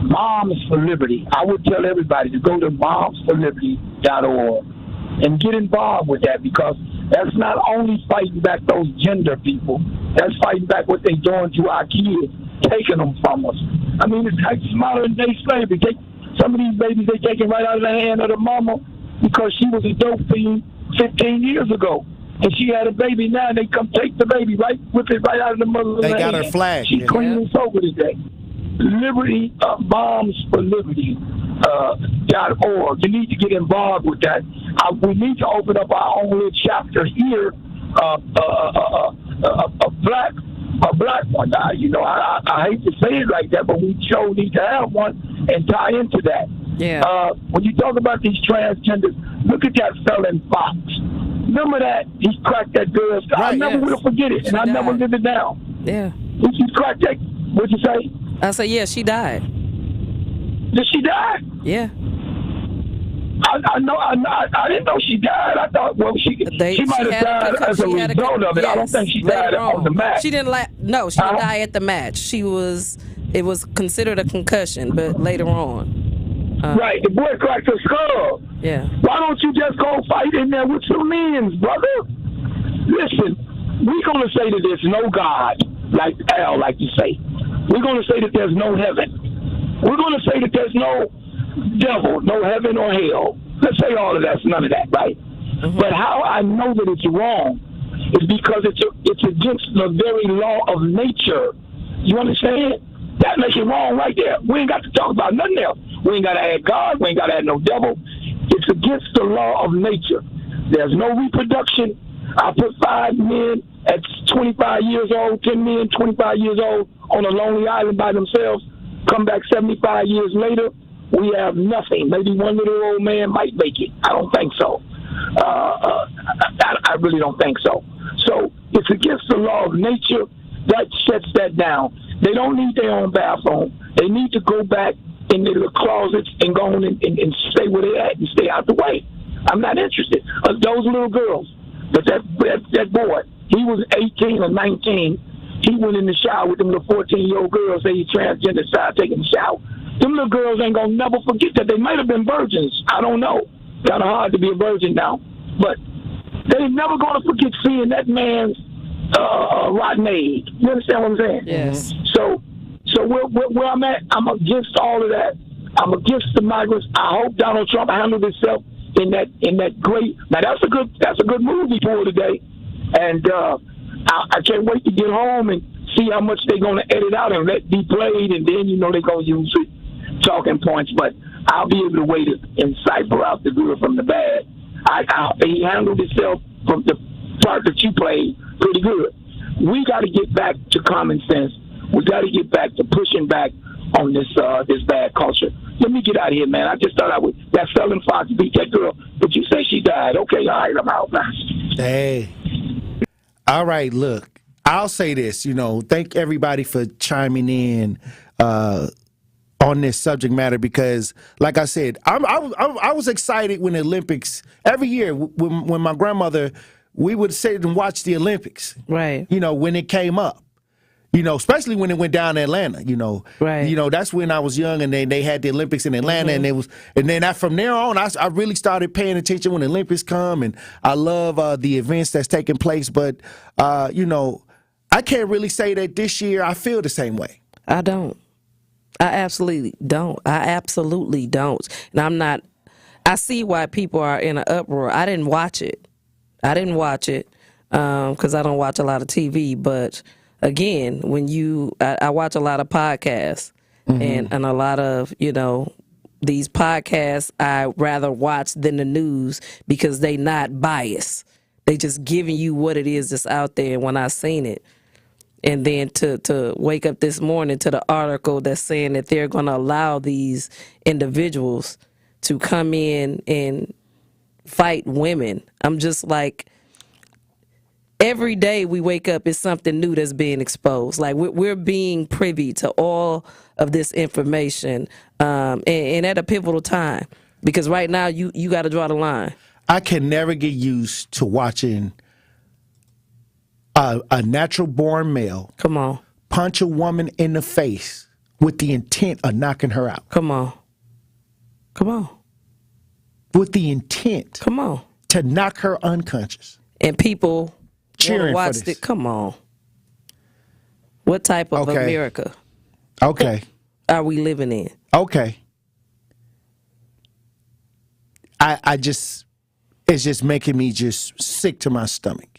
[SPEAKER 3] Moms for Liberty. I would tell everybody to go to momsforliberty.org and get involved with that, because that's not only fighting back those gender people, that's fighting back what they're doing to our kids, taking them from us. I mean, it's like modern day slavery. Some of these babies, they taken right out of the hand of the mama because she was a dope fiend 15 years ago. And she had a baby now, and they come take the baby, right, whip it right out of the mother's hand.
[SPEAKER 1] They got her flag.
[SPEAKER 3] She's clean and sober today. Liberty, Moms for Liberty. .org. You need to get involved with that. We need to open up our own little chapter here. A black one. You know, I hate to say it like that, but we sure need to have one and tie into that.
[SPEAKER 19] Yeah.
[SPEAKER 3] When you talk about these transgenders, look at that fella in Fox. Remember that? He cracked that girl's.
[SPEAKER 19] Right,
[SPEAKER 3] I never will forget it, and I never lived it down.
[SPEAKER 19] Yeah.
[SPEAKER 3] He cracked that. What'd you say?
[SPEAKER 19] I say, yeah, she died.
[SPEAKER 3] Did she die?
[SPEAKER 19] Yeah.
[SPEAKER 3] I know. I didn't know she died. I thought, well, she might have died as a result of it. Yes, I don't think she died on the match.
[SPEAKER 19] She didn't. No, she didn't die at the match. It was considered a concussion, but later on.
[SPEAKER 3] Right. The boy cracked her skull.
[SPEAKER 19] Yeah.
[SPEAKER 3] Why don't you just go fight in there with some men, brother? Listen, we're gonna say that there's no God, like Al like to say. We're gonna say that there's no heaven. We're gonna say that there's no devil, no heaven or hell. Let's say all of that's none of that, right? Mm-hmm. But how I know that it's wrong is because it's against the very law of nature. You understand? That makes it wrong right there. We ain't got to talk about nothing else. We ain't got to add God. We ain't got to add no devil. It's against the law of nature. There's no reproduction. I put 5 men at 25 years old, 10 men, 25 years old on a lonely island by themselves. Come back 75 years later, we have nothing. Maybe one little old man might make it. I don't think so. I really don't think so. So it's against the law of nature. That shuts that down. They don't need their own bathroom. They need to go back in their little closets and go on and stay where they're at and stay out the way. I'm not interested. Those little girls, but that boy, he was 18 or 19. He went in the shower with them little 14-year-old girls, say he's transgender, started taking the shower. Them little girls ain't gonna never forget that. They might have been virgins. I don't know. Kind of hard to be a virgin now, but they never gonna forget seeing that man's rotten egg. You understand what I'm saying?
[SPEAKER 19] Yes.
[SPEAKER 3] So where I'm at, I'm against all of that. I'm against the migrants. I hope Donald Trump handled himself in that great. Now that's a good move he pulled today, and I can't wait to get home and see how much they're gonna edit out and let be played, and then they're gonna use it. Talking points, but I'll be able to wait and cipher out the good from the bad. He handled himself from the part that you played pretty good. We got to get back to common sense. We got to get back to pushing back on this bad culture. Let me get out of here, man. I just thought that felon Fox beat that girl. But you say she died. Okay, all right, I'm out now.
[SPEAKER 1] Hey. All right, look. I'll say this, thank everybody for chiming in on this subject matter because, like I said, I was excited when the Olympics, every year when my grandmother, we would sit and watch the Olympics.
[SPEAKER 19] Right.
[SPEAKER 1] When it came up. Especially when it went down to Atlanta,
[SPEAKER 19] Right.
[SPEAKER 1] That's when I was young and they had the Olympics in Atlanta and then from there on, I really started paying attention when the Olympics come and I love the events that's taking place. But, I can't really say that this year I feel the same way.
[SPEAKER 19] I don't. I absolutely don't. And I see why people are in an uproar. I didn't watch it because I don't watch a lot of TV, but again, when I watch a lot of podcasts and a lot of, these podcasts I rather watch than the news because they not biased. They just giving you what it is that's out there. And when I seen it, and then to wake up this morning to the article that's saying that they're going to allow these individuals to come in and fight women, I'm just like, every day we wake up is something new that's being exposed. Like we're being privy to all of this information, and at a pivotal time. Because right now you got to draw the line.
[SPEAKER 1] I can never get used to watching a natural-born male punch a woman in the face with the intent of knocking her out.
[SPEAKER 19] Come on.
[SPEAKER 1] With the intent. To knock her unconscious.
[SPEAKER 19] And people
[SPEAKER 1] cheering
[SPEAKER 19] watch
[SPEAKER 1] for this.
[SPEAKER 19] it. Come on. What type of America?
[SPEAKER 1] Okay.
[SPEAKER 19] Are we living in?
[SPEAKER 1] Okay. It's just making me just sick to my stomach.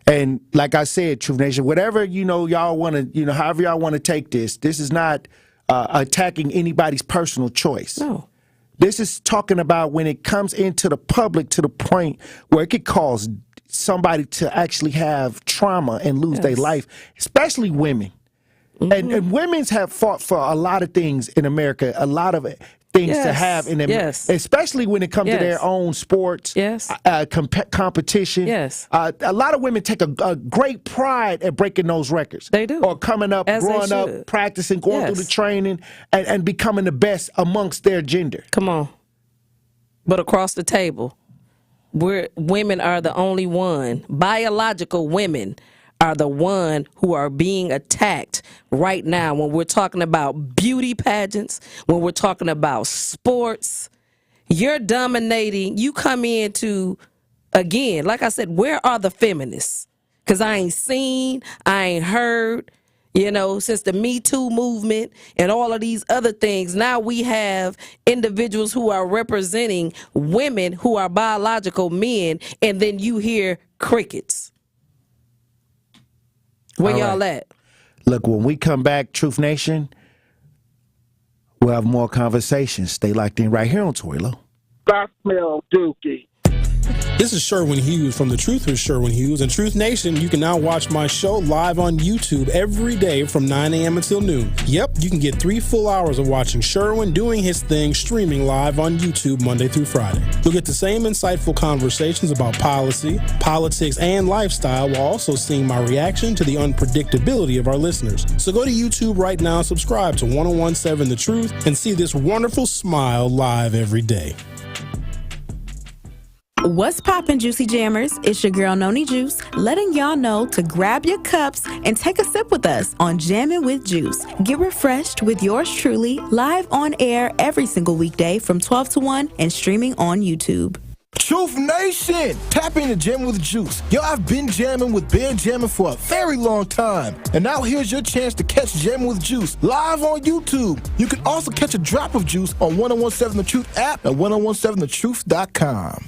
[SPEAKER 1] And like I said, Truth Nation, whatever, y'all want to, however y'all want to take this is not attacking anybody's personal choice.
[SPEAKER 19] No.
[SPEAKER 1] This is talking about when it comes into the public to the point where it could cause somebody to actually have trauma and lose their life, especially women. And women's have fought for a lot of things in America, a lot of things to have in America, especially when it comes to their own sports, competition. A lot of women take a great pride at breaking those records.
[SPEAKER 19] They do.
[SPEAKER 1] Or coming up, growing up, practicing, going through the training, and becoming the best amongst their gender.
[SPEAKER 19] Come on. But across the table, women are the only one, biological women are the one who are being attacked right now when we're talking about beauty pageants, when we're talking about sports. You're dominating. You come into, again, like I said, where are the feminists? Because I ain't seen, I ain't heard, since the Me Too movement and all of these other things. Now we have individuals who are representing women who are biological men, and then you hear crickets. Where y'all at?
[SPEAKER 1] Look, when we come back, Truth Nation, we'll have more conversations. Stay locked in right here on Tory Lowe.
[SPEAKER 16] I smell dookie.
[SPEAKER 5] This is Sherwin Hughes from The Truth with Sherwin Hughes. And Truth Nation, you can now watch my show live on YouTube every day from 9 a.m. until noon. Yep, you can get 3 full hours of watching Sherwin doing his thing streaming live on YouTube Monday through Friday. You'll get the same insightful conversations about policy, politics, and lifestyle while also seeing my reaction to the unpredictability of our listeners. So go to YouTube right now and subscribe to 1017 The Truth and see this wonderful smile live every day.
[SPEAKER 7] What's poppin', Juicy Jammers? It's your girl, Noni Juice, letting y'all know to grab your cups and take a sip with us on Jammin' with Juice. Get refreshed with yours truly, live on air every single weekday from 12 to 1 and streaming on YouTube.
[SPEAKER 8] Truth Nation, tap into Jammin' with Juice. Yo, I've been jamming with Ben Jammin' for a very long time. And now here's your chance to catch Jammin' with Juice live on YouTube. You can also catch a drop of juice on 1017 The Truth app at 1017thetruth.com.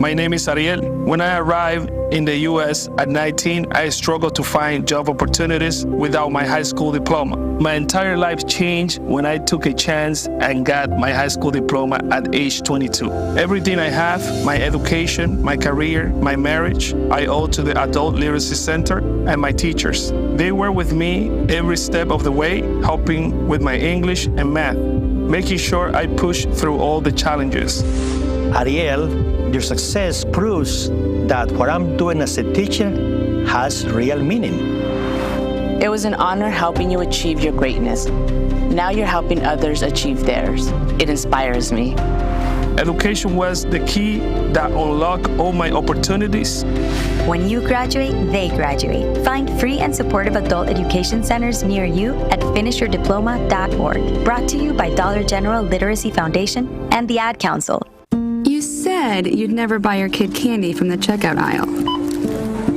[SPEAKER 9] My name is Ariel. When I arrived in the U.S. at 19, I struggled to find job opportunities without my high school diploma. My entire life changed when I took a chance and got my high school diploma at age 22. Everything I have, my education, my career, my marriage, I owe to the Adult Literacy Center and my teachers. They were with me every step of the way, helping with my English and math, making sure I push through all the challenges.
[SPEAKER 10] Ariel, your success proves that what I'm doing as a teacher has real meaning.
[SPEAKER 11] It was an honor helping you achieve your greatness. Now you're helping others achieve theirs. It inspires me.
[SPEAKER 9] Education was the key that unlocked all my opportunities.
[SPEAKER 14] When you graduate, they graduate. Find free and supportive adult education centers near you at finishyourdiploma.org. Brought to you by Dollar General Literacy Foundation and the Ad Council.
[SPEAKER 23] You said you'd never buy your kid candy from the checkout aisle.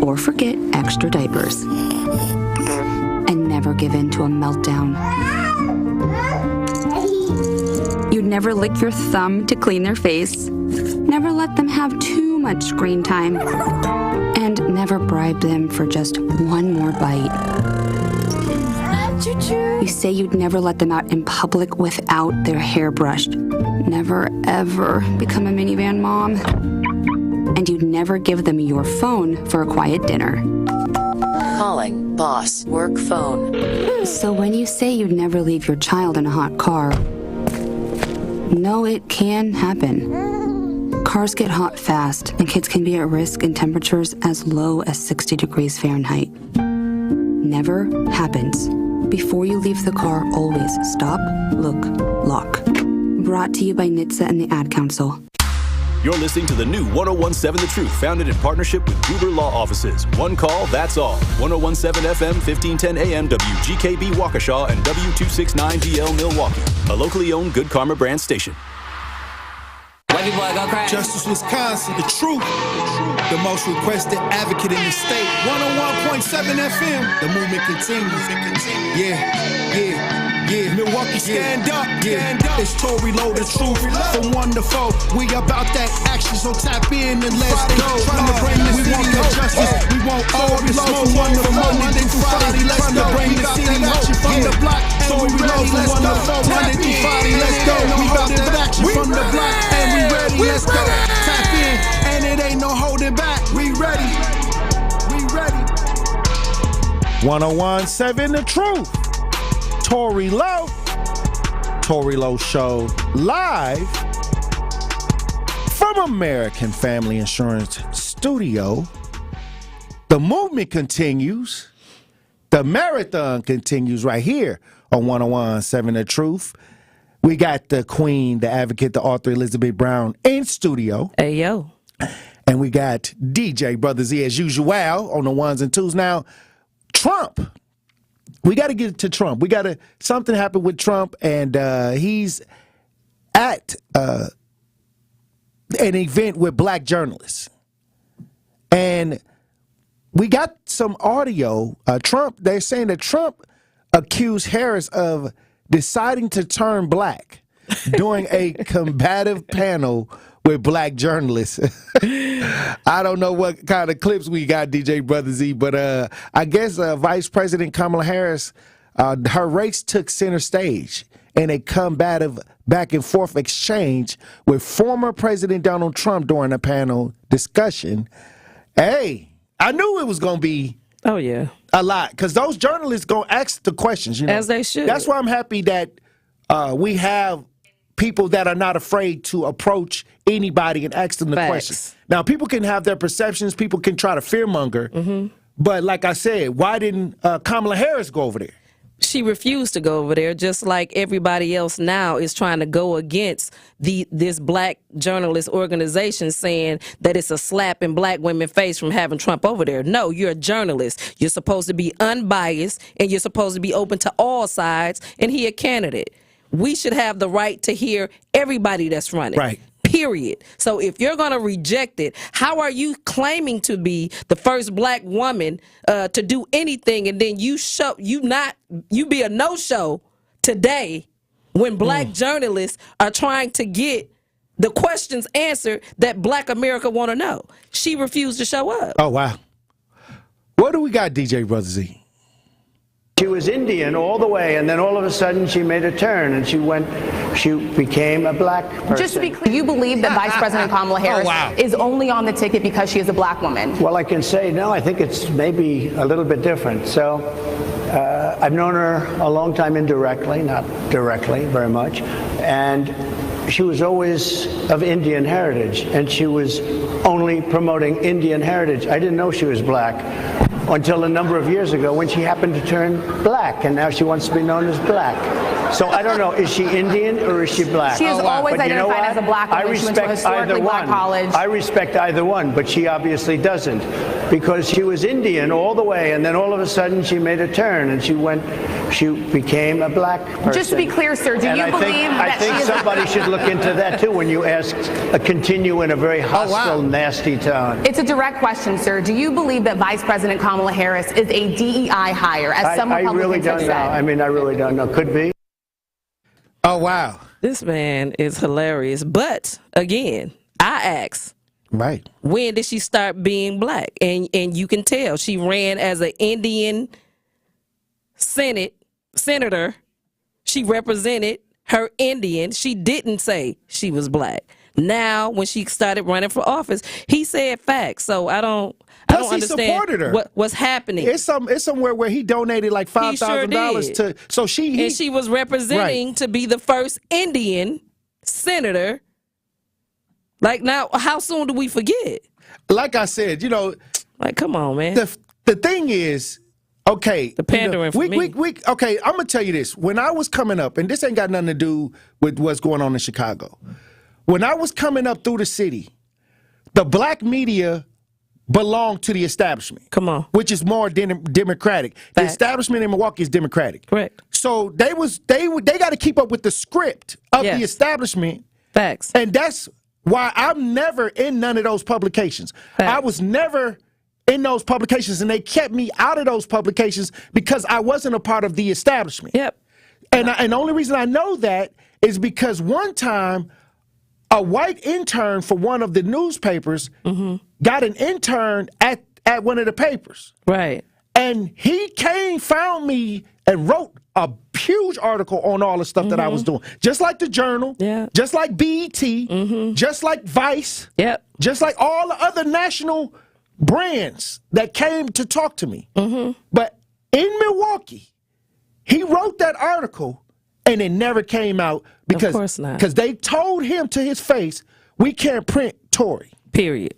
[SPEAKER 23] Or forget extra diapers. And never give in to a meltdown. You'd never lick your thumb to clean their face. Never let them have too much screen time. And never bribe them for just one more bite. You say you'd never let them out in public without their hair brushed. Never, ever become a minivan mom. And you'd never give them your phone for a quiet dinner.
[SPEAKER 11] Calling boss work phone.
[SPEAKER 23] So when you say you'd never leave your child in a hot car, no, it can happen. Cars get hot fast, and kids can be at risk in temperatures as low as 60 degrees Fahrenheit. Never happens. Before you leave the car, always stop, look, lock. Brought to you by NHTSA and the Ad Council.
[SPEAKER 4] You're listening to the new 1017 The Truth, founded in partnership with Gruber Law Offices. One call, that's all. 1017 FM, 1510 AM, WGKB Waukesha, and W269DL Milwaukee. A locally owned Good Karma brand station.
[SPEAKER 25] Wavy boy, go crazy.
[SPEAKER 1] Justice Wisconsin, the truth. The most requested advocate in the state. 101.7 FM. The movement continues. Yeah. Milwaukee, stand up. Yeah. It's Tory, Lowe, the truth. From 1 to 4. We about that action, so tap in and let's go. Trying to bring the city of justice. We want all the smoke. 1 to 4, Monday through Friday. Let's go. Bring the city action from the block. Tory, Lowe, from 1 to 4, Monday through Friday. Let's go. We about that action from the block. And we ready. Let's go. Tap in. And it ain't no holding back. We ready. 1017 The Truth. Tory Lowe. Tory Lowe Show live from American Family Insurance Studio. The movement continues. The marathon continues right here on 1017 The Truth. We got the queen, the advocate, the author, Elizabeth Brown in studio.
[SPEAKER 19] Hey, yo.
[SPEAKER 1] And we got DJ Brother Z as usual on the ones and twos. Now, Trump. We got to get to Trump. Something happened with Trump, and he's at an event with black journalists. And we got some audio. They're saying that Trump accused Harris of deciding to turn black during a combative panel with black journalists. I don't know what kind of clips we got, DJ Brother Z, but I guess Vice President Kamala Harris, her race took center stage in a combative back and forth exchange with former President Donald Trump during a panel discussion. Hey, I knew it was going to be a lot, because those journalists going to ask the questions.
[SPEAKER 19] As they should.
[SPEAKER 1] That's why I'm happy that we have people that are not afraid to approach anybody and ask them the questions. Now, people can have their perceptions. People can try to fearmonger. Mm-hmm. But like I said, why didn't Kamala Harris go over there?
[SPEAKER 19] She refused to go over there, just like everybody else now is trying to go against this black journalist organization, saying that it's a slap in black women's face from having Trump over there. No, you're a journalist. You're supposed to be unbiased, and you're supposed to be open to all sides, and he a candidate. We should have the right to hear everybody that's running.
[SPEAKER 1] Right.
[SPEAKER 19] Period. So if you're going to reject it, how are you claiming to be the first black woman to do anything, and then you be a no-show today when black journalists are trying to get the questions answered that Black America want to know. She refused to show up.
[SPEAKER 1] Oh, wow. What do we got, DJ Brother Z?
[SPEAKER 2] She was Indian all the way, and then all of a sudden she made a turn, and she became a black person.
[SPEAKER 12] Just to be clear, you believe that Vice President Kamala Harris is only on the ticket because she is a black woman?
[SPEAKER 2] Well, I can say no, I think it's maybe a little bit different. So I've known her a long time indirectly, not directly very much, and she was always of Indian heritage, and she was only promoting Indian heritage. I didn't know she was black until a number of years ago when she happened to turn black, and now she wants to be known as black. So I don't know, is she Indian or is she black?
[SPEAKER 12] She is always identified as a black woman. She went to a historically black college.
[SPEAKER 2] I respect either one, but she obviously doesn't, because she was Indian all the way, and then all of a sudden she made a turn, and she became a black person.
[SPEAKER 12] Just to be clear, sir, do you believe that
[SPEAKER 2] I think somebody should look into that too when you ask, continue in a very hostile, nasty tone.
[SPEAKER 12] It's a direct question, sir. Do you believe that Vice President Kamala Harris is a DEI hire, as some Republicans
[SPEAKER 2] I really don't
[SPEAKER 12] have
[SPEAKER 2] know.
[SPEAKER 12] said?
[SPEAKER 2] I mean, I really don't know. Could be.
[SPEAKER 1] Oh, wow.
[SPEAKER 19] This man is hilarious. But, again, I ask,
[SPEAKER 1] right,
[SPEAKER 19] when did she start being black? And you can tell she ran as an Indian senator. She represented her Indian. She didn't say she was black. Now, when she started running for office, he said facts. So I don't understand
[SPEAKER 1] supported her.
[SPEAKER 19] What's happening.
[SPEAKER 1] It's somewhere where he donated like $5,000 to. So she
[SPEAKER 19] was representing to be the first Indian senator. Like, now, how soon do we forget?
[SPEAKER 1] Like I said,
[SPEAKER 19] like, come on, man.
[SPEAKER 1] The thing is, okay,
[SPEAKER 19] the pandering for me.
[SPEAKER 1] Okay, I'm gonna tell you this. When I was coming up, and this ain't got nothing to do with what's going on in Chicago. When I was coming up through the city, the black media belonged to the establishment.
[SPEAKER 19] Come on.
[SPEAKER 1] Which is more democratic. The establishment in Milwaukee is democratic.
[SPEAKER 19] Correct.
[SPEAKER 1] So they got to keep up with the script of the establishment.
[SPEAKER 19] Facts.
[SPEAKER 1] And that's why I'm never in none of those publications. I was never in those publications, and they kept me out of those publications because I wasn't a part of the establishment.
[SPEAKER 19] Yep.
[SPEAKER 1] And the only reason I know that is because one time a white intern for one of the newspapers got an intern at one of the papers.
[SPEAKER 19] Right.
[SPEAKER 1] And he found me and wrote a huge article on all the stuff that I was doing. Just like the Journal, just like BET, just like Vice, just like all the other national brands that came to talk to me. But in Milwaukee, he wrote that article and it never came out because,
[SPEAKER 19] of course not.
[SPEAKER 1] Because they told him to his face, we can't print Tory.
[SPEAKER 19] Period.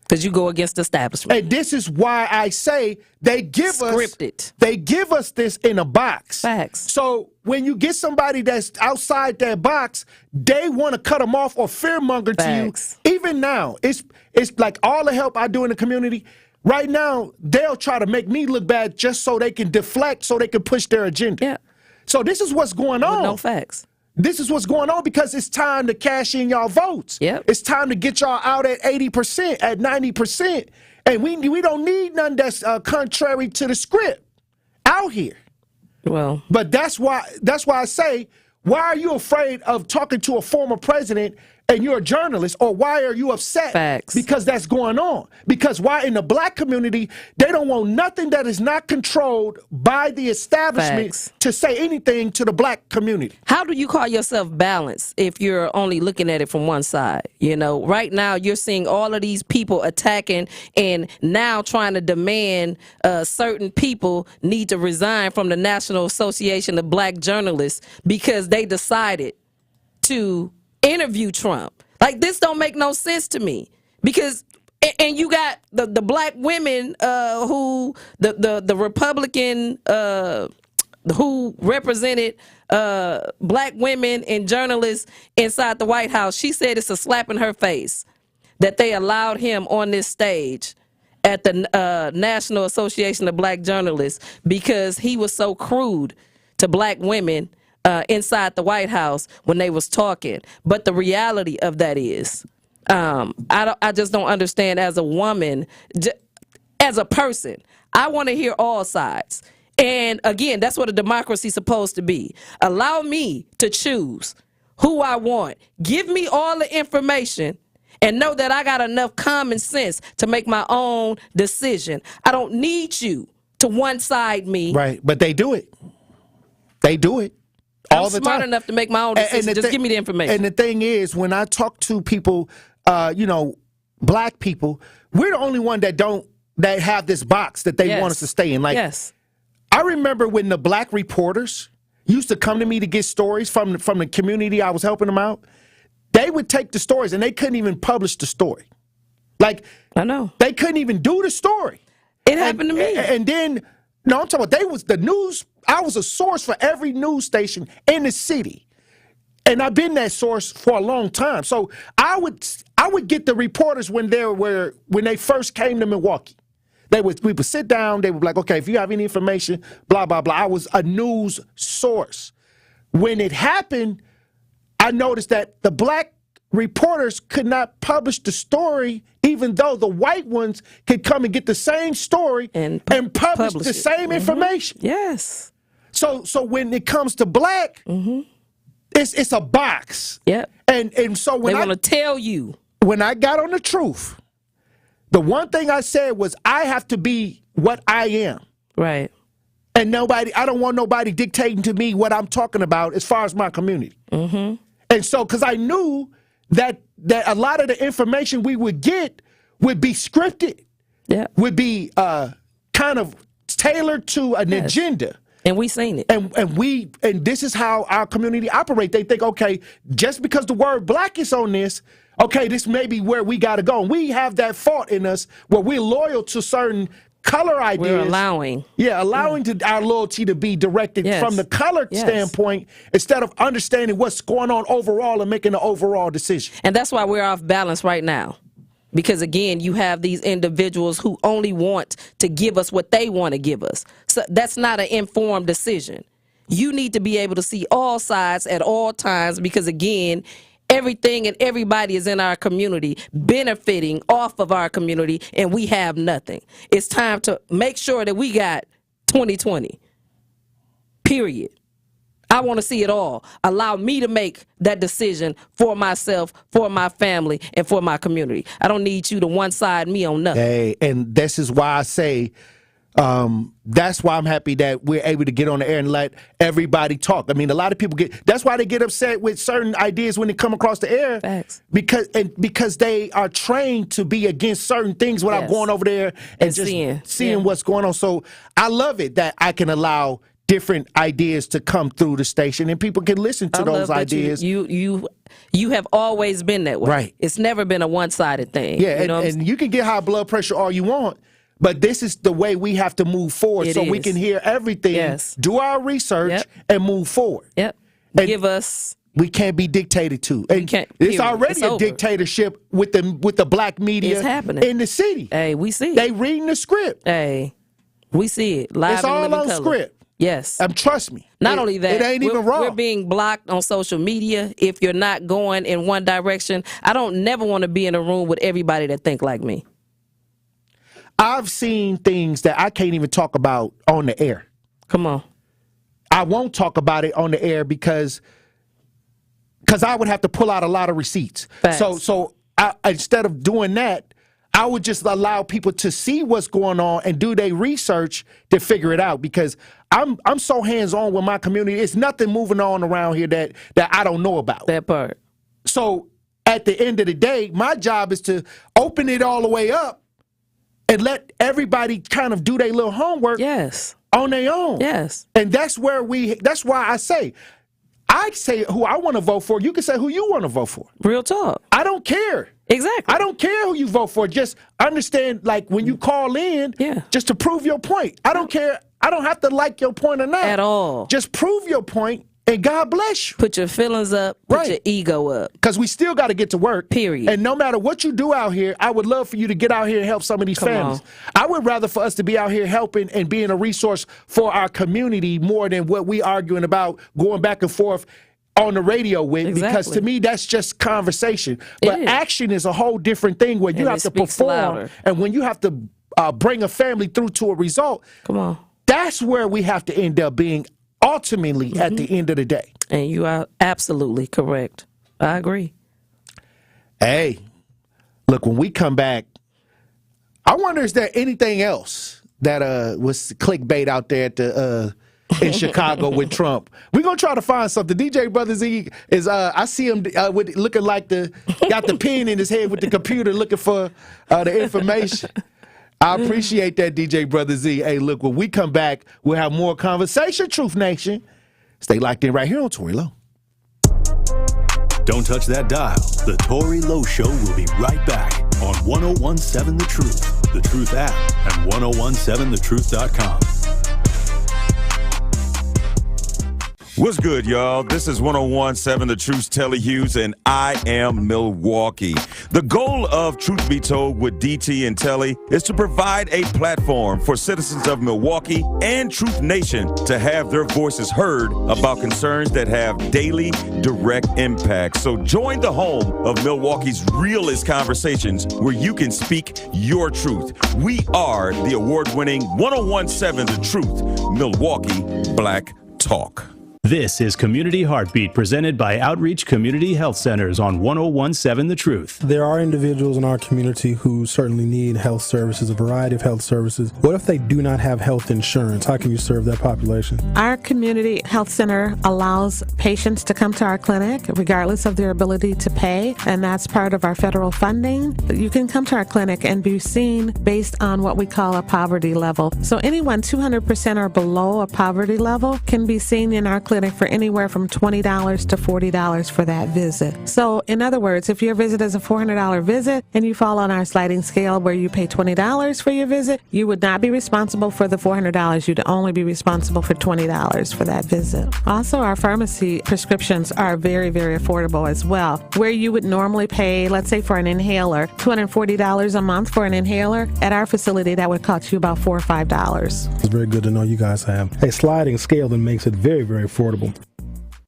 [SPEAKER 19] Because you go against the establishment.
[SPEAKER 1] And this is why I say they give
[SPEAKER 19] Scripted.
[SPEAKER 1] They give us this in a box.
[SPEAKER 19] Facts.
[SPEAKER 1] So when you get somebody that's outside that box, they want to cut them off or fearmonger to you. Even now, it's like all the help I do in the community. Right now, they'll try to make me look bad just so they can deflect, so they can push their agenda.
[SPEAKER 19] Yeah.
[SPEAKER 1] So this is what's going on.
[SPEAKER 19] With no facts.
[SPEAKER 1] This is what's going on because it's time to cash in y'all votes.
[SPEAKER 19] Yep.
[SPEAKER 1] It's time to get y'all out at 80%, at 90%. And we don't need none that's contrary to the script out here.
[SPEAKER 19] Well.
[SPEAKER 1] But that's why I say, why are you afraid of talking to a former president and you're a journalist, or why are you upset?
[SPEAKER 19] Facts.
[SPEAKER 1] Because that's going on. Because why in the black community, they don't want nothing that is not controlled by the establishment to say anything to the black community.
[SPEAKER 19] How do you call yourself balanced if you're only looking at it from one side? Right now you're seeing all of these people attacking and now trying to demand certain people need to resign from the National Association of Black Journalists because they decided to interview Trump. Like, this don't make no sense to me because and you got the black women who the Republican who represented black women and journalists inside the White House. She said it's a slap in her face that they allowed him on this stage at the National Association of Black Journalists because he was so crude to black women inside the White House when they was talking. But the reality of that is, I just don't understand as a woman, as a person. I want to hear all sides. And again, that's what a democracy is supposed to be. Allow me to choose who I want. Give me all the information and know that I got enough common sense to make my own decision. I don't need you to one-side me.
[SPEAKER 1] Right, but they do it. They do it all
[SPEAKER 19] I'm
[SPEAKER 1] the
[SPEAKER 19] smart
[SPEAKER 1] time.
[SPEAKER 19] enough to make my own decision. Just give me the information.
[SPEAKER 1] And the thing is, when I talk to people, black people, we're the only one that have this box that they want us to stay in. Like,
[SPEAKER 19] yes.
[SPEAKER 1] I remember when the black reporters used to come to me to get stories from the community I was helping them out. They would take the stories and they couldn't even publish the story. Like,
[SPEAKER 19] I know.
[SPEAKER 1] They couldn't even do the story.
[SPEAKER 19] It happened to me.
[SPEAKER 1] And then, no, I'm talking about, they was the news. I was a source for every news station in the city. And I've been that source for a long time. So I would get the reporters when they first came to Milwaukee. We would sit down, they would be like, okay, if you have any information, blah, blah, blah. I was a news source. When it happened, I noticed that the black reporters could not publish the story, even though the white ones could come and get the same story and publish the same information.
[SPEAKER 19] Yes.
[SPEAKER 1] So when it comes to black, it's a box.
[SPEAKER 19] Yep.
[SPEAKER 1] And so when
[SPEAKER 19] they want to tell you.
[SPEAKER 1] When I got on the truth, the one thing I said was I have to be what I am.
[SPEAKER 19] Right.
[SPEAKER 1] And I don't want nobody dictating to me what I'm talking about as far as my community. And so, because I knew that a lot of the information we would get would be scripted, would be kind of tailored to an agenda.
[SPEAKER 19] And we seen it.
[SPEAKER 1] And this is how our community operate. They think, okay, just because the word black is on this, okay, this may be where we got to go. And we have that thought in us where we're loyal to certain color ideas.
[SPEAKER 19] We're allowing.
[SPEAKER 1] Allowing our loyalty to be directed from the color standpoint instead of understanding what's going on overall and making an overall decision.
[SPEAKER 19] And that's why we're off balance right now. Because, again, you have these individuals who only want to give us what they want to give us. So that's not an informed decision. You need to be able to see all sides at all times because, again, everything and everybody is in our community benefiting off of our community, and we have nothing. It's time to make sure that we got 2020, period. I want to see it all. Allow me to make that decision for myself, for my family, and for my community. I don't need you to one-side me on nothing.
[SPEAKER 1] Hey, and this is why I say that's why I'm happy that we're able to get on the air and let everybody talk. I mean, a lot of people that's why they get upset with certain ideas when they come across the air.
[SPEAKER 19] Facts.
[SPEAKER 1] Because they are trained to be against certain things without going over there and just seeing what's going on. So I love it that I can allow different ideas to come through the station and people can listen to those ideas.
[SPEAKER 19] You have always been that way.
[SPEAKER 1] Right.
[SPEAKER 19] It's never been a one-sided thing.
[SPEAKER 1] Yeah, and you can get high blood pressure all you want, but this is the way we have to move forward we can hear everything, do our research, and move forward.
[SPEAKER 19] Yep.
[SPEAKER 1] And we can't be dictated to. And it's already a dictatorship with the black media
[SPEAKER 19] it's happening
[SPEAKER 1] in the city.
[SPEAKER 19] Hey, we see it.
[SPEAKER 1] They reading the script.
[SPEAKER 19] Hey, we see it. Live
[SPEAKER 1] it's all on script.
[SPEAKER 19] Yes.
[SPEAKER 1] Trust me.
[SPEAKER 19] Not only that,
[SPEAKER 1] it ain't even wrong.
[SPEAKER 19] We're being blocked on social media if you're not going in one direction. I don't never want to be in a room with everybody that think like me.
[SPEAKER 1] I've seen things that I can't even talk about on the air.
[SPEAKER 19] Come on.
[SPEAKER 1] I won't talk about it on the air because I would have to pull out a lot of receipts.
[SPEAKER 19] Facts.
[SPEAKER 1] So instead of doing that, I would just allow people to see what's going on and do their research to figure it out because I'm so hands-on with my community. It's nothing moving on around here that I don't know about.
[SPEAKER 19] That part.
[SPEAKER 1] So at the end of the day, my job is to open it all the way up and let everybody kind of do their little homework on their own.
[SPEAKER 19] Yes.
[SPEAKER 1] And that's why I say who I want to vote for. You can say who you want to vote for.
[SPEAKER 19] Real talk.
[SPEAKER 1] I don't care.
[SPEAKER 19] Exactly.
[SPEAKER 1] I don't care who you vote for. Just understand, like, when you call in, just to prove your point. I don't care. I don't have to like your point or not.
[SPEAKER 19] At all.
[SPEAKER 1] Just prove your point, and God bless you.
[SPEAKER 19] Put your feelings up. Put your ego up.
[SPEAKER 1] Because we still got to get to work.
[SPEAKER 19] Period.
[SPEAKER 1] And no matter what you do out here, I would love for you to get out here and help some of these families. I would rather for us to be out here helping and being a resource for our community more than what we arguing about going back and forth on the radio with, because to me that's just conversation. But action is a whole different thing where you have to perform, and when you have to bring a family through to a result.
[SPEAKER 19] Come on.
[SPEAKER 1] That's where we have to end up being ultimately at the end of the day.
[SPEAKER 19] And you are absolutely correct. I agree.
[SPEAKER 1] Hey, look, when we come back, I wonder, is there anything else that was clickbait out there at the in Chicago with Trump? We're gonna try to find something. DJ Brother Z is I see him with looking like got the pen in his head with the computer looking for the information. I appreciate that, DJ Brother Z. Hey, look, when we come back, we'll have more conversation, Truth Nation. Stay locked in right here on Tory Lowe.
[SPEAKER 4] Don't touch that dial. The Tory Lowe Show will be right back on 1017 The Truth, The Truth app, and 1017thetruth.com.
[SPEAKER 13] What's good, y'all? This is 1017 The Truth's Telly Hughes, and I am Milwaukee. The goal of Truth Be Told with DT and Telly is to provide a platform for citizens of Milwaukee and Truth Nation to have their voices heard about concerns that have daily, direct impact. So join the home of Milwaukee's realest conversations where you can speak your truth. We are the award-winning 1017 The Truth, Milwaukee Black Talk.
[SPEAKER 15] This is Community Heartbeat, presented by Outreach Community Health Centers on 1017 The Truth.
[SPEAKER 5] There are individuals in our community who certainly need health services, a variety of health services. What if they do not have health insurance? How can you serve that population?
[SPEAKER 17] Our community health center allows patients to come to our clinic regardless of their ability to pay, and that's part of our federal funding. You can come to our clinic and be seen based on what we call a poverty level. So anyone 200% or below a poverty level can be seen in our clinic for anywhere from $20 to $40 for that visit. So in other words, if your visit is a $400 visit and you fall on our sliding scale where you pay $20 for your visit, you would not be responsible for the $400. You'd only be responsible for $20 for that visit. Also, our pharmacy prescriptions are very, very affordable as well. Where you would normally pay, let's say for an inhaler, $240 a month for an inhaler, at our facility that would cost you about $4 or $5.
[SPEAKER 5] It's very good to know you guys have a sliding scale that makes it very, very affordable.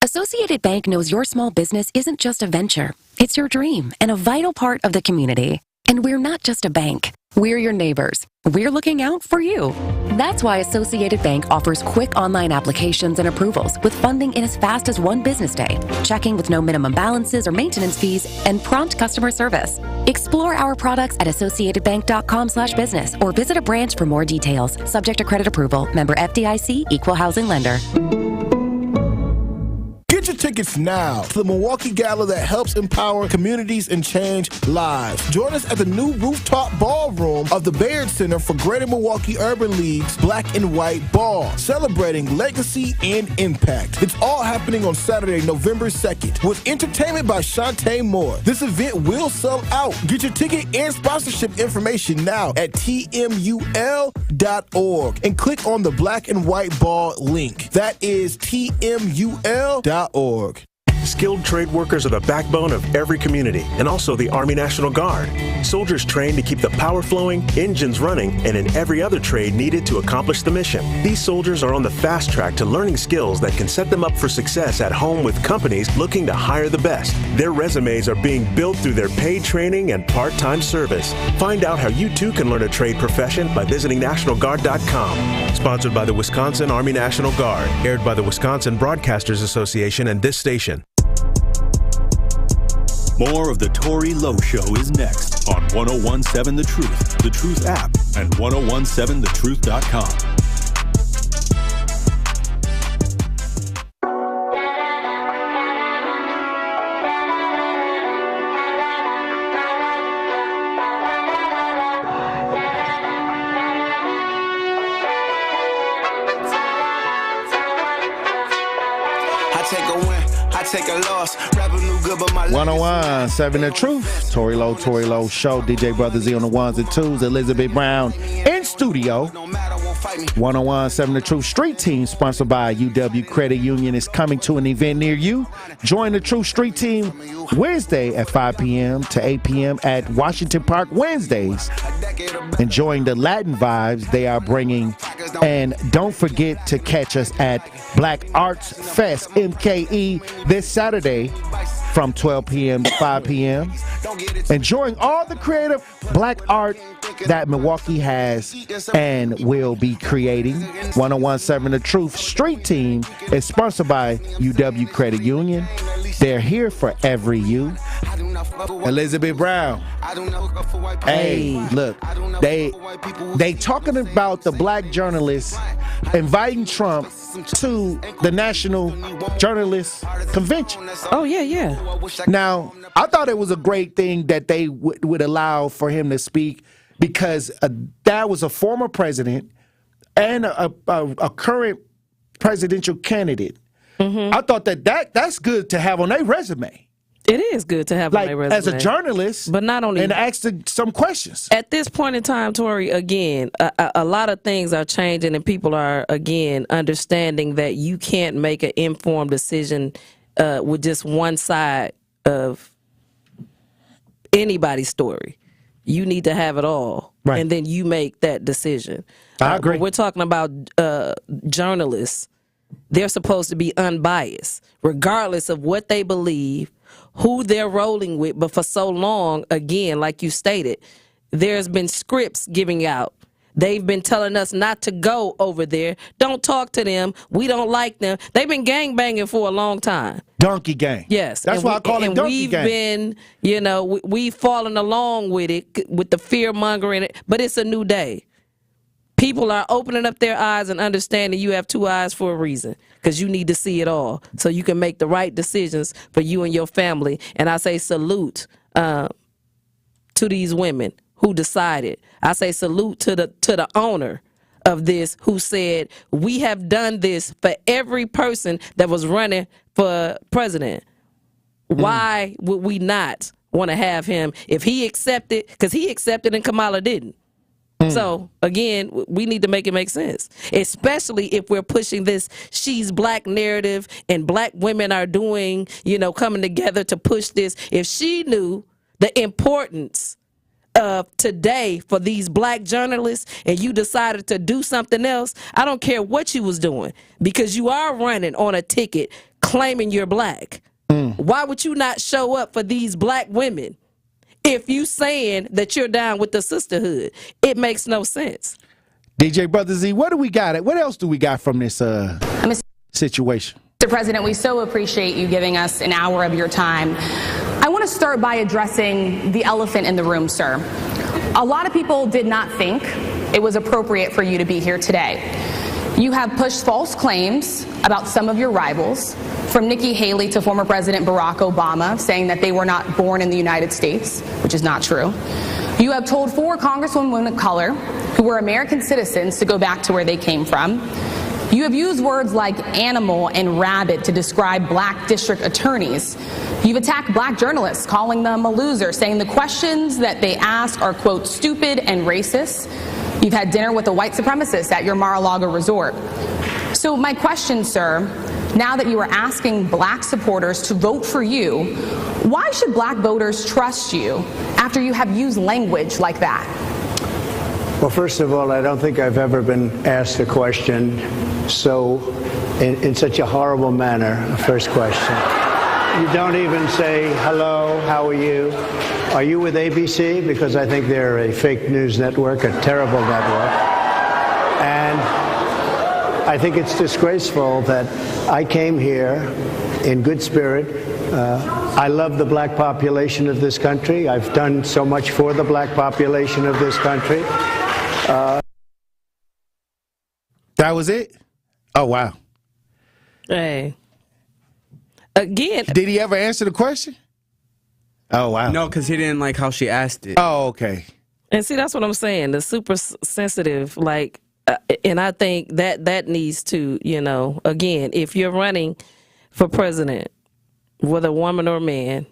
[SPEAKER 21] Associated Bank knows your small business isn't just a venture. It's your dream and a vital part of the community. And we're not just a bank. We're your neighbors. We're looking out for you. That's why Associated Bank offers quick online applications and approvals with funding in as fast as one business day, checking with no minimum balances or maintenance fees, and prompt customer service. Explore our products at associatedbank.com/business or visit a branch for more details. Subject to credit approval. Member FDIC, Equal Housing Lender.
[SPEAKER 8] Get your tickets now to the Milwaukee Gala that helps empower communities and change lives. Join us at the new rooftop ballroom of the Baird Center for Greater Milwaukee Urban League's Black and White Ball, celebrating legacy and impact. It's all happening on Saturday, November 2nd, with entertainment by Shantae Moore. This event will sell out. Get your ticket and sponsorship information now at tmul.org and click on the Black and White Ball link. That is tmul.org.
[SPEAKER 18] Skilled trade workers are the backbone of every community and also the Army National Guard. Soldiers trained to keep the power flowing, engines running, and in every other trade needed to accomplish the mission. These soldiers are on the fast track to learning skills that can set them up for success at home with companies looking to hire the best. Their resumes are being built through their paid training and part-time service. Find out how you too can learn a trade profession by visiting NationalGuard.com. Sponsored by the Wisconsin Army National Guard. Aired by the Wisconsin Broadcasters Association and this station.
[SPEAKER 4] More of the Tory Lowe Show is next on 1017 The Truth, The Truth app, and 1017thetruth.com.
[SPEAKER 20] Take a loss, revenue good, but my
[SPEAKER 1] 1017 The Truth, Tory Lowe Show, DJ Brother Z on the ones and twos, Elizabeth Brown in studio. 1017 The Truth Street Team, sponsored by UW Credit Union, is coming to an event near you. Join the Truth Street Team Wednesday at 5 p.m. to 8 p.m. at Washington Park Wednesdays. Enjoying the Latin vibes they are bringing. And don't forget to catch us at Black Arts Fest, MKE, this Saturday from 12 p.m. to 5 p.m. Enjoying all the creative black art that Milwaukee has and will be creating. 1017 The Truth Street Team is sponsored by UW Credit Union. They're here for every you. Elizabeth Brown. Hey, look, they talking about the black journalists inviting Trump to the National Journalists Convention.
[SPEAKER 19] Oh, yeah.
[SPEAKER 1] Now, I thought it was a great thing that they would allow for him to speak because that was a former president and a current presidential candidate. Mm-hmm. I thought that's good to have on their resume.
[SPEAKER 19] It is good to have on their resume.
[SPEAKER 1] As a journalist,
[SPEAKER 19] but not only
[SPEAKER 1] and ask some questions.
[SPEAKER 19] At this point in time, Tory, again, a lot of things are changing, and people are again understanding that you can't make an informed decision with just one side of anybody's story. You need to have it all, right, and then you make that decision.
[SPEAKER 1] I agree.
[SPEAKER 19] We're talking about journalists. They're supposed to be unbiased, regardless of what they believe, who they're rolling with. But for so long, again, like you stated, there's been scripts giving out. They've been telling us not to go over there. Don't talk to them. We don't like them. They've been gangbanging for a long time.
[SPEAKER 1] Donkey gang.
[SPEAKER 19] Yes.
[SPEAKER 1] That's why I call it donkey gang.
[SPEAKER 19] And we've been, we've fallen along with it, with the fear mongering. But it's a new day. People are opening up their eyes and understanding you have two eyes for a reason, because you need to see it all so you can make the right decisions for you and your family. And I say salute to these women who decided. I say salute to the owner of this who said, we have done this for every person that was running for president. Why would we not want to have him if he accepted? Because he accepted and Kamala didn't. So, again, we need to make it make sense, especially if we're pushing this she's black narrative and black women are doing, coming together to push this. If she knew the importance of today for these black journalists and you decided to do something else, I don't care what you was doing, because you are running on a ticket claiming you're black. Why would you not show up for these black women? If you saying that you're down with the sisterhood, it makes no sense.
[SPEAKER 1] DJ Brother Z, what do we got? What else do we got from this situation?
[SPEAKER 12] Mr. President, we so appreciate you giving us an hour of your time. I want to start by addressing the elephant in the room, sir. A lot of people did not think it was appropriate for you to be here today. You have pushed false claims about some of your rivals, from Nikki Haley to former President Barack Obama, saying that they were not born in the United States, which is not true. You have told 4 congresswomen of color who were American citizens to go back to where they came from. You have used words like animal and rabbit to describe black district attorneys. You've attacked black journalists, calling them a loser, saying the questions that they ask are, quote, stupid and racist. You've had dinner with a white supremacist at your Mar-a-Lago resort. So my question, sir, now that you are asking black supporters to vote for you, why should black voters trust you after you have used language like that?
[SPEAKER 2] Well, first of all, I don't think I've ever been asked a question in such a horrible manner. First question. You don't even say, hello, how are you? Are you with ABC? Because I think they're a fake news network, a terrible network. And I think it's disgraceful that I came here in good spirit. I love the black population of this country. I've done so much for the black population of this country.
[SPEAKER 1] That was it? Oh, wow.
[SPEAKER 19] Hey. Again.
[SPEAKER 1] Did he ever answer the question? Oh, wow.
[SPEAKER 3] No, because he didn't like how she asked it.
[SPEAKER 1] Oh, okay.
[SPEAKER 19] And see, that's what I'm saying. The super sensitive, and I think that needs to, again, if you're running for president, whether a woman or a man,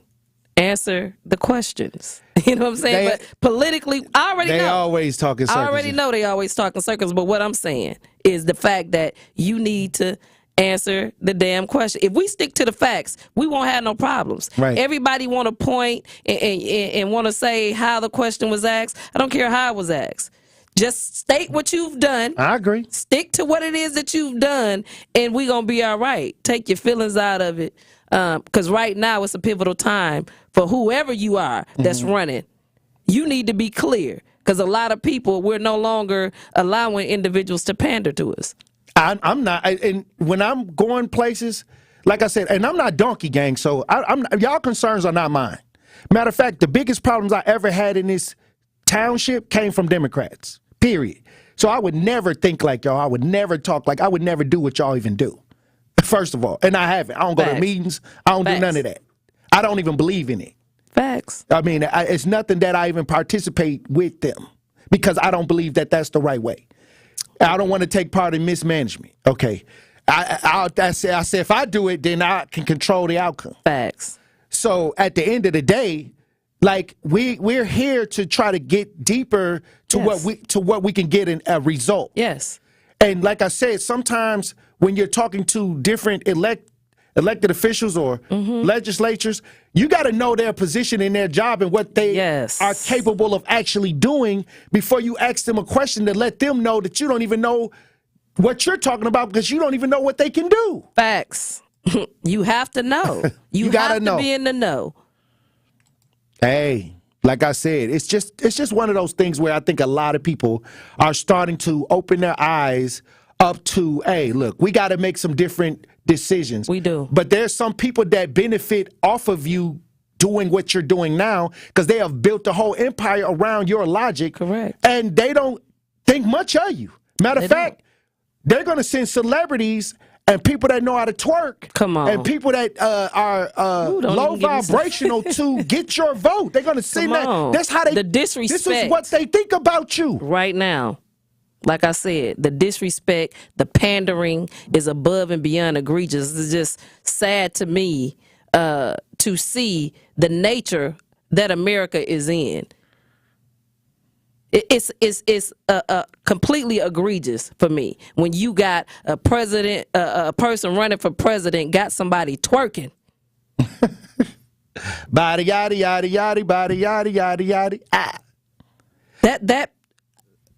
[SPEAKER 19] answer the questions. You know what I'm saying? But politically, I already know.
[SPEAKER 1] They always talk in circles.
[SPEAKER 19] I already know they always talk in circles, but what I'm saying is the fact that you need to answer the damn question. If we stick to the facts, we won't have no problems.
[SPEAKER 1] Right.
[SPEAKER 19] Everybody want to point and want to say how the question was asked. I don't care how it was asked. Just state what you've done.
[SPEAKER 1] I agree.
[SPEAKER 19] Stick to what it is that you've done, and we're going to be all right. Take your feelings out of it, because right now it's a pivotal time for whoever you are that's running. You need to be clear, Because a lot of people, we're no longer allowing individuals to pander to us.
[SPEAKER 1] I'm not, and when I'm going places, like I said, and I'm not donkey gang, so y'all concerns are not mine. Matter of fact, the biggest problems I ever had in this township came from Democrats, period. So I would never think like y'all. I would never talk like, I would never do what y'all even do, first of all. And I haven't. I don't go to meetings. I don't do none of that. I don't even believe in it.
[SPEAKER 19] Facts.
[SPEAKER 1] I mean, it's nothing that I even participate with them because I don't believe that that's the right way. I don't want to take part in mismanagement. Okay. I say if I do it, then I can control the outcome.
[SPEAKER 19] Facts.
[SPEAKER 1] So at the end of the day, like we're here to try to get deeper to what we can get in a result.
[SPEAKER 19] Yes.
[SPEAKER 1] And like I said, sometimes when you're talking to different elected officials or legislatures, you got to know their position in their job and what they are capable of actually doing before you ask them a question to let them know that you don't even know what you're talking about because you don't even know what they can do.
[SPEAKER 19] Facts. You have to know. You
[SPEAKER 1] gotta
[SPEAKER 19] have to be in the know.
[SPEAKER 1] Hey, like I said, it's just one of those things where I think a lot of people are starting to open their eyes up to, hey, look, we got to make some different decisions.
[SPEAKER 19] We do.
[SPEAKER 1] But there's some people that benefit off of you doing what you're doing now because they have built a whole empire around your logic.
[SPEAKER 19] Correct.
[SPEAKER 1] And they don't think much of you. Matter of fact, they're going to send celebrities and people that know how to twerk.
[SPEAKER 19] Come on.
[SPEAKER 1] And people that are low vibrational to get your vote. They're going to send that. That's how they.
[SPEAKER 19] The disrespect.
[SPEAKER 1] This is what they think about you.
[SPEAKER 19] Right now. Like I said, the disrespect, the pandering is above and beyond egregious. It's just sad to me to see the nature that America is in. It's completely egregious for me when you got a person running for president, got somebody twerking.
[SPEAKER 1] Body yada yada yada body yada yada yada. Ah.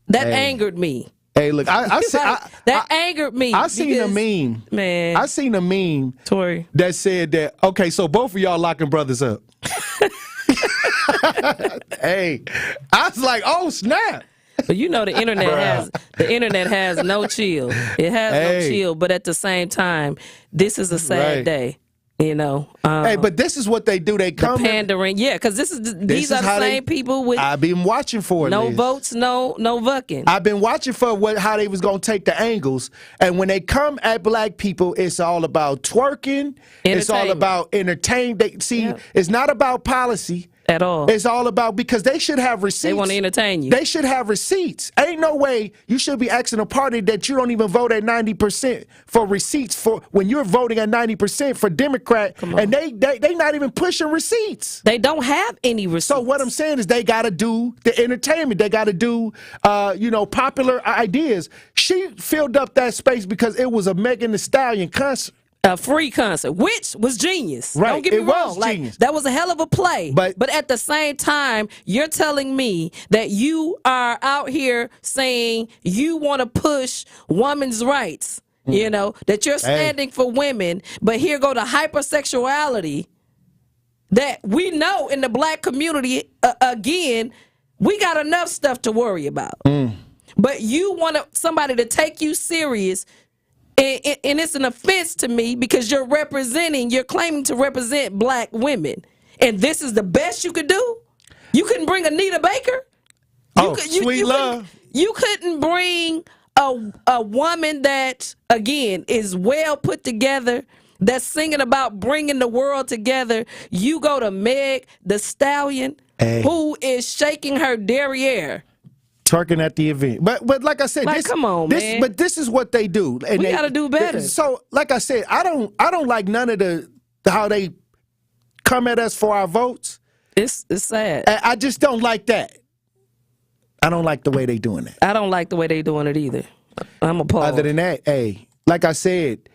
[SPEAKER 19] That angered me.
[SPEAKER 1] Hey, look,
[SPEAKER 19] that angered me.
[SPEAKER 1] I seen a meme.
[SPEAKER 19] Man.
[SPEAKER 1] I seen a meme,
[SPEAKER 19] Tory,
[SPEAKER 1] that said that, okay, so both of y'all locking brothers up. Hey, I was like, oh, snap.
[SPEAKER 19] But you know the internet has no chill. It has no chill, but at the same time, this is a sad day. You know,
[SPEAKER 1] hey, but this is what they do. They come
[SPEAKER 19] pandering, because these are the same people with.
[SPEAKER 1] I've been watching for it.
[SPEAKER 19] No votes, no vucking.
[SPEAKER 1] I've been watching for how they was gonna take the angles, and when they come at black people, it's all about twerking. It's all about entertainment. It's not about policy
[SPEAKER 19] at all.
[SPEAKER 1] It's all about, because they should have receipts.
[SPEAKER 19] They want to entertain you.
[SPEAKER 1] They should have receipts. Ain't no way you should be asking a party that you don't even vote at 90% for receipts for when you're voting at 90% for Democrat, and they not even pushing receipts.
[SPEAKER 19] They don't have any receipts.
[SPEAKER 1] So what I'm saying is they got to do the entertainment. They got to do popular ideas. She filled up that space because it was a Megan Thee Stallion concert.
[SPEAKER 19] A free concert, which was genius.
[SPEAKER 1] Right.
[SPEAKER 19] Don't get me wrong. Like, that was a hell of a play. But at the same time, you're telling me that you are out here saying you want to push women's rights, that you're standing for women, but here go the hypersexuality that we know in the black community, again, we got enough stuff to worry about. But you want somebody to take you serious. And it's an offense to me because you're claiming to represent black women. And this is the best you could do? You couldn't bring Anita Baker?
[SPEAKER 1] Sweet Love.
[SPEAKER 19] You couldn't bring a woman that, again, is well put together, that's singing about bringing the world together. You go to Meg Thee Stallion, who is shaking her derriere.
[SPEAKER 1] Twerking at the event, but like I said,
[SPEAKER 19] come on, man.
[SPEAKER 1] But this is what they do, and
[SPEAKER 19] we got to do better.
[SPEAKER 1] So, like I said, I don't like none of the how they come at us for our votes.
[SPEAKER 19] It's sad.
[SPEAKER 1] I just don't like that. I don't like the way they doing that.
[SPEAKER 19] I don't like the way they doing it either. I'm appalled.
[SPEAKER 1] Other than that, like I said,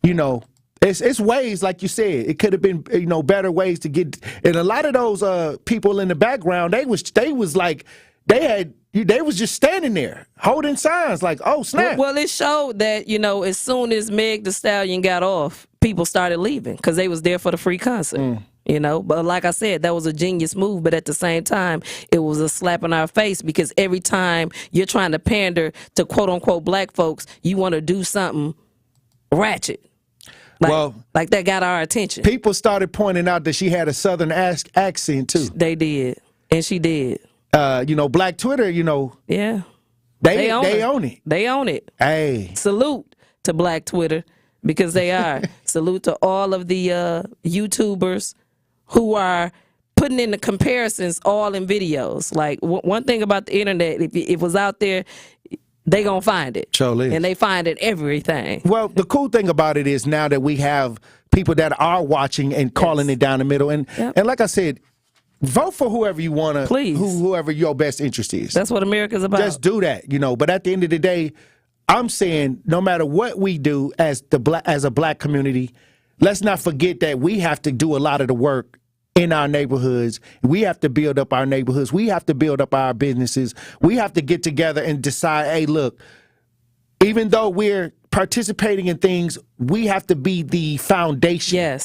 [SPEAKER 1] it's ways, like you said, it could have been better ways to get. And a lot of those people in the background, they was like they was just standing there holding signs like, oh, snap.
[SPEAKER 19] Well, it showed that, as soon as Meg Thee Stallion got off, people started leaving because they was there for the free concert. You know, but like I said, that was a genius move. But at the same time, it was a slap in our face because every time you're trying to pander to quote unquote black folks, you want to do something ratchet. Like that got our attention.
[SPEAKER 1] People started pointing out that she had a Southern accent too.
[SPEAKER 19] They did, and she did.
[SPEAKER 1] Black Twitter.
[SPEAKER 19] Yeah,
[SPEAKER 1] they own it.
[SPEAKER 19] They own it.
[SPEAKER 1] Hey,
[SPEAKER 19] salute to Black Twitter because they are. Salute to all of the YouTubers who are putting in the comparisons all in videos. Like one thing about the internet, if it was out there, they gonna find it.
[SPEAKER 1] Surely.
[SPEAKER 19] And they find it everything.
[SPEAKER 1] Well, the cool thing about it is now that we have people that are watching and calling it down the middle, and like I said, vote for whoever you want to,
[SPEAKER 19] please,
[SPEAKER 1] whoever your best interest is.
[SPEAKER 19] That's what America's about.
[SPEAKER 1] Just do that, But at the end of the day, I'm saying no matter what we do as a black community, let's not forget that we have to do a lot of the work in our neighborhoods. We have to build up our neighborhoods. We have to build up our businesses. We have to get together and decide, hey, look, even though we're participating in things, we have to be the foundation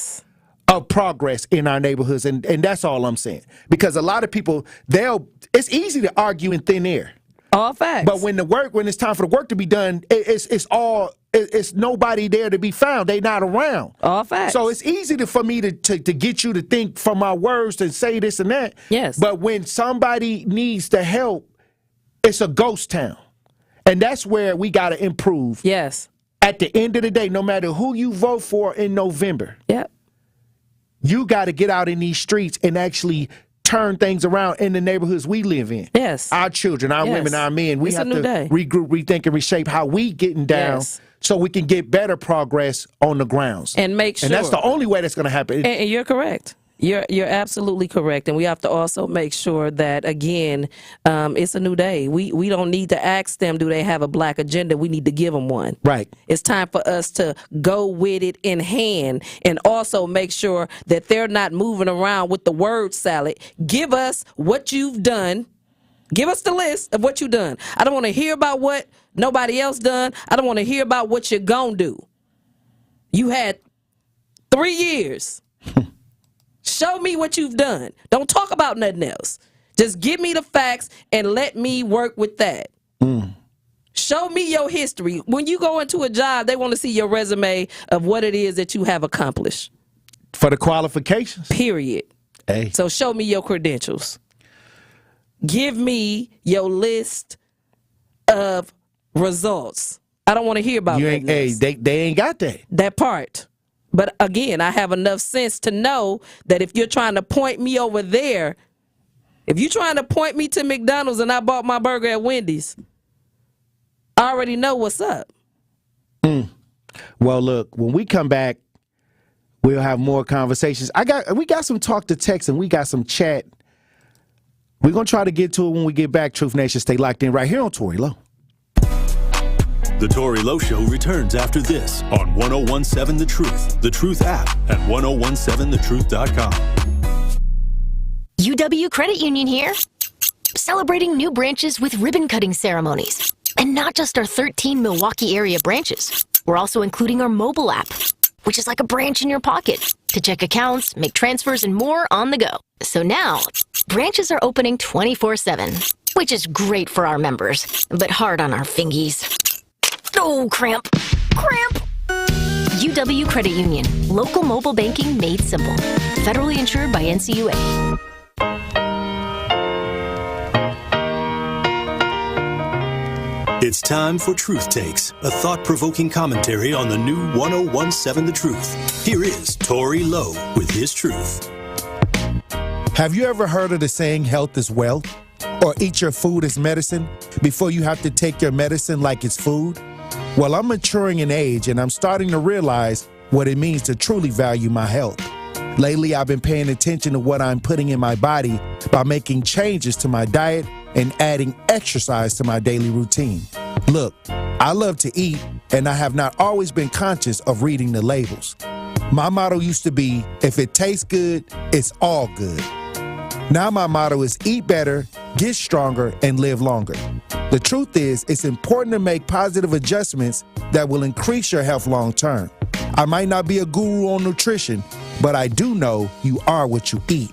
[SPEAKER 1] of progress in our neighborhoods. And that's all I'm saying. Because a lot of people, it's easy to argue in thin air.
[SPEAKER 19] All facts.
[SPEAKER 1] But when it's time for the work to be done, it's nobody there to be found. They not around.
[SPEAKER 19] All facts.
[SPEAKER 1] So it's easy for me to get you to think from my words and say this and that.
[SPEAKER 19] Yes.
[SPEAKER 1] But when somebody needs the help, it's a ghost town. And that's where we got to improve.
[SPEAKER 19] Yes.
[SPEAKER 1] At the end of the day, no matter who you vote for in November, you got to get out in these streets and actually turn things around in the neighborhoods we live in.
[SPEAKER 19] Yes.
[SPEAKER 1] Our children, our women, our men. We have to regroup, rethink, and reshape how we getting down so we can get better progress on the grounds.
[SPEAKER 19] And make sure.
[SPEAKER 1] And that's the only way that's going to happen.
[SPEAKER 19] And you're correct. You're absolutely correct. And we have to also make sure that, again, it's a new day. We don't need to ask them, do they have a black agenda? We need to give them one.
[SPEAKER 1] Right.
[SPEAKER 19] It's time for us to go with it in hand and also make sure that they're not moving around with the word salad. Give us what you've done. Give us the list of what you've done. I don't want to hear about what nobody else done. I don't want to hear about what you're going to do. You had 3 years. Show me what you've done. Don't talk about nothing else. Just give me the facts and let me work with that. Show me your history. When you go into a job, they want to see your resume of what it is that you have accomplished.
[SPEAKER 1] For the qualifications?
[SPEAKER 19] Period.
[SPEAKER 1] Hey.
[SPEAKER 19] So show me your credentials. Give me your list of results. I don't want to hear about that.
[SPEAKER 1] Hey, they ain't got that.
[SPEAKER 19] That part. But again, I have enough sense to know that if you're trying to point me over there, if you're trying to point me to McDonald's and I bought my burger at Wendy's, I already know what's up.
[SPEAKER 1] Well, look, when we come back, we'll have more conversations. We got some talk to text and we got some chat. We're going to try to get to it when we get back. Truth Nation, stay locked in right here on Tory Lowe.
[SPEAKER 4] The Tory Lowe Show returns after this on 1017 The Truth app at 1017thetruth.com.
[SPEAKER 6] UW Credit Union here, celebrating new branches with ribbon cutting ceremonies. And not just our 13 Milwaukee area branches. We're also including our mobile app, which is like a branch in your pocket to check accounts, make transfers, and more on the go. So now, branches are opening 24/7, which is great for our members, but hard on our fingies. Oh, cramp. UW Credit Union. Local mobile banking made simple. Federally insured by NCUA.
[SPEAKER 4] It's time for Truth Takes, a thought-provoking commentary on the new 1017 The Truth. Here is Tory Lowe with his truth.
[SPEAKER 1] Have you ever heard of the saying, health is wealth? Or eat your food as medicine before you have to take your medicine like it's food? Well, I'm maturing in age and I'm starting to realize what it means to truly value my health. Lately, I've been paying attention to what I'm putting in my body by making changes to my diet and adding exercise to my daily routine. Look, I love to eat and I have not always been conscious of reading the labels. My motto used to be, if it tastes good, it's all good. Now my motto is eat better, get stronger, and live longer. The truth is, it's important to make positive adjustments that will increase your health long term. I might not be a guru on nutrition, but I do know you are what you eat.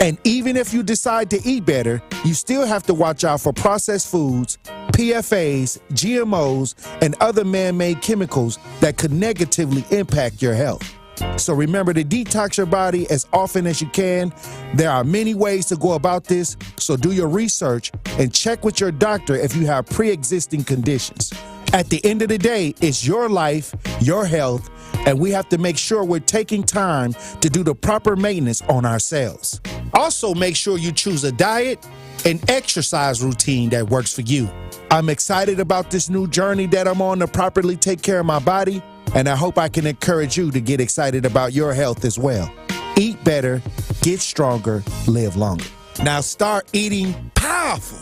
[SPEAKER 1] And even if you decide to eat better, you still have to watch out for processed foods, PFAs, GMOs, and other man-made chemicals that could negatively impact your health. So remember to detox your body as often as you can. There are many ways to go about this, so do your research and check with your doctor if you have pre-existing conditions. At the end of the day, it's your life, your health, and we have to make sure we're taking time to do the proper maintenance on ourselves. Also, make sure you choose a diet and exercise routine that works for you. I'm excited about this new journey that I'm on to properly take care of my body, and I hope I can encourage you to get excited about your health as well. Eat better, get stronger, live longer. Now start eating powerful.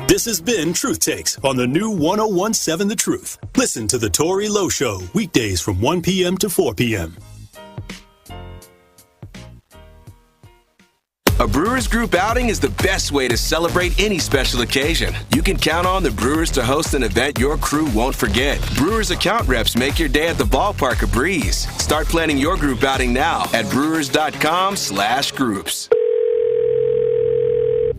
[SPEAKER 4] This has been Truth Takes on the new 1017 The Truth. Listen to The Tory Lowe Show weekdays from 1 p.m. to 4 p.m.
[SPEAKER 7] A Brewers Group outing is the best way to celebrate any special occasion. You can count on the Brewers to host an event your crew won't forget. Brewers account reps make your day at the ballpark a breeze. Start planning your group outing now at brewers.com/groups.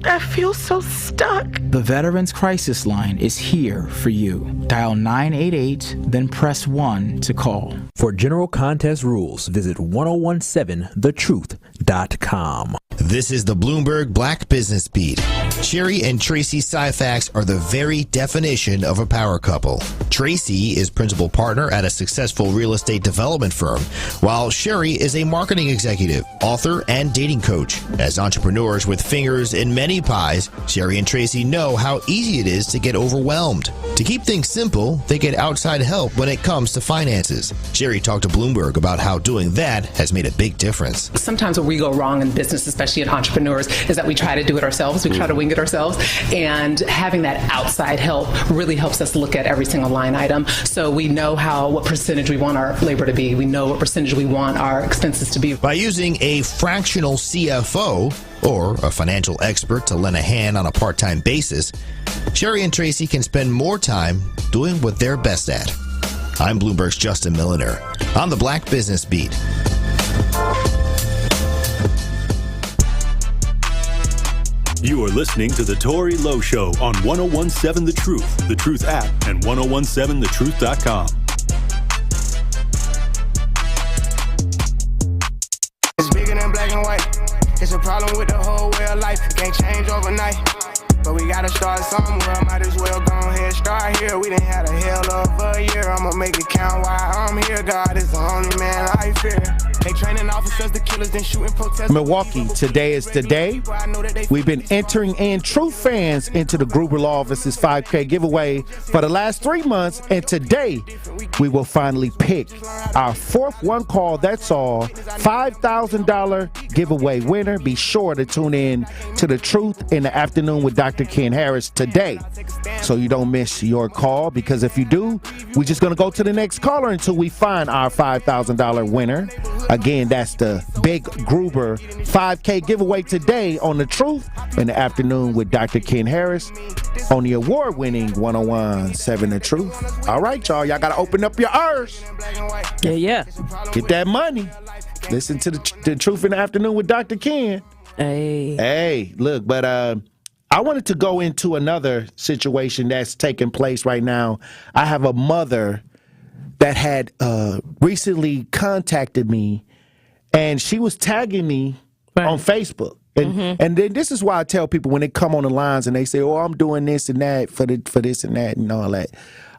[SPEAKER 10] I feel so stuck.
[SPEAKER 16] The Veterans Crisis Line is here for you. Dial 988, then press 1 to call.
[SPEAKER 22] For general contest rules, visit 1017thetruth.com.
[SPEAKER 24] This is the Bloomberg Black Business Beat. Sherry and Tracy Syfax are the very definition of a power couple. Tracy is principal partner at a successful real estate development firm, while Sherry is a marketing executive, author, and dating coach. As entrepreneurs with fingers in many pies, Sherry and Tracy know how easy it is to get overwhelmed. To keep things simple, they get outside help when it comes to finances. Sherry talked to Bloomberg about how doing that has made a big difference.
[SPEAKER 26] Sometimes what we go wrong in business, especially in entrepreneurs, is that we try to do it ourselves. We try to wing it ourselves. And having that outside help really helps us look at every single line item. So we know what percentage we want our labor to be. We know what percentage we want our expenses to be.
[SPEAKER 24] By using a fractional CFO, or a financial expert to lend a hand on a part-time basis, Sherry and Tracy can spend more time doing what they're best at. I'm Bloomberg's Justin Milliner on the Black Business Beat.
[SPEAKER 4] You are listening to The Tory Lowe Show on 1017 The Truth, The Truth app, and 1017thetruth.com.
[SPEAKER 20] It's bigger than black and white. It's a problem with the whole way of life. It can't change overnight. But we gotta start somewhere. Might as well go ahead, start here. We done had a hell of a year. I'ma make it count while I'm here. God is the only man I fear. They training officers, the killers, then shooting protesters.
[SPEAKER 1] Milwaukee, today is the day. We've been entering in true fans into the Gruber Law Office's 5K giveaway for the last 3 months, and today we will finally pick our fourth one call. That's all. $5,000 giveaway winner. Be sure to tune in to The Truth in the afternoon with Dr. Ken Harris today, so you don't miss your call, because if you do, we're just going to go to the next caller until we find our $5,000 winner. Again, that's the Big Gruber 5K giveaway today on The Truth in the afternoon with Dr. Ken Harris on the award-winning 1017 The Truth. All right, y'all got to open up your ears.
[SPEAKER 19] Yeah.
[SPEAKER 1] Get that money. Listen to the Truth in the afternoon with Dr. Ken. Hey, look, but I wanted to go into another situation that's taking place right now. I have a mother that had recently contacted me, and she was tagging me on Facebook. And then this is why I tell people when they come on the lines and they say, oh, I'm doing this and that for this and that and all that.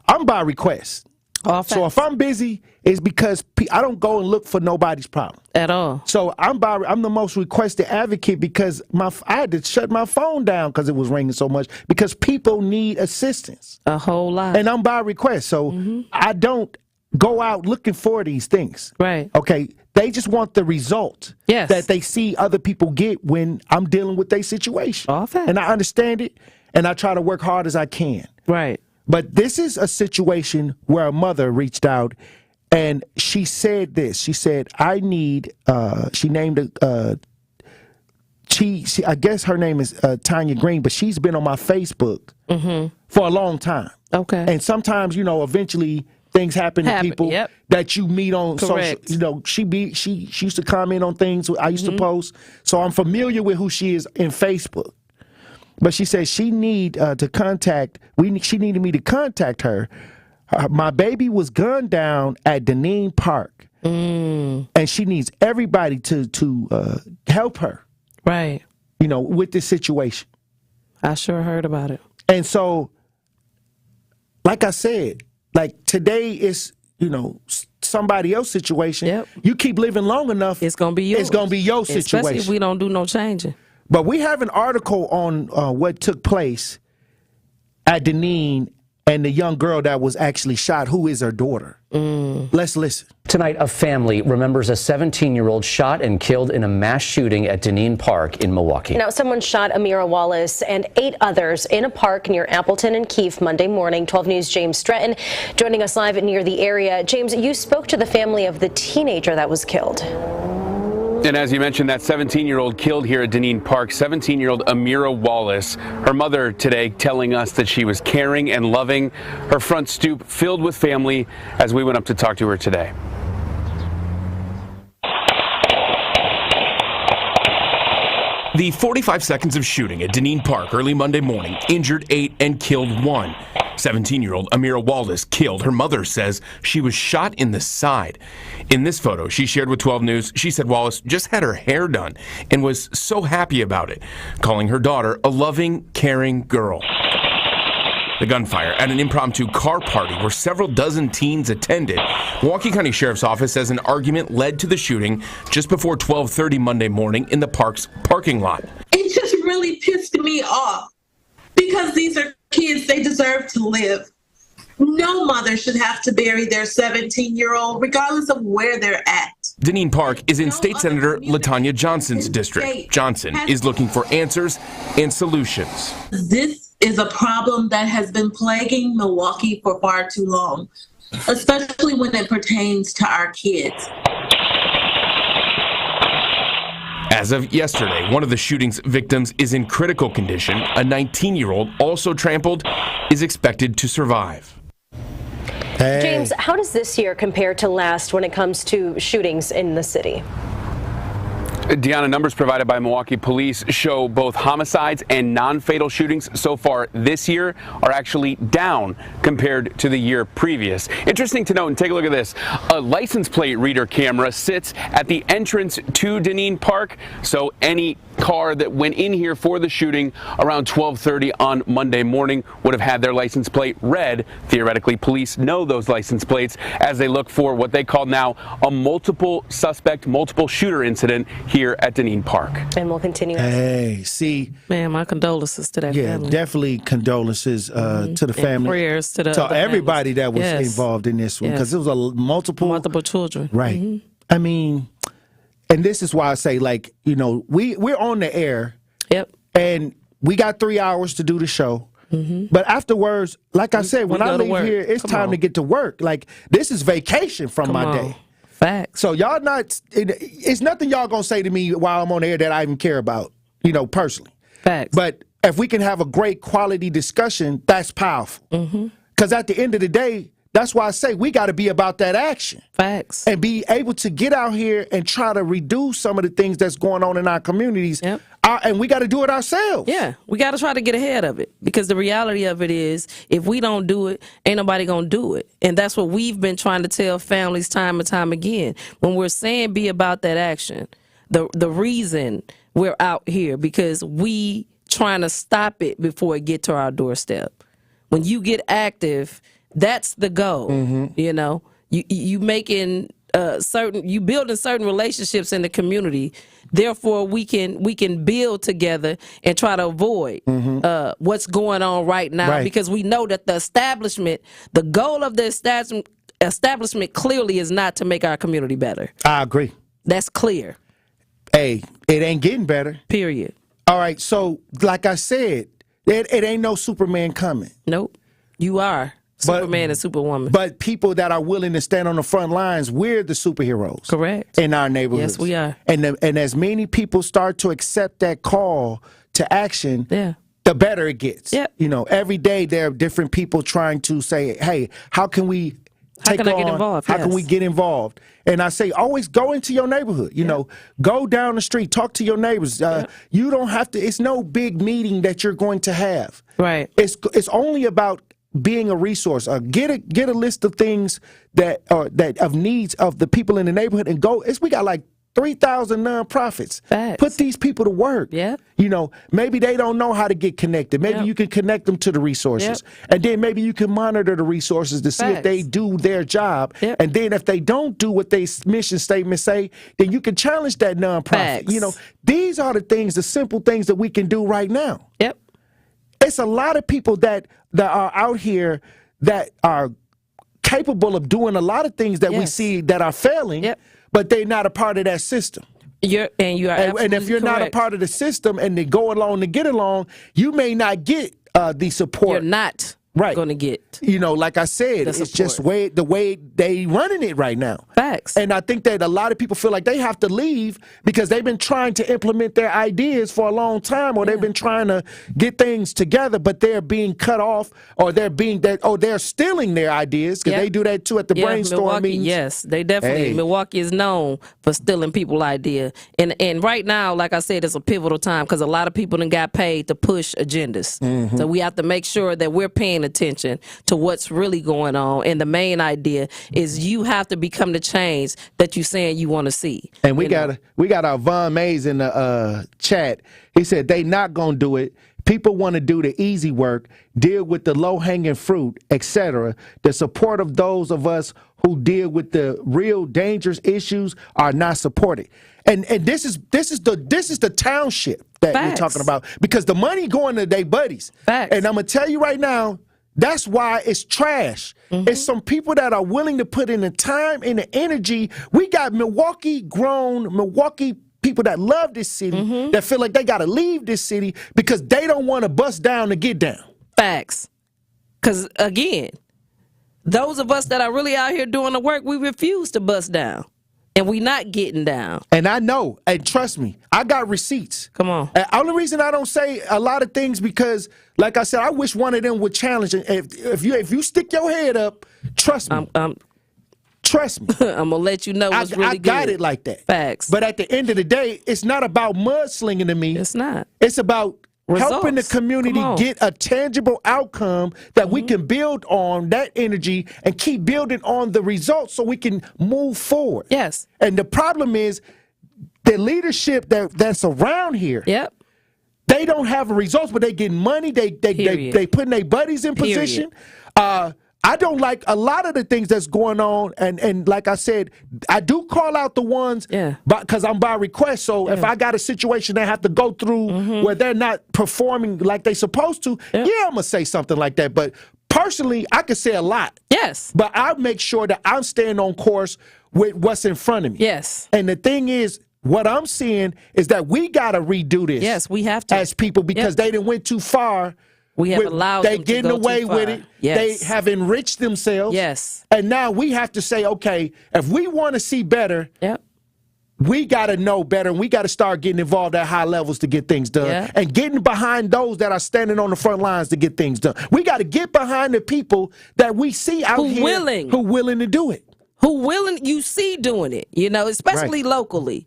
[SPEAKER 1] I'm by request. So if I'm busy, it's because I don't go and look for nobody's problem
[SPEAKER 19] at all.
[SPEAKER 1] So I'm the most requested advocate because I had to shut my phone down because it was ringing so much, because people need assistance.
[SPEAKER 19] A whole lot.
[SPEAKER 1] And I'm by request. So I don't go out looking for these things.
[SPEAKER 19] Right.
[SPEAKER 1] Okay. They just want the result that they see other people get when I'm dealing with their situation. And I understand it, and I try to work hard as I can.
[SPEAKER 19] Right.
[SPEAKER 1] But this is a situation where a mother reached out, and she said this. She said, I need, she named she I guess her name is Tanya Green, but she's been on my Facebook for a long time.
[SPEAKER 19] Okay.
[SPEAKER 1] And sometimes, eventually things happen to people that you meet on
[SPEAKER 19] Correct.
[SPEAKER 1] social. She used to comment on things I used to post, so I'm familiar with who she is in Facebook. But she said she need to contact. She needed me to contact her. My baby was gunned down at Dineen Park, and she needs everybody to help her.
[SPEAKER 19] Right.
[SPEAKER 1] With this situation.
[SPEAKER 19] I sure heard about it.
[SPEAKER 1] And so, like I said, like today is, somebody else's situation.
[SPEAKER 19] Yep.
[SPEAKER 1] You keep living long enough,
[SPEAKER 19] it's gonna be yours.
[SPEAKER 1] It's gonna be your situation.
[SPEAKER 19] Especially if we don't do no changing.
[SPEAKER 1] But we have an article on what took place at Denine and the young girl that was actually shot, who is her daughter. Let's listen.
[SPEAKER 9] Tonight, a family remembers a 17-year-old shot and killed in a mass shooting at Dineen Park in Milwaukee.
[SPEAKER 11] Now, someone shot Amira Wallace and 8 others in a park near Appleton and Keefe Monday morning. 12 News' James Stratton joining us live near the area. James, you spoke to the family of the teenager that was killed.
[SPEAKER 13] And as you mentioned, that 17-year-old killed here at Dineen Park, 17-year-old Amira Wallace. Her mother today telling us that she was caring and loving. Her front stoop filled with family as we went up to talk to her today.
[SPEAKER 14] The 45 seconds of shooting at Dineen Park early Monday morning injured 8 and killed 1. 17-year-old Amira Wallace killed. Her mother says she was shot in the side. In this photo she shared with 12 News, she said Wallace just had her hair done and was so happy about it, calling her daughter a loving, caring girl. The gunfire at an impromptu car party where several dozen teens attended. Milwaukee County Sheriff's Office says an argument led to the shooting just before 12:30 Monday morning in the park's parking lot.
[SPEAKER 23] It just really pissed me off because these are kids, they deserve to live. No mother should have to bury their 17-year-old regardless of where they're at.
[SPEAKER 14] Dineen Park is in State Senator LaTanya Johnson's district. Johnson is looking for answers and solutions.
[SPEAKER 23] This is a problem that has been plaguing Milwaukee for far too long, especially when it pertains to our kids.
[SPEAKER 14] As of yesterday, one of the shooting's victims is in critical condition. A 19-year-old, also trampled, is expected to survive.
[SPEAKER 11] James, how does this year compare to last when it comes to shootings in the city?
[SPEAKER 13] Deanna, numbers provided by Milwaukee police show both homicides and non-fatal shootings so far this year are actually down compared to the year previous. Interesting to note, and take a look at this, a license plate reader camera sits at the entrance to Dineen Park, so any car that went in here for the shooting around 12:30 on Monday morning would have had their license plate read. Theoretically, police know those license plates as they look for what they call now a multiple suspect, multiple shooter incident here at Dineen Park.
[SPEAKER 11] And we'll continue.
[SPEAKER 1] Hey, see.
[SPEAKER 19] Man, my condolences to that family.
[SPEAKER 1] Yeah, definitely condolences to the family.
[SPEAKER 19] And prayers to
[SPEAKER 1] everybody that was
[SPEAKER 19] Yes.
[SPEAKER 1] involved in this one, because it was a multiple
[SPEAKER 19] children.
[SPEAKER 1] Right. I mean, and this is why I say, like, we're on the air.
[SPEAKER 19] Yep.
[SPEAKER 1] And we got 3 hours to do the show. But afterwards, like I said, when I leave here, it's time to get to work. Like, this is vacation from my day.
[SPEAKER 19] Facts.
[SPEAKER 1] So y'all it's nothing y'all gonna say to me while I'm on the air that I even care about, personally.
[SPEAKER 19] Facts.
[SPEAKER 1] But if we can have a great quality discussion, that's powerful. Because at the end of the day, that's why I say we got to be about that action.
[SPEAKER 19] Facts.
[SPEAKER 1] And be able to get out here and try to reduce some of the things that's going on in our communities.
[SPEAKER 19] Yep.
[SPEAKER 1] And we got to do it ourselves.
[SPEAKER 19] Yeah, we got to try to get ahead of it, because the reality of it is, if we don't do it, ain't nobody going to do it. And that's what we've been trying to tell families time and time again. When we're saying be about that action, the reason we're out here, because we trying to stop it before it get to our doorstep. When you get active, that's the goal. You making you building certain relationships in the community. Therefore, we can build together and try to avoid what's going on right now, because we know that the goal of the establishment clearly is not to make our community better.
[SPEAKER 1] I agree.
[SPEAKER 19] That's clear.
[SPEAKER 1] Hey, it ain't getting better.
[SPEAKER 19] Period.
[SPEAKER 1] All right, so like I said, it ain't no Superman coming.
[SPEAKER 19] Nope. You are Superman and Superwoman.
[SPEAKER 1] But people that are willing to stand on the front lines, we're the superheroes.
[SPEAKER 19] Correct.
[SPEAKER 1] In our neighborhoods.
[SPEAKER 19] Yes, we are.
[SPEAKER 1] And as many people start to accept that call to action, the better it gets.
[SPEAKER 19] Yep.
[SPEAKER 1] Every day there are different people trying to say, hey, how can we take
[SPEAKER 19] can I get involved?
[SPEAKER 1] How can we get involved? And I say, always go into your neighborhood. You know, go down the street, talk to your neighbors. You don't have to. It's no big meeting that you're going to have.
[SPEAKER 19] Right.
[SPEAKER 1] It's only about being a resource. Get a list of things that of needs of the people in the neighborhood and go. We got like 3,000 nonprofits.
[SPEAKER 19] Facts.
[SPEAKER 1] Put these people to work.
[SPEAKER 19] Yeah.
[SPEAKER 1] You know, maybe they don't know how to get connected. Maybe you can connect them to the resources. And then maybe you can monitor the resources to see if they do their job. And then if they don't do what their mission statement say, then you can challenge that nonprofit. You know, these are the things, the simple things that we can do right now.
[SPEAKER 19] Yep.
[SPEAKER 1] It's a lot of people that are out here that are capable of doing a lot of things that we see that are failing, but they're not a part of that system.
[SPEAKER 19] You are
[SPEAKER 1] and if you're
[SPEAKER 19] correct.
[SPEAKER 1] not a part of the system and they go along to get along, you may not get the support.
[SPEAKER 19] You're not going to get.
[SPEAKER 1] You know, like I said, it's just the way they running it right now.
[SPEAKER 19] Facts.
[SPEAKER 1] And I think that a lot of people feel like they have to leave because they've been trying to implement their ideas for a long time, or they've been trying to get things together, but they're being cut off, or they're stealing their ideas, because they do that too at the brainstorm
[SPEAKER 19] Milwaukee,
[SPEAKER 1] meetings.
[SPEAKER 19] yes, they definitely.
[SPEAKER 1] Hey.
[SPEAKER 19] Milwaukee is known for stealing people's idea, and right now, like I said, it's a pivotal time because a lot of people done got paid to push agendas. So we have to make sure that we're paying attention to what's really going on. And the main idea is you have to become the change that you're saying you want to see.
[SPEAKER 1] And we got our Von Mays in the chat. He said they not gonna do it. People want to do the easy work, deal with the low-hanging fruit, etc. The support of those of us who deal with the real dangerous issues are not supported. And this is the township that we're talking about, because the money going to their buddies. And I'm gonna tell you right now, that's why it's trash. It's some people that are willing to put in the time and the energy. We got Milwaukee people that love this city that feel like they got to leave this city because they don't want to bust down to get down.
[SPEAKER 19] Facts. Because, again, those of us that are really out here doing the work, we refuse to bust down. And we not getting down.
[SPEAKER 1] And I know, and trust me, I got receipts.
[SPEAKER 19] Come on.
[SPEAKER 1] The only reason I don't say a lot of things because, like I said, I wish one of them would challenge it. If you stick your head up, trust me. Trust me.
[SPEAKER 19] I'm gonna let you know what's really good.
[SPEAKER 1] I got it like that.
[SPEAKER 19] Facts.
[SPEAKER 1] But at the end of the day, it's not about mudslinging to me.
[SPEAKER 19] It's not.
[SPEAKER 1] It's about
[SPEAKER 19] results.
[SPEAKER 1] Helping the community get a tangible outcome that we can build on that energy and keep building on the results so we can move forward.
[SPEAKER 19] Yes.
[SPEAKER 1] And the problem is the leadership that's around here.
[SPEAKER 19] Yep.
[SPEAKER 1] They don't have results, but they getting money. They putting their buddies in position. I don't like a lot of the things that's going on, and like I said, I do call out the ones because I'm by request. So if I got a situation they have to go through where they're not performing like they supposed to, I'm gonna say something like that. But personally, I could say a lot.
[SPEAKER 19] Yes.
[SPEAKER 1] But I make sure that I'm staying on course with what's in front of me.
[SPEAKER 19] Yes.
[SPEAKER 1] And the thing is, what I'm seeing is that we gotta redo this.
[SPEAKER 19] Yes, we have to
[SPEAKER 1] as people because they done went too far.
[SPEAKER 19] We have allowed
[SPEAKER 1] they
[SPEAKER 19] them
[SPEAKER 1] getting
[SPEAKER 19] to go
[SPEAKER 1] away
[SPEAKER 19] too far.
[SPEAKER 1] with it.
[SPEAKER 19] Yes.
[SPEAKER 1] They have enriched themselves.
[SPEAKER 19] Yes.
[SPEAKER 1] And now we have to say, okay, if we want to see better, we got to know better, and we got to start getting involved at high levels to get things done, and getting behind those that are standing on the front lines to get things done. We got to get behind the people that we see out here who willing to do it.
[SPEAKER 19] You see doing it, especially locally.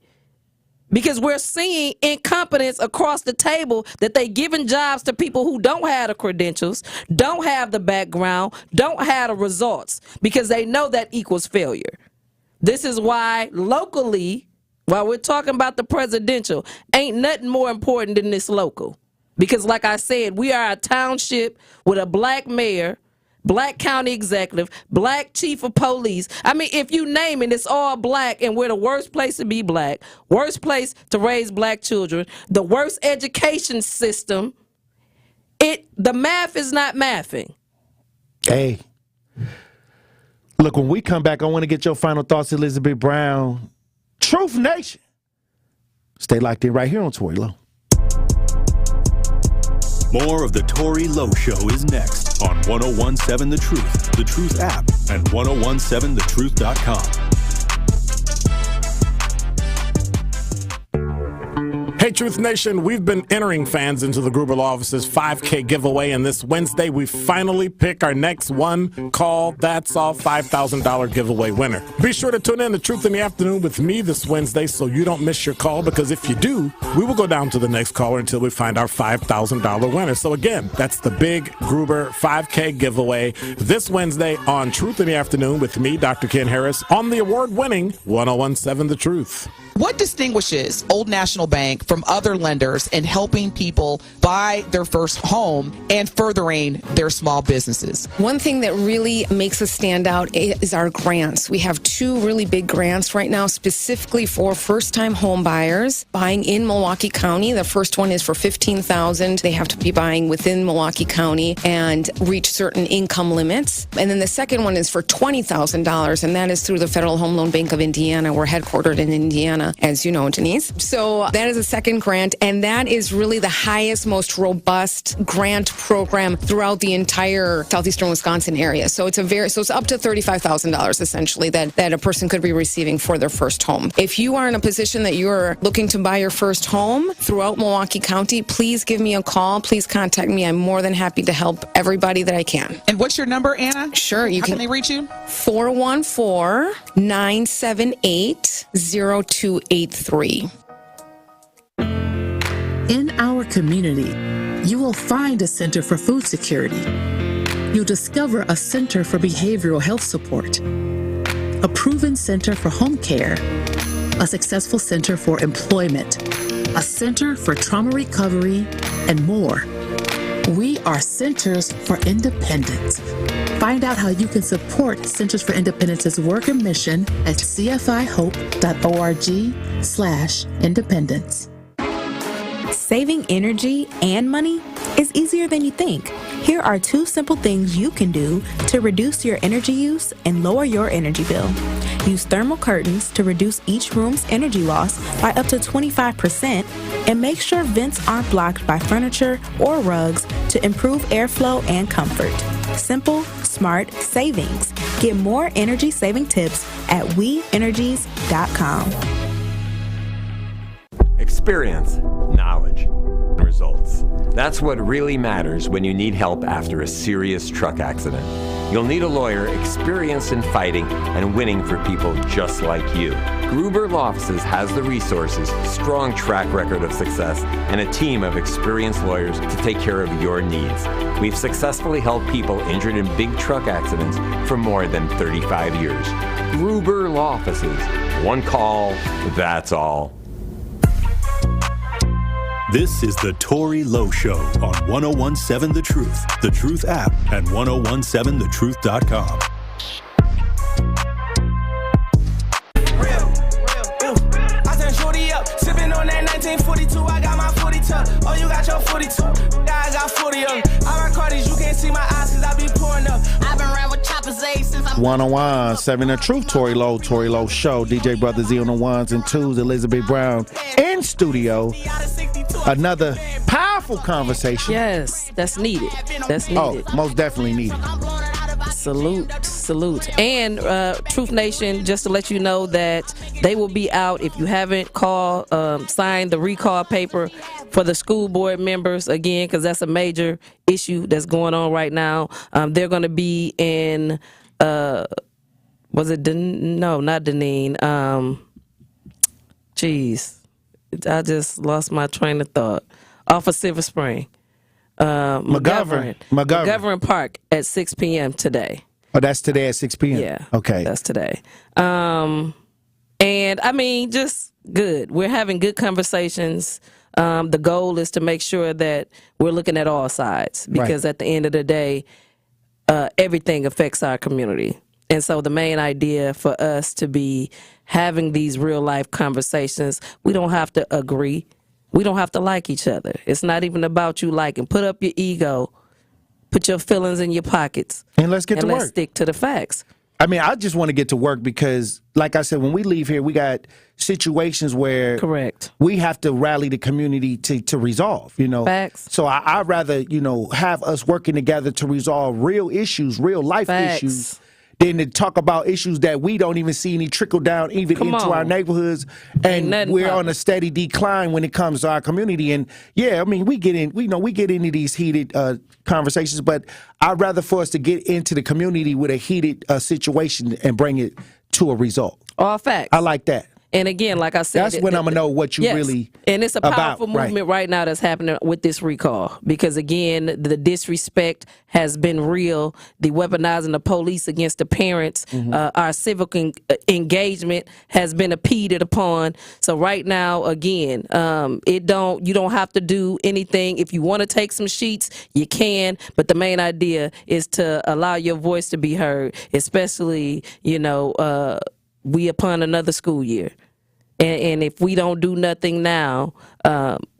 [SPEAKER 19] Because we're seeing incompetence across the table that they giving jobs to people who don't have the credentials, don't have the background, don't have the results, because they know that equals failure. This is why locally, while we're talking about the presidential, ain't nothing more important than this local. Because like I said, we are a township with a black mayor, black county executive, black chief of police. I mean, if you name it, it's all black, and we're the worst place to be black, worst place to raise black children, the worst education system. The math is not mathing.
[SPEAKER 1] Hey, look, when we come back, I want to get your final thoughts, Elizabeth Brown. Truth Nation. Stay locked in right here on Tory Lowe.
[SPEAKER 4] More of the Tory Lowe Show is next on 1017 The Truth, The Truth app, and 1017thetruth.com.
[SPEAKER 5] Hey, Truth Nation, we've been entering fans into the Gruber Law Office's 5K giveaway, and this Wednesday we finally pick our next one call That's All $5,000 giveaway winner. Be sure to tune in to Truth in the Afternoon with me this Wednesday so you don't miss your call, because if you do, we will go down to the next caller until we find our $5,000 winner. So again, that's the big Gruber 5K giveaway this Wednesday on Truth in the Afternoon with me, Dr. Ken Harris, on the award-winning 1017 The Truth.
[SPEAKER 8] What distinguishes Old National Bank from other lenders in helping people buy their first home and furthering their small businesses?
[SPEAKER 15] One thing that really makes us stand out is our grants. We have two really big grants right now specifically for first-time home buyers buying in Milwaukee County. The first one is for $15,000. They have to be buying within Milwaukee County and reach certain income limits. And then the second one is for $20,000, and that is through the Federal Home Loan Bank of Indiana. We're headquartered in Indiana, as you know, Denise. So that is a second grant, and that is really the highest, most robust grant program throughout the entire southeastern Wisconsin area. So it's it's up to $35,000 essentially that a person could be receiving for their first home. If you are in a position that you're looking to buy your first home throughout Milwaukee County, please give me a call. Please contact me. I'm more than happy to help everybody that I can.
[SPEAKER 8] And what's your number, Anna?
[SPEAKER 15] Sure.
[SPEAKER 8] How can they reach you?
[SPEAKER 15] 414-978-0283.
[SPEAKER 17] In our community, you will find a Center for Food Security. You'll discover a Center for Behavioral Health Support, a proven Center for Home Care, a successful Center for Employment, a Center for Trauma Recovery, and more. We are Centers for Independence. Find out how you can support Centers for Independence's work and mission at cfihope.org/independence.
[SPEAKER 21] Saving energy and money is easier than you think. Here are 2 simple things you can do to reduce your energy use and lower your energy bill. Use thermal curtains to reduce each room's energy loss by up to 25%, and make sure vents aren't blocked by furniture or rugs to improve airflow and comfort. Simple, smart savings. Get more energy-saving tips at WeEnergies.com.
[SPEAKER 25] Experience, knowledge, results. That's what really matters when you need help after a serious truck accident. You'll need a lawyer experienced in fighting and winning for people just like you. Gruber Law Offices has the resources, strong track record of success, and a team of experienced lawyers to take care of your needs. We've successfully helped people injured in big truck accidents for more than 35 years. Gruber Law Offices. One call, that's all.
[SPEAKER 4] This is the Tory Lowe Show on 1017 The Truth, The Truth app, and 1017thetruth.com.
[SPEAKER 20] I turned shorty up, sipping on that 1942. I got my 42. Oh, you got your 42. I got 40 of them. I rock Cardi's, you can't see my eyes because I be pouring up. I've been around with choppers since I'm
[SPEAKER 1] 1017 The Truth, Tory Lowe Show. DJ Brother Z on the ones and twos, Elizabeth Brown in studio. Another powerful conversation.
[SPEAKER 19] Yes, that's needed. That's needed.
[SPEAKER 1] Oh, most definitely needed.
[SPEAKER 19] Salute. And Truth Nation, just to let you know that they will be out if you haven't signed the recall paper for the school board members, again, because that's a major issue that's going on right now. They're going to be in, not Denine. I just lost my train of thought. Off of Silver Spring. McGovern Park at 6 p.m. today.
[SPEAKER 1] Oh, that's today at 6 p.m.?
[SPEAKER 19] Yeah.
[SPEAKER 1] Okay.
[SPEAKER 19] That's today. And I mean, just good. We're having good conversations. The goal is to make sure that we're looking at all sides, because at the end of the day, everything affects our community. And so the main idea for us to be having these real life conversations, we don't have to agree. We don't have to like each other. It's not even about you liking. Put up your ego, put your feelings in your pockets,
[SPEAKER 1] and let's get to work.
[SPEAKER 19] Let's stick to the facts.
[SPEAKER 1] I mean, I just want to get to work because, like I said, when we leave here, we got situations where we have to rally the community to resolve, Facts. So I'd rather, have us working together to resolve real issues, real life issues, than to talk about issues that we don't even see any trickle down even into our neighborhoods, and we're on a steady decline when it comes to our community. And yeah, I mean, we get into these heated conversations, but I'd rather for us to get into the community with a heated situation and bring it to a result.
[SPEAKER 19] All facts.
[SPEAKER 1] I like that.
[SPEAKER 19] And again, like I said,
[SPEAKER 1] that's when I'm gonna know what you really.
[SPEAKER 19] And it's a powerful movement right now that's happening with this recall, because again, the disrespect has been real. The weaponizing the police against the parents, our civic engagement has been impeded upon. So right now, again, you don't have to do anything. If you want to take some sheets, you can. But the main idea is to allow your voice to be heard, especially we upon another school year. And if we don't do nothing now,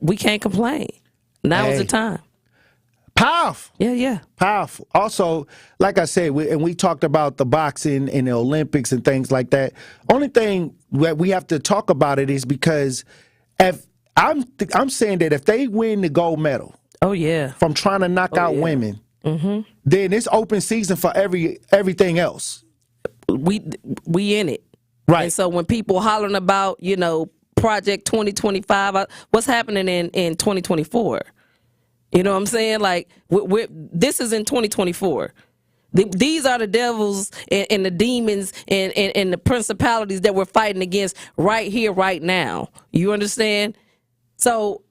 [SPEAKER 19] we can't complain. Now is the time.
[SPEAKER 1] Powerful.
[SPEAKER 19] Yeah.
[SPEAKER 1] Powerful. Also, like I said, we talked about the boxing and the Olympics and things like that. Only thing that we have to talk about it is because if I'm saying that if they win the gold medal, from trying to knock out women, then it's open season for everything else.
[SPEAKER 19] We in it.
[SPEAKER 1] Right.
[SPEAKER 19] And so when people hollering about, Project 2025, what's happening in 2024? You know what I'm saying? Like, this is in 2024. These are the devils and the demons and the principalities that we're fighting against right here, right now. You understand? So,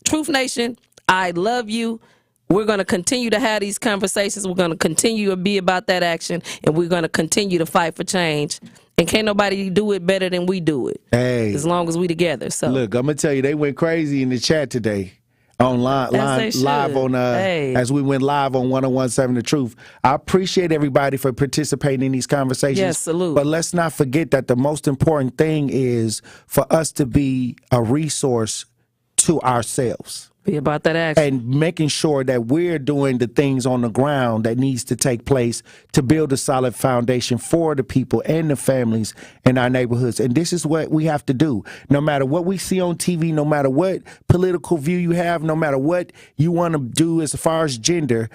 [SPEAKER 19] Truth Nation, I love you. We're going to continue to have these conversations. We're going to continue to be about that action, and we're going to continue to fight for change. And can't nobody do it better than we do it. As long as we together. So
[SPEAKER 1] look, I'm gonna tell you, they went crazy in the chat today, live on as we went live on 101.7 The Truth. I appreciate everybody for participating in these conversations.
[SPEAKER 19] Yes, salute.
[SPEAKER 1] But let's not forget that the most important thing is for us to be a resource to ourselves.
[SPEAKER 19] Be about that action.
[SPEAKER 1] And making sure that we're doing the things on the ground that needs to take place to build a solid foundation for the people and the families in our neighborhoods. And this is what we have to do. No matter what we see on TV, no matter what political view you have, no matter what you want to do as far as gender,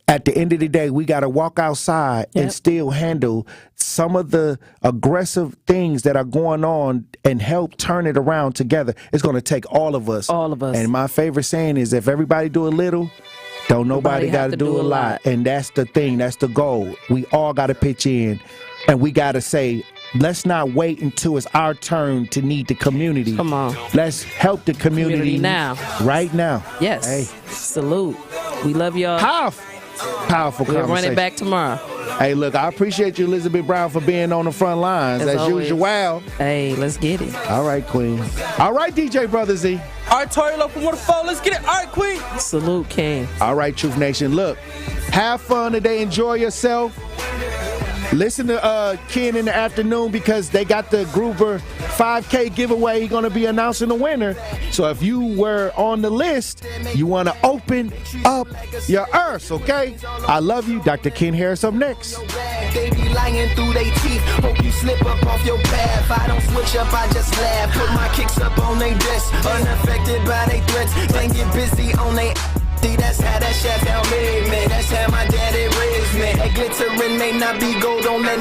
[SPEAKER 1] at the end of the day, we got to walk outside and still handle some of the aggressive things that are going on and help turn it around together. It's going to take all of us.
[SPEAKER 19] All of us.
[SPEAKER 1] And my favorite saying is, if everybody do a little, don't nobody got to do a lot. And that's the thing. That's the goal. We all got to pitch in, and we got to say, let's not wait until it's our turn to need the community.
[SPEAKER 19] Come on.
[SPEAKER 1] Let's help the community
[SPEAKER 19] now.
[SPEAKER 1] Right now.
[SPEAKER 19] Yes.
[SPEAKER 1] Hey.
[SPEAKER 19] Salute. We love y'all.
[SPEAKER 1] Powerful
[SPEAKER 19] We're
[SPEAKER 1] conversation.
[SPEAKER 19] running back tomorrow.
[SPEAKER 1] Hey, look, I appreciate you, Elizabeth Brown, for being on the front lines as usual.
[SPEAKER 19] Hey, let's get it.
[SPEAKER 1] All right, Queen. All right, DJ Brother Z.
[SPEAKER 2] All right, Tory, Lowe from Waterfall. Let's get it. All right, Queen.
[SPEAKER 19] Salute, King.
[SPEAKER 1] All right, Truth Nation. Look, have fun today. Enjoy yourself. Listen to Ken in the afternoon, because they got the Gruber 5K giveaway. He's going to be announcing the winner. So if you were on the list, you want to open up your earth, okay? I love you. Dr. Ken Harris up next.
[SPEAKER 3] They be lying through they teeth. Hope you slip up off your path. I don't switch up, I just laugh. Put my kicks up on they desk, unaffected by they threats. Then get busy on they. That's how that chef made me. That's how my daddy raised me. That glittering may not be gold on that.